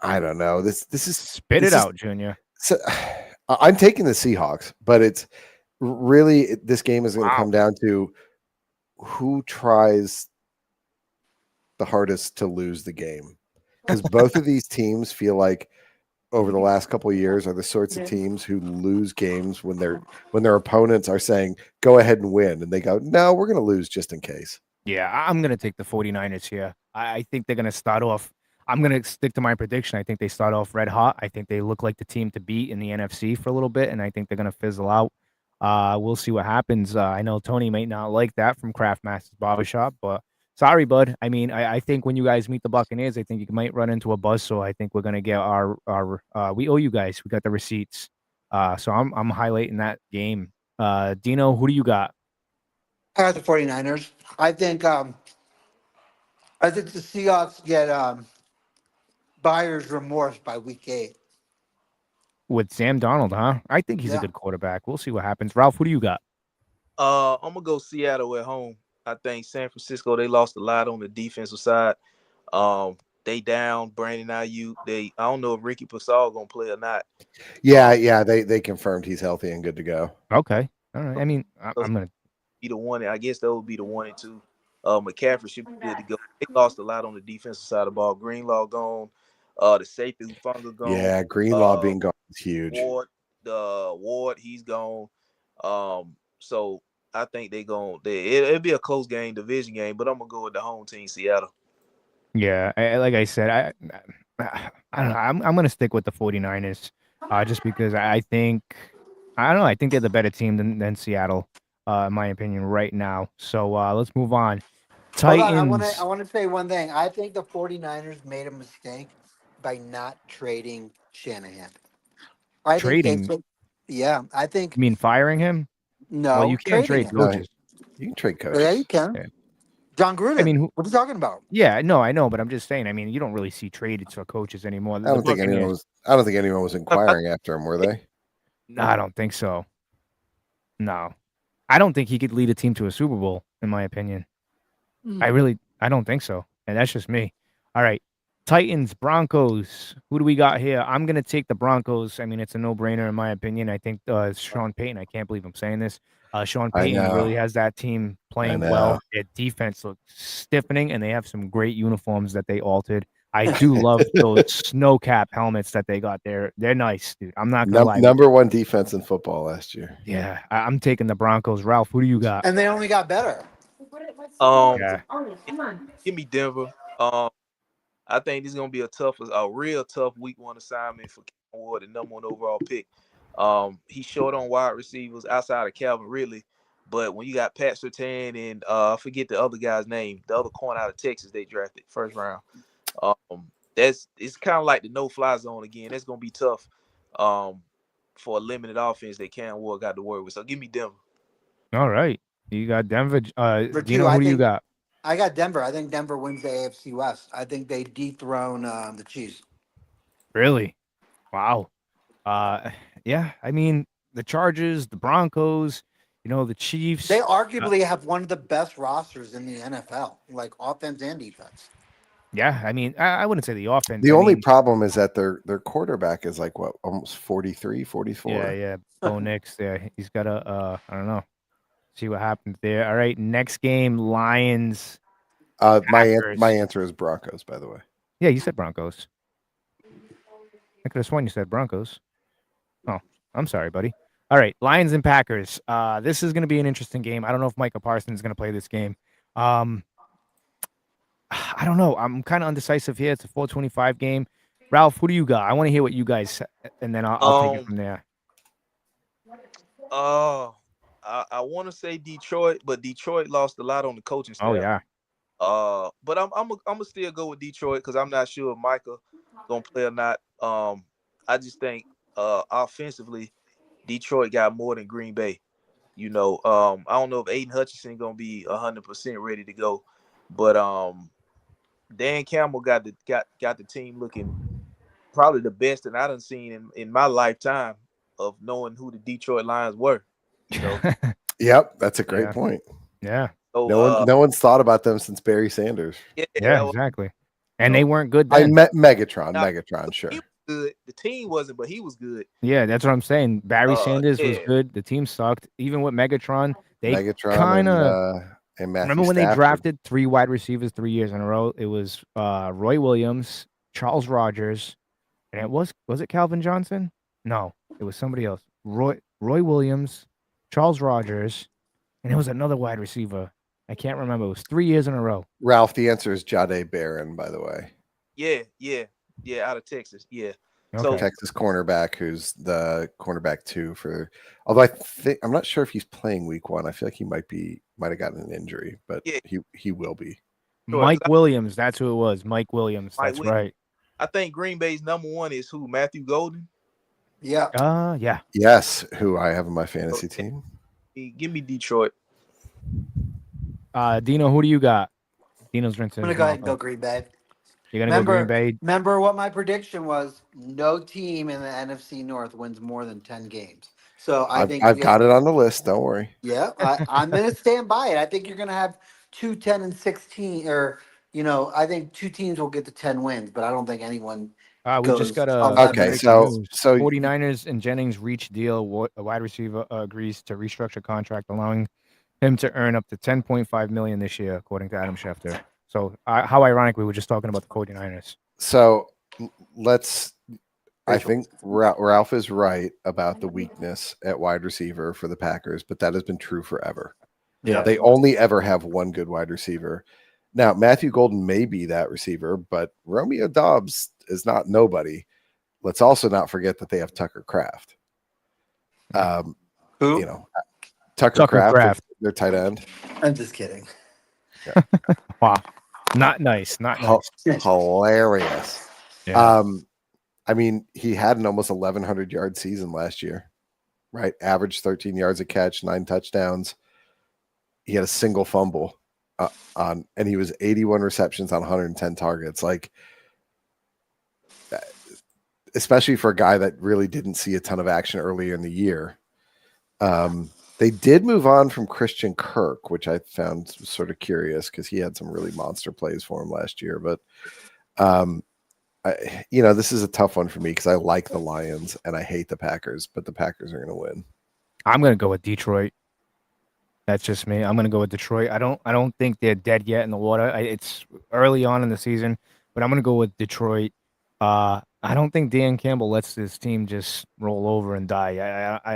don't know. This is Spit it out, Junior. So, I'm taking the Seahawks, but it's really, this game is going to come down to who tries the hardest to lose the game, because both of these teams feel like over the last couple of years are the sorts of teams who lose games when their opponents are saying go ahead and win, and they go, no, we're going to lose just in case. Yeah, I'm going to take the 49ers here. I think they're going to start off. I'm going to stick to my prediction. I think they start off red hot. I think they look like the team to beat in the NFC for a little bit, and I think they're going to fizzle out. We'll see what happens. I know Tony may not like that from Kraft Master's Barbershop, but sorry, bud. I mean, I think when you guys meet the Buccaneers, I think you might run into a buzzsaw. I think we're going to get our we owe you guys. We got the receipts. So I'm highlighting that game. Dino, who do you got? I got the 49ers. I think the Seahawks get buyer's remorse by week 8. With Sam Darnold, huh? I think he's a Yeah. good quarterback. We'll see what happens. Ralph, who do you got? I'm gonna go Seattle at home. I think San Francisco, they lost a lot on the defensive side. They down Brandon Ayuk. I don't know if Ricky Pascal gonna play or not. Yeah. They confirmed he's healthy and good to go. Okay. All right. I mean, I'm gonna. Be the one. I guess that would be the 1 and 2. McCaffrey should be good to go. They lost a lot on the defensive side of the ball. Greenlaw gone. The safety Hufunga gone. Yeah, Greenlaw being gone is huge. Ward, he's gone. So I think it'll be a close game, division game, but I'm gonna go with the home team, Seattle. Yeah, like I said, I don't know. I'm gonna stick with the 49ers, just because I think I don't know. I think they're the better team than Seattle, in my opinion, right now. So let's move on. Hold on, Titans. I want to say one thing. I think the 49ers made a mistake by not trading Shanahan. I think Trading? I think You mean firing him? no. Well, you can't trading trade him. coaches. You can trade coaches. Yeah, you can. Yeah. John Gruden. I mean, what are you talking about? Yeah, no, I know, but I'm just saying. I mean, you don't really see trades for coaches anymore. I don't think anyone was inquiring after him, were they? No, I don't think so. No, I don't think he could lead a team to a Super Bowl, in my opinion. I don't think so, and that's just me. All right, Titans, Broncos. Who do we got here? I'm gonna take the Broncos. I mean, it's a no-brainer in my opinion. I think Sean Payton. I can't believe I'm saying this. Sean Payton really has that team playing well. Their defense looks stiffening, and they have some great uniforms that they altered. I do love those snow cap helmets that they got there. They're nice, dude. I'm not gonna lie. Number one defense in football last year. Yeah, I'm taking the Broncos. Ralph, who do you got? And they only got better. Yeah. Give me Denver. I think this is gonna be a real tough week 1 assignment for Cam Ward, the number 1 overall pick. He's short on wide receivers outside of Calvin Ridley, but when you got Pat Surtain and I forget the other guy's name, the other corner out of Texas they drafted first round. It's kind of like the no-fly zone again. That's gonna be tough for a limited offense that Cam Ward got to work with. So give me Denver. All right, you got Denver. Dino, who do you got? I got Denver. I think Denver wins the AFC West. I think they dethrone the Chiefs. Really? Wow. Yeah. I mean, the Chargers, the Broncos, the Chiefs. They arguably have one of the best rosters in the NFL, like offense and defense. Yeah, I mean, I wouldn't say the offense. The only problem is that their quarterback is like what, almost 43, 44. Yeah. Bo Nix there. He's got I don't know. See what happens there. All right, next game, Lions. My answer is Broncos, by the way. Yeah, you said Broncos. I could have sworn you said Broncos. Oh, I'm sorry, buddy. All right, Lions and Packers. This is going to be an interesting game. I don't know if Micah Parsons is going to play this game. I don't know. I'm kind of undecisive here. It's a 4:25 game. Ralph, who do you got? I want to hear what you guys say, and then I'll take it from there. I want to say Detroit, but Detroit lost a lot on the coaching staff. Oh yeah. But I'm gonna still go with Detroit because I'm not sure if Micah gonna play or not. I just think offensively, Detroit got more than Green Bay. I don't know if Aiden Hutchinson gonna be 100% ready to go, but Dan Campbell got the team looking probably the best that I done seen in my lifetime of knowing who the Detroit Lions were. Yep, that's a great point. Yeah. So, no one's thought about them since Barry Sanders. Yeah, exactly. And they weren't good then. I met Megatron, sure. He was good. The team wasn't, but he was good. Yeah, that's what I'm saying. Barry Sanders was good. The team sucked. Even with Megatron, they kind of remember when they drafted 3 wide receivers 3 years in a row? It was Roy Williams, Charles Rogers, and it was it Calvin Johnson? No, it was somebody else. Roy Williams, Charles Rogers, and it was another wide receiver. I can't remember. It was 3 years in a row. Ralph, the answer is Jahdae Barron, by the way. Yeah, out of Texas. Yeah. Okay. So Texas cornerback, who's the cornerback 2 for. Although I'm not sure if he's playing week 1. I feel like he might have gotten an injury, but he will be. Mike Williams, that's who it was. Mike Williams. That's right. I think Green Bay's number 1 is who? Matthew Golden. Yeah. Yeah. Yes, who I have in my fantasy team. Give me Detroit. Dino, who do you got? Dino's rinsing. I'm gonna go ahead and go Green Bay. You're gonna go Green Bay. Remember what my prediction was? No team in the NFC North wins more than 10 games. So I think I've got it on the list. Don't worry. Yeah, I'm going to stand by it. I think you're going to have 2, 10, and 16, or I think 2 teams will get to 10 wins, but I don't think anyone We just goes got 11 or breaking so- 12. news. so- 49ers and Jennings reach deal. A wide receiver agrees to restructure contract, allowing him to earn up to $10.5 million this year, according to Adam Schefter. So how ironic we were just talking about the 49ers. So let's. I Rachel. think Ralph is right about the weakness at wide receiver for the Packers, but that has been true forever. Yeah. They only ever have one good wide receiver. Now, Matthew Golden may be that receiver, but Romeo Doubs is not nobody. Let's also not forget that they have Tucker Kraft. Who? Tucker Kraft, Kraft. their tight end. I'm just kidding. Wow. Not nice. Not nice. Hilarious. Yeah. I mean, he had an almost 1,100 yard season last year, right? Average 13 yards a catch, 9 touchdowns. He had a single fumble and he was 81 receptions on 110 targets. Like, especially for a guy that really didn't see a ton of action earlier in the year. They did move on from Christian Kirk, which I found sort of curious because he had some really monster plays for him last year. But, this is a tough one for me because I like the Lions and I hate the Packers, but the Packers are going to win. I'm going to go with Detroit. That's just me. I'm going to go with Detroit. I don't think they're dead yet in the water. It's early on in the season, but I'm going to go with Detroit. I don't think Dan Campbell lets this team just roll over and die.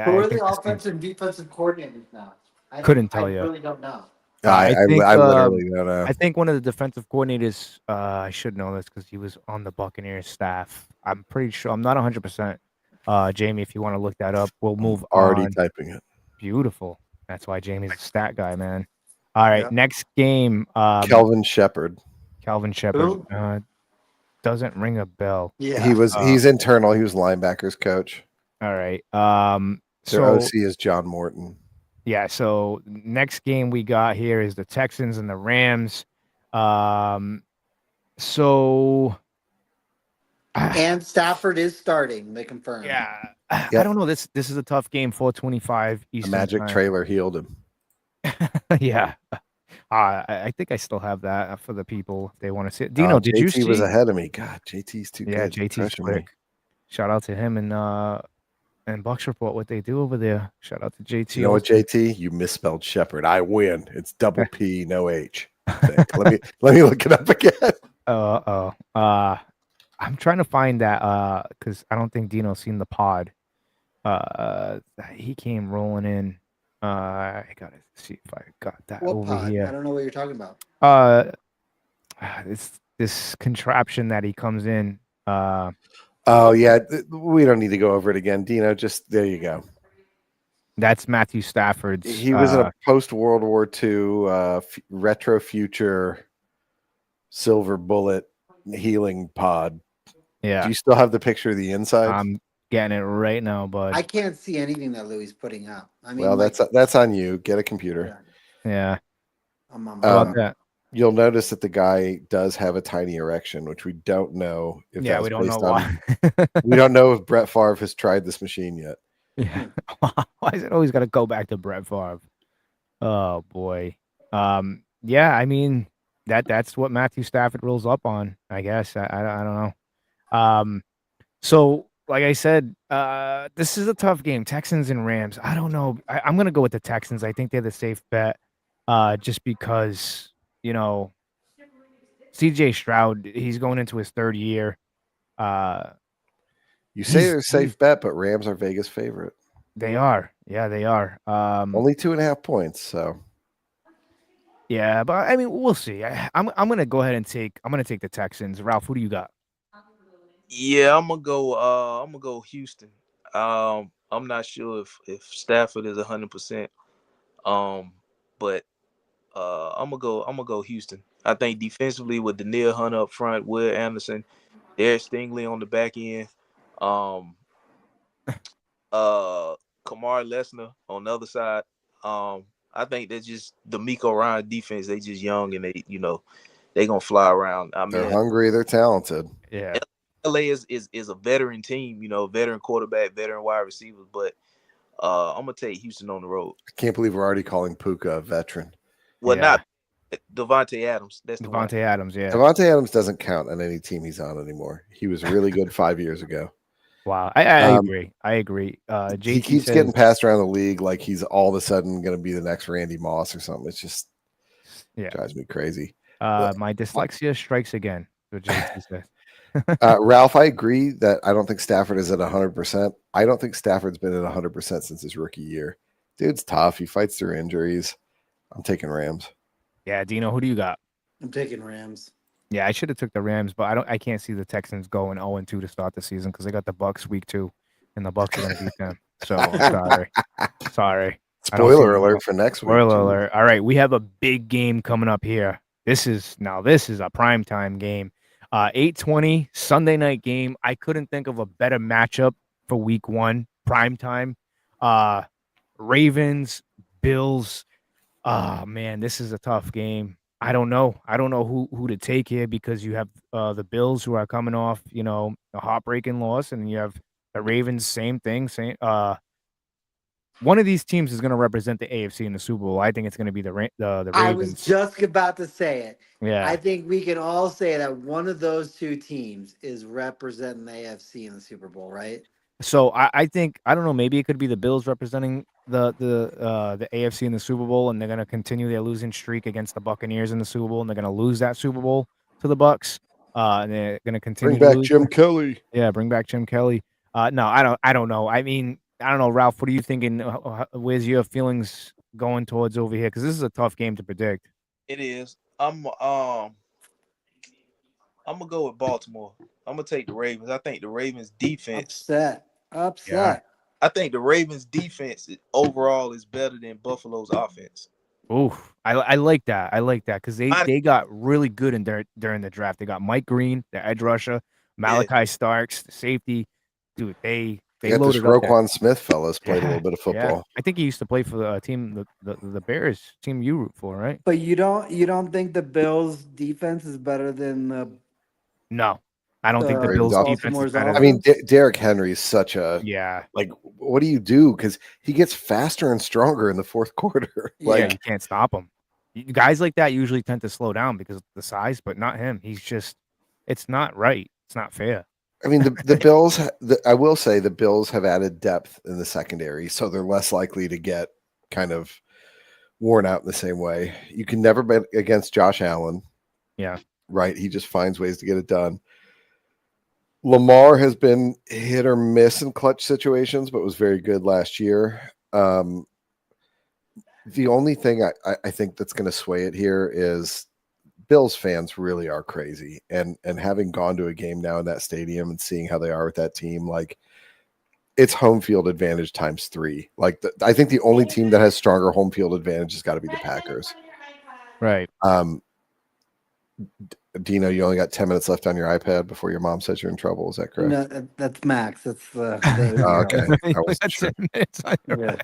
Who are the offensive and defensive coordinators now? Couldn't tell you. I really don't know. I literally don't know. I think one of the defensive coordinators, I should know this because he was on the Buccaneers staff. I'm pretty sure. I'm not 100%. Jamie, if you want to look that up, we'll move Already on. typing it. Beautiful. That's why Jamie's a stat guy, man. All right, Yep. next game. Kelvin Shepard. Calvin Shepard. Doesn't ring a bell. Yeah. He's internal. He was linebackers coach. All right. Their OC is John Morton. Yeah, so next game we got here is the Texans and the Rams. And Stafford is starting. They confirmed. Yeah. I don't know. This is a tough game. 4:25 Eastern. The magic time. trailer healed him. Yeah. I think I still have that for the people if they want to see it. Dino, did you see? JT was ahead of me. God, JT's too good. Yeah, JT's quick. Shout out to him and Bucks Report, what they do over there. Shout out to JT. You know what, JT? You misspelled Shepherd. I win. It's double P, no H. let me look it up again. I'm trying to find that because I don't think Dino's seen the pod. He came rolling in. I gotta see if I got that What over pod? here. I don't know what you're talking about. It's this contraption that he comes in. Oh yeah, we don't need to go over it again, Dino. Just there you go. That's Matthew Stafford's. He was in a post World War II retro future silver bullet healing pod. Yeah. Do you still have the picture of the inside? I'm getting it right now, bud. I can't see anything that Louie's putting up. I mean, well, that's on you. Get a computer. Yeah. I'm on How about that? You'll notice that the guy does have a tiny erection, which we don't know if Yeah, that's we don't know based on. why. We don't know if Brett Favre has tried this machine yet. Yeah. Why is it always got to go back to Brett Favre? Oh boy. Yeah, I mean that's what Matthew Stafford rolls up on, I guess. I don't know. So like I said, this is a tough game. Texans and Rams. I don't know. I'm gonna go with the Texans. I think they're the safe bet. Just because, CJ Stroud, he's going into his third year. You say they're a safe bet, but Rams are Vegas favorite. They are. Yeah, they are. Only 2.5 points. So yeah, but I mean, we'll see. I'm gonna go ahead and take the Texans. Ralph, who do you got? Yeah, I'm gonna go Houston. I'm not sure if Stafford is 100%. But I'm gonna go Houston. I think defensively with Danielle Hunter up front, Will Anderson, Derek Stingley on the back end, Kamar Lesnar on the other side. I think that's just the Miko Ryan defense. They just young and they gonna fly around. I mean, they're hungry, they're talented. Yeah. LA is a veteran team, veteran quarterback, veteran wide receivers, but I'm gonna take Houston on the road. I can't believe we're already calling Puka a veteran. Well, Yeah. not Devontae Adams. That's the one. Devontae Adams, yeah. Devontae Adams doesn't count on any team he's on anymore. He was really good 5 years ago. Wow, I agree. I agree. He JT keeps says, getting passed around the league like he's all of a sudden going to be the next Randy Moss or something. It's just yeah. drives me crazy. My dyslexia strikes again. What JT says. Ralph, I agree that I don't think Stafford is at 100%. I don't think Stafford's been at 100% since his rookie year. Dude's tough. He fights through injuries. I'm taking Rams. Yeah, Dino, who do you got? I'm taking Rams. Yeah, I should have took the Rams, but I can't see the Texans going 0-2 to start the season because they got the Bucks week 2, and the Bucks are going to beat them. So sorry. I don't see Spoiler them alert going. for next week. Spoiler too. alert. All right, we have a big game coming up here. This is a primetime game. 8:20 Sunday night game. I couldn't think of a better matchup for week 1 primetime. Ravens, Bills. Man, this is a tough game. I don't know who to take here because you have the Bills who are coming off, a heartbreaking loss, and you have the Ravens, same thing. One of these teams is going to represent the AFC in the Super Bowl. I think it's going to be the Ravens. I was just about to say it. Yeah. I think we can all say that one of those two teams is representing the AFC in the Super Bowl, right? So I think, I don't know, maybe it could be the Bills representing the AFC in the Super Bowl, and they're going to continue their losing streak against the Buccaneers in the Super Bowl, and they're going to lose that Super Bowl to the Bucks. And they're going to continue Bring to back lose. Jim Kelly. Yeah, bring back Jim Kelly. No, I don't know. I mean, I don't know, Ralph. What are you thinking? Where's your feelings going towards over here? Because this is a tough game to predict. It is. I'm gonna go with Baltimore. I'm gonna take the Ravens. I think the Ravens defense. Upset. Yeah. I think the Ravens defense overall is better than Buffalo's offense. Oof, I like that. I like that because they got really good during the draft. They got Mike Green, the edge rusher, Malachi Starks, the safety. Dude, they got this loaded up that. Roquan Smith fellas played a little bit of football. Yeah. I think he used to play for the team, the Bears team you root for, right? But you don't think the Bills defense is better than the No, I don't think the Ravens Bills offense defense is Baltimore's better. I mean, Derrick Henry is such a like. What do you do? Because he gets faster and stronger in the fourth quarter. Like you can't stop him. Guys like that usually tend to slow down because of the size, but not him. He's just, it's not right. It's not fair. I mean, the Bills. I will say the Bills have added depth in the secondary, so they're less likely to get kind of worn out in the same way. You can never bet against Josh Allen. Yeah, right. He just finds ways to get it done. Lamar has been hit or miss in clutch situations, but was very good last year. The only thing I think that's going to sway it here is Bills fans really are crazy, and having gone to a game now in that stadium and seeing how they are with that team, like it's home field advantage times 3. Like I think the only team that has stronger home field advantage has got to be the Packers. Right. Dino, you only got 10 minutes left on your iPad before your mom says you're in trouble. Is that correct? No, that's Max. That's Okay. I wasn't sure. I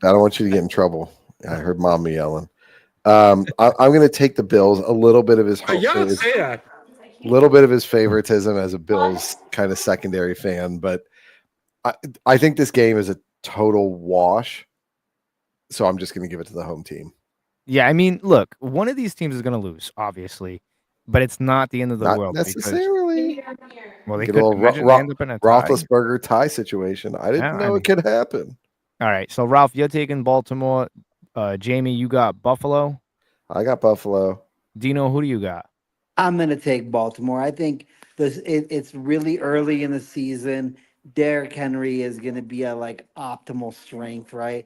don't want you to get in trouble. I heard mom yelling. I'm going to take the Bills. A little bit of his little bit of his favoritism as a Bills kind of secondary fan, but I think this game is a total wash. So I'm just going to give it to the home team. Yeah, I mean, look, one of these teams is going to lose, obviously, but it's not the end of the world. Necessarily. Well, they get could a little end up in a tie. Roethlisberger tie situation. I didn't know it could happen. All right, so Ralph, you're taking Baltimore. Jamie, you got Buffalo. I got Buffalo. Dino, who do you got? I'm going to take Baltimore. I think it's really early in the season. Derrick Henry is going to be at like optimal strength, right?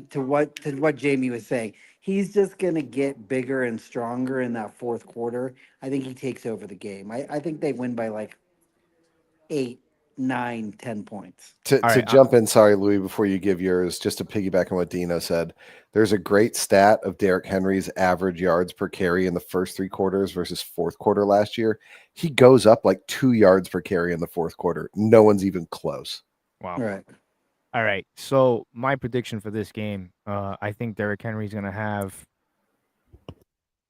To what Jamie was saying, he's just going to get bigger and stronger in that fourth quarter. I think he takes over the game. I think they win by like 8, 9, 10 points. To jump in, sorry, Louie, before you give yours, just to piggyback on what Dino said, there's a great stat of Derrick Henry's average yards per carry in the first 3 quarters versus fourth quarter last year. He goes up like 2 yards per carry in the fourth quarter. No one's even close. Wow. All right. So my prediction for this game, I think Derrick Henry's going to have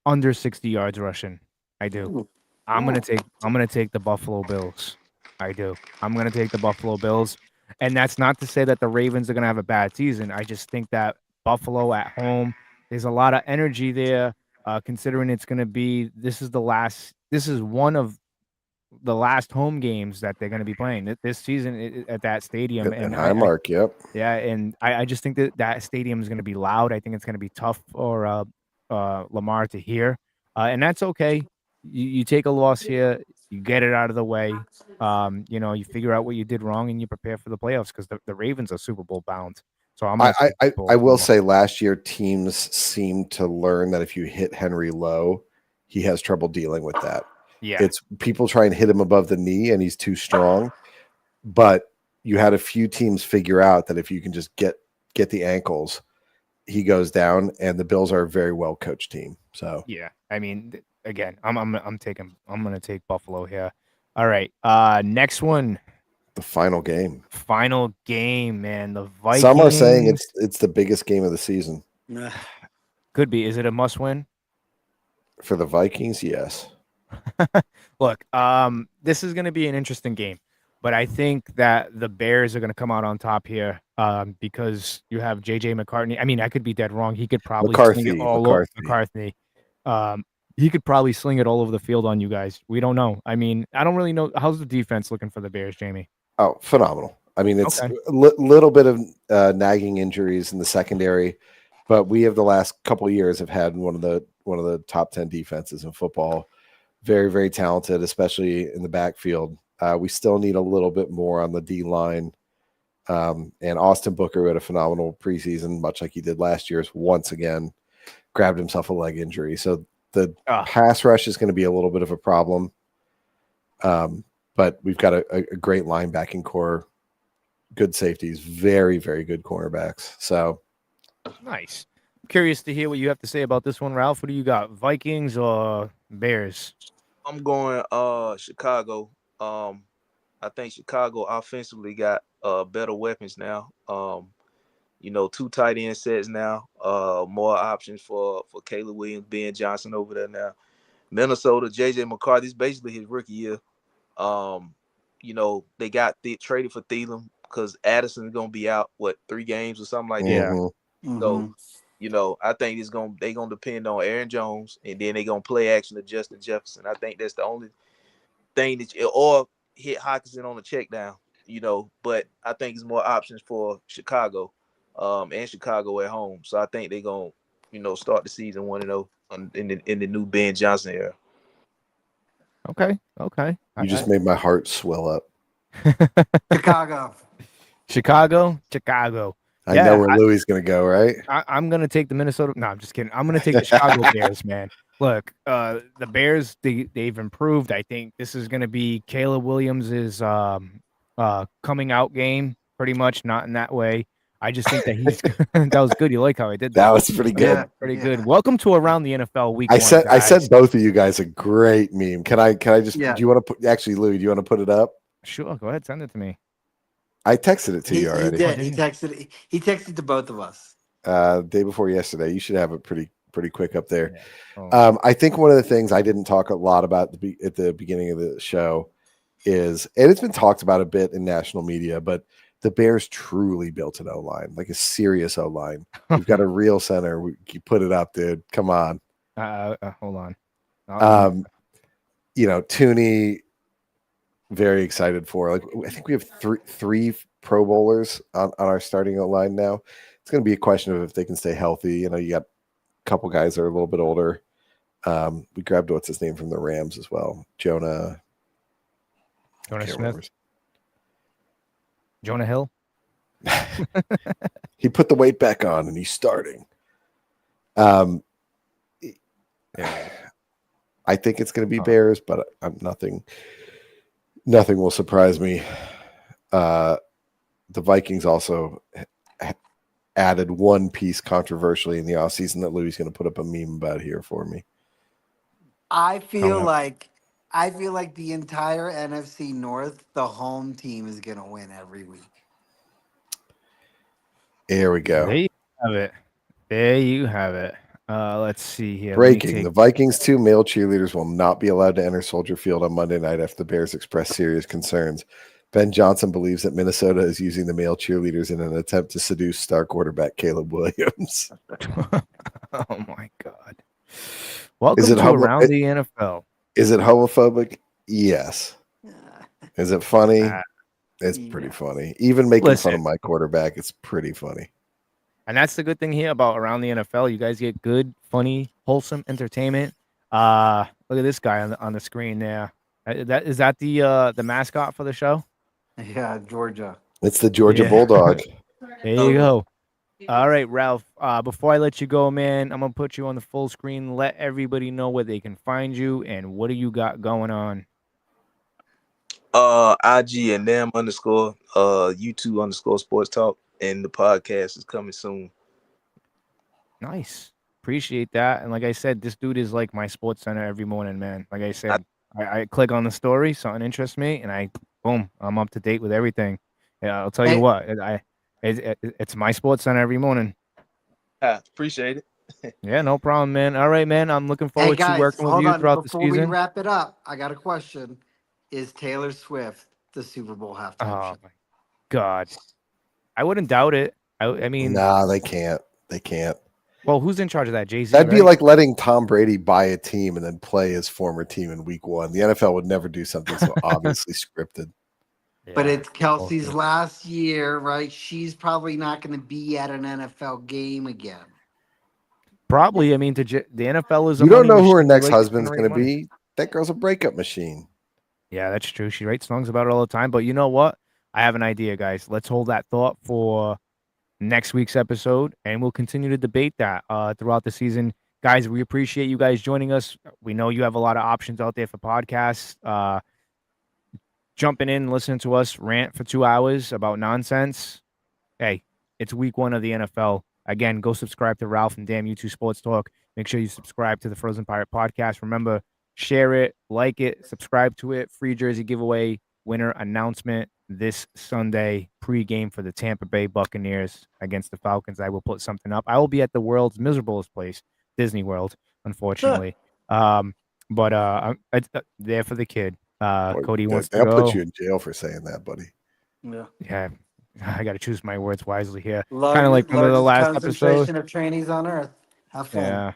under 60 yards rushing. I do. I'm going to take the Buffalo Bills. I do. I'm going to take the Buffalo Bills. And that's not to say that the Ravens are going to have a bad season. I just think that Buffalo at home, there's a lot of energy there. Considering it's going to be, this is one of the last home games that they're going to be playing this season at that stadium. And And Highmark, yep. yeah, and I just think that stadium is going to be loud. I think it's going to be tough for Lamar to hear, and that's okay. You take a loss here, you get it out of the way. You figure out what you did wrong, and you prepare for the playoffs because the Ravens are Super Bowl bound. So I'm. I will say last year teams seemed to learn that if you hit Henry low, he has trouble dealing with that. Yeah, it's people try and hit him above the knee, and he's too strong. But you had a few teams figure out that if you can just get the ankles, he goes down, and the Bills are a very well coached team. So yeah, I mean, again, I'm going to take Buffalo here. All right, next one. The final game, man. The Vikings. Some are saying it's the biggest game of the season. Could be. Is it a must win for the Vikings? Yes. Look, this is going to be an interesting game, but I think that the Bears are going to come out on top here because you have J.J. McCartney. I mean, I could be dead wrong. He could probably sling it all over McCarthy. He could probably sling it all over the field on you guys. We don't know. I mean, I don't really know. How's the defense looking for the Bears, Jamie? Oh, phenomenal. I mean, it's a little bit of nagging injuries in the secondary, but we have the last couple of years have had one of the top 10 defenses in football. Very, very talented, especially in the backfield. We still need a little bit more on the D line. And Austin Booker had a phenomenal preseason, much like he did last year, once again grabbed himself a leg injury. So the pass rush is going to be a little bit of a problem. But we've got a great linebacking core, good safeties, very, very good cornerbacks. So nice. I'm curious to hear what you have to say about this one, Ralph. What do you got, Vikings or Bears? I'm going Chicago. I think Chicago offensively got better weapons now. 2 tight end sets now. More options for Caleb Williams, Ben Johnson over there now. Minnesota, J.J. McCarthy is basically his rookie year. They got traded for Thielen because Addison's gonna be out 3 games or something like that. Mm-hmm. So I think they're gonna depend on Aaron Jones, and then they're gonna play action to Justin Jefferson. I think that's the only thing or hit Hawkinson on the check down. But I think it's more options for Chicago, and Chicago at home. So I think they're gonna start the season 1-0 in the new Ben Johnson era. Okay. You just made my heart swell up. Chicago. I know where Louie's going to go, right? I'm going to take the Minnesota. No, I'm just kidding. I'm going to take the Chicago Bears, man. Look, the Bears, they've improved. I think this is going to be Caleb Williams' coming out game, pretty much, not in that way. I just think that he's that was good. You like how I did that? That was pretty good. Yeah, pretty good. Welcome to Around the NFL Week. I sent both of you guys a great meme. Can I just? Yeah. Do you want to put? Actually, Louie, do you want to put it up? Sure. Go ahead. Send it to me. I texted it to you already. He did. He texted to both of us. Day before yesterday. You should have it pretty quick up there. Yeah. I think one of the things I didn't talk a lot about at the beginning of the show is, and it's been talked about a bit in national media, but the Bears truly built an O-line, like a serious O-line. We've got a real center. You put it up, dude. Come on. Hold on. Tooney, very excited for. I think we have three Pro Bowlers on our starting line now. It's going to be a question of if they can stay healthy. You got a couple guys that are a little bit older. We grabbed what's his name from the Rams as well, Jonah Smith. Jonah Hill. He put the weight back on and he's starting. I think it's going to be Bears, but nothing will surprise me. The Vikings also added one piece controversially in the offseason that Louie's going to put up a meme about here for me. I feel like the entire NFC North, the home team is going to win every week. There we go. There you have it. Let's see here. Breaking. The Vikings 2 male cheerleaders will not be allowed to enter Soldier Field on Monday night after the Bears expressed serious concerns. Ben Johnson believes that Minnesota is using the male cheerleaders in an attempt to seduce star quarterback Caleb Williams. Oh my God. Welcome to Around the NFL. Is it homophobic? Yes. Is it funny? It's pretty funny. Even making fun of my quarterback, it's pretty funny. And that's the good thing here about Around the NFL. You guys get good, funny, wholesome entertainment. Look at this guy on the screen there. Is that the mascot for the show? Yeah, Georgia. It's the Georgia Bulldog. There you go. All right, Ralph. Before I let you go, man, I'm gonna put you on the full screen. Let everybody know where they can find you and what do you got going on. IG and them _ YouTube _ sports talk, and the podcast is coming soon. Nice. Appreciate that. And like I said, this dude is like my sports center every morning, man. Like I said, I click on the story, something interests me, and boom, I'm up to date with everything. Yeah, I'll tell you what, it's my sports center every morning. Appreciate it. Yeah, no problem, man. All right, man. I'm looking forward to working with you throughout the season. Before we wrap it up, I got a question. Is Taylor Swift the Super Bowl halftime show? My God. I wouldn't doubt it. I mean, nah, they can't. They can't. Well, who's in charge of that? Jay-Z? That'd be like letting Tom Brady buy a team and then play his former team in week 1. The NFL would never do something so obviously scripted. But it's Kelsey's last year, right? She's probably not going to be at an NFL game again. Probably. I mean, the NFL is. You don't know who her next husband's going to be. That girl's a breakup machine. Yeah, that's true. She writes songs about it all the time. But you know what? I have an idea, guys. Let's hold that thought for next week's episode, and we'll continue to debate that throughout the season. Guys, we appreciate you guys joining us. We know you have a lot of options out there for podcasts. Jumping in, listening to us rant for 2 hours about nonsense. Hey, it's week 1 of the NFL. Again, go subscribe to Ralph and Damn YouTube Sports Talk. Make sure you subscribe to the Frozen Pirate Podcast. Remember, share it, like it, subscribe to it. Free jersey giveaway, winner announcement this Sunday, pregame for the Tampa Bay Buccaneers against the Falcons. I will put something up. I will be at the world's miserablest place, Disney World, unfortunately. But I'm there for the kid. Cody wants to go. They'll put you in jail for saying that, buddy. Yeah. I got to choose my words wisely here. Kind of like from the last episode. Of trainees on Earth. Have fun. Yeah.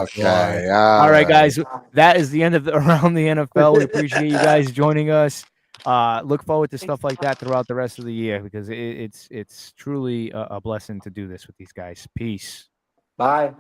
Okay. All right, guys. That is the end of Around the NFL. We appreciate you guys joining us. Look forward to stuff like that throughout the rest of the year because it's truly a blessing to do this with these guys. Peace. Bye.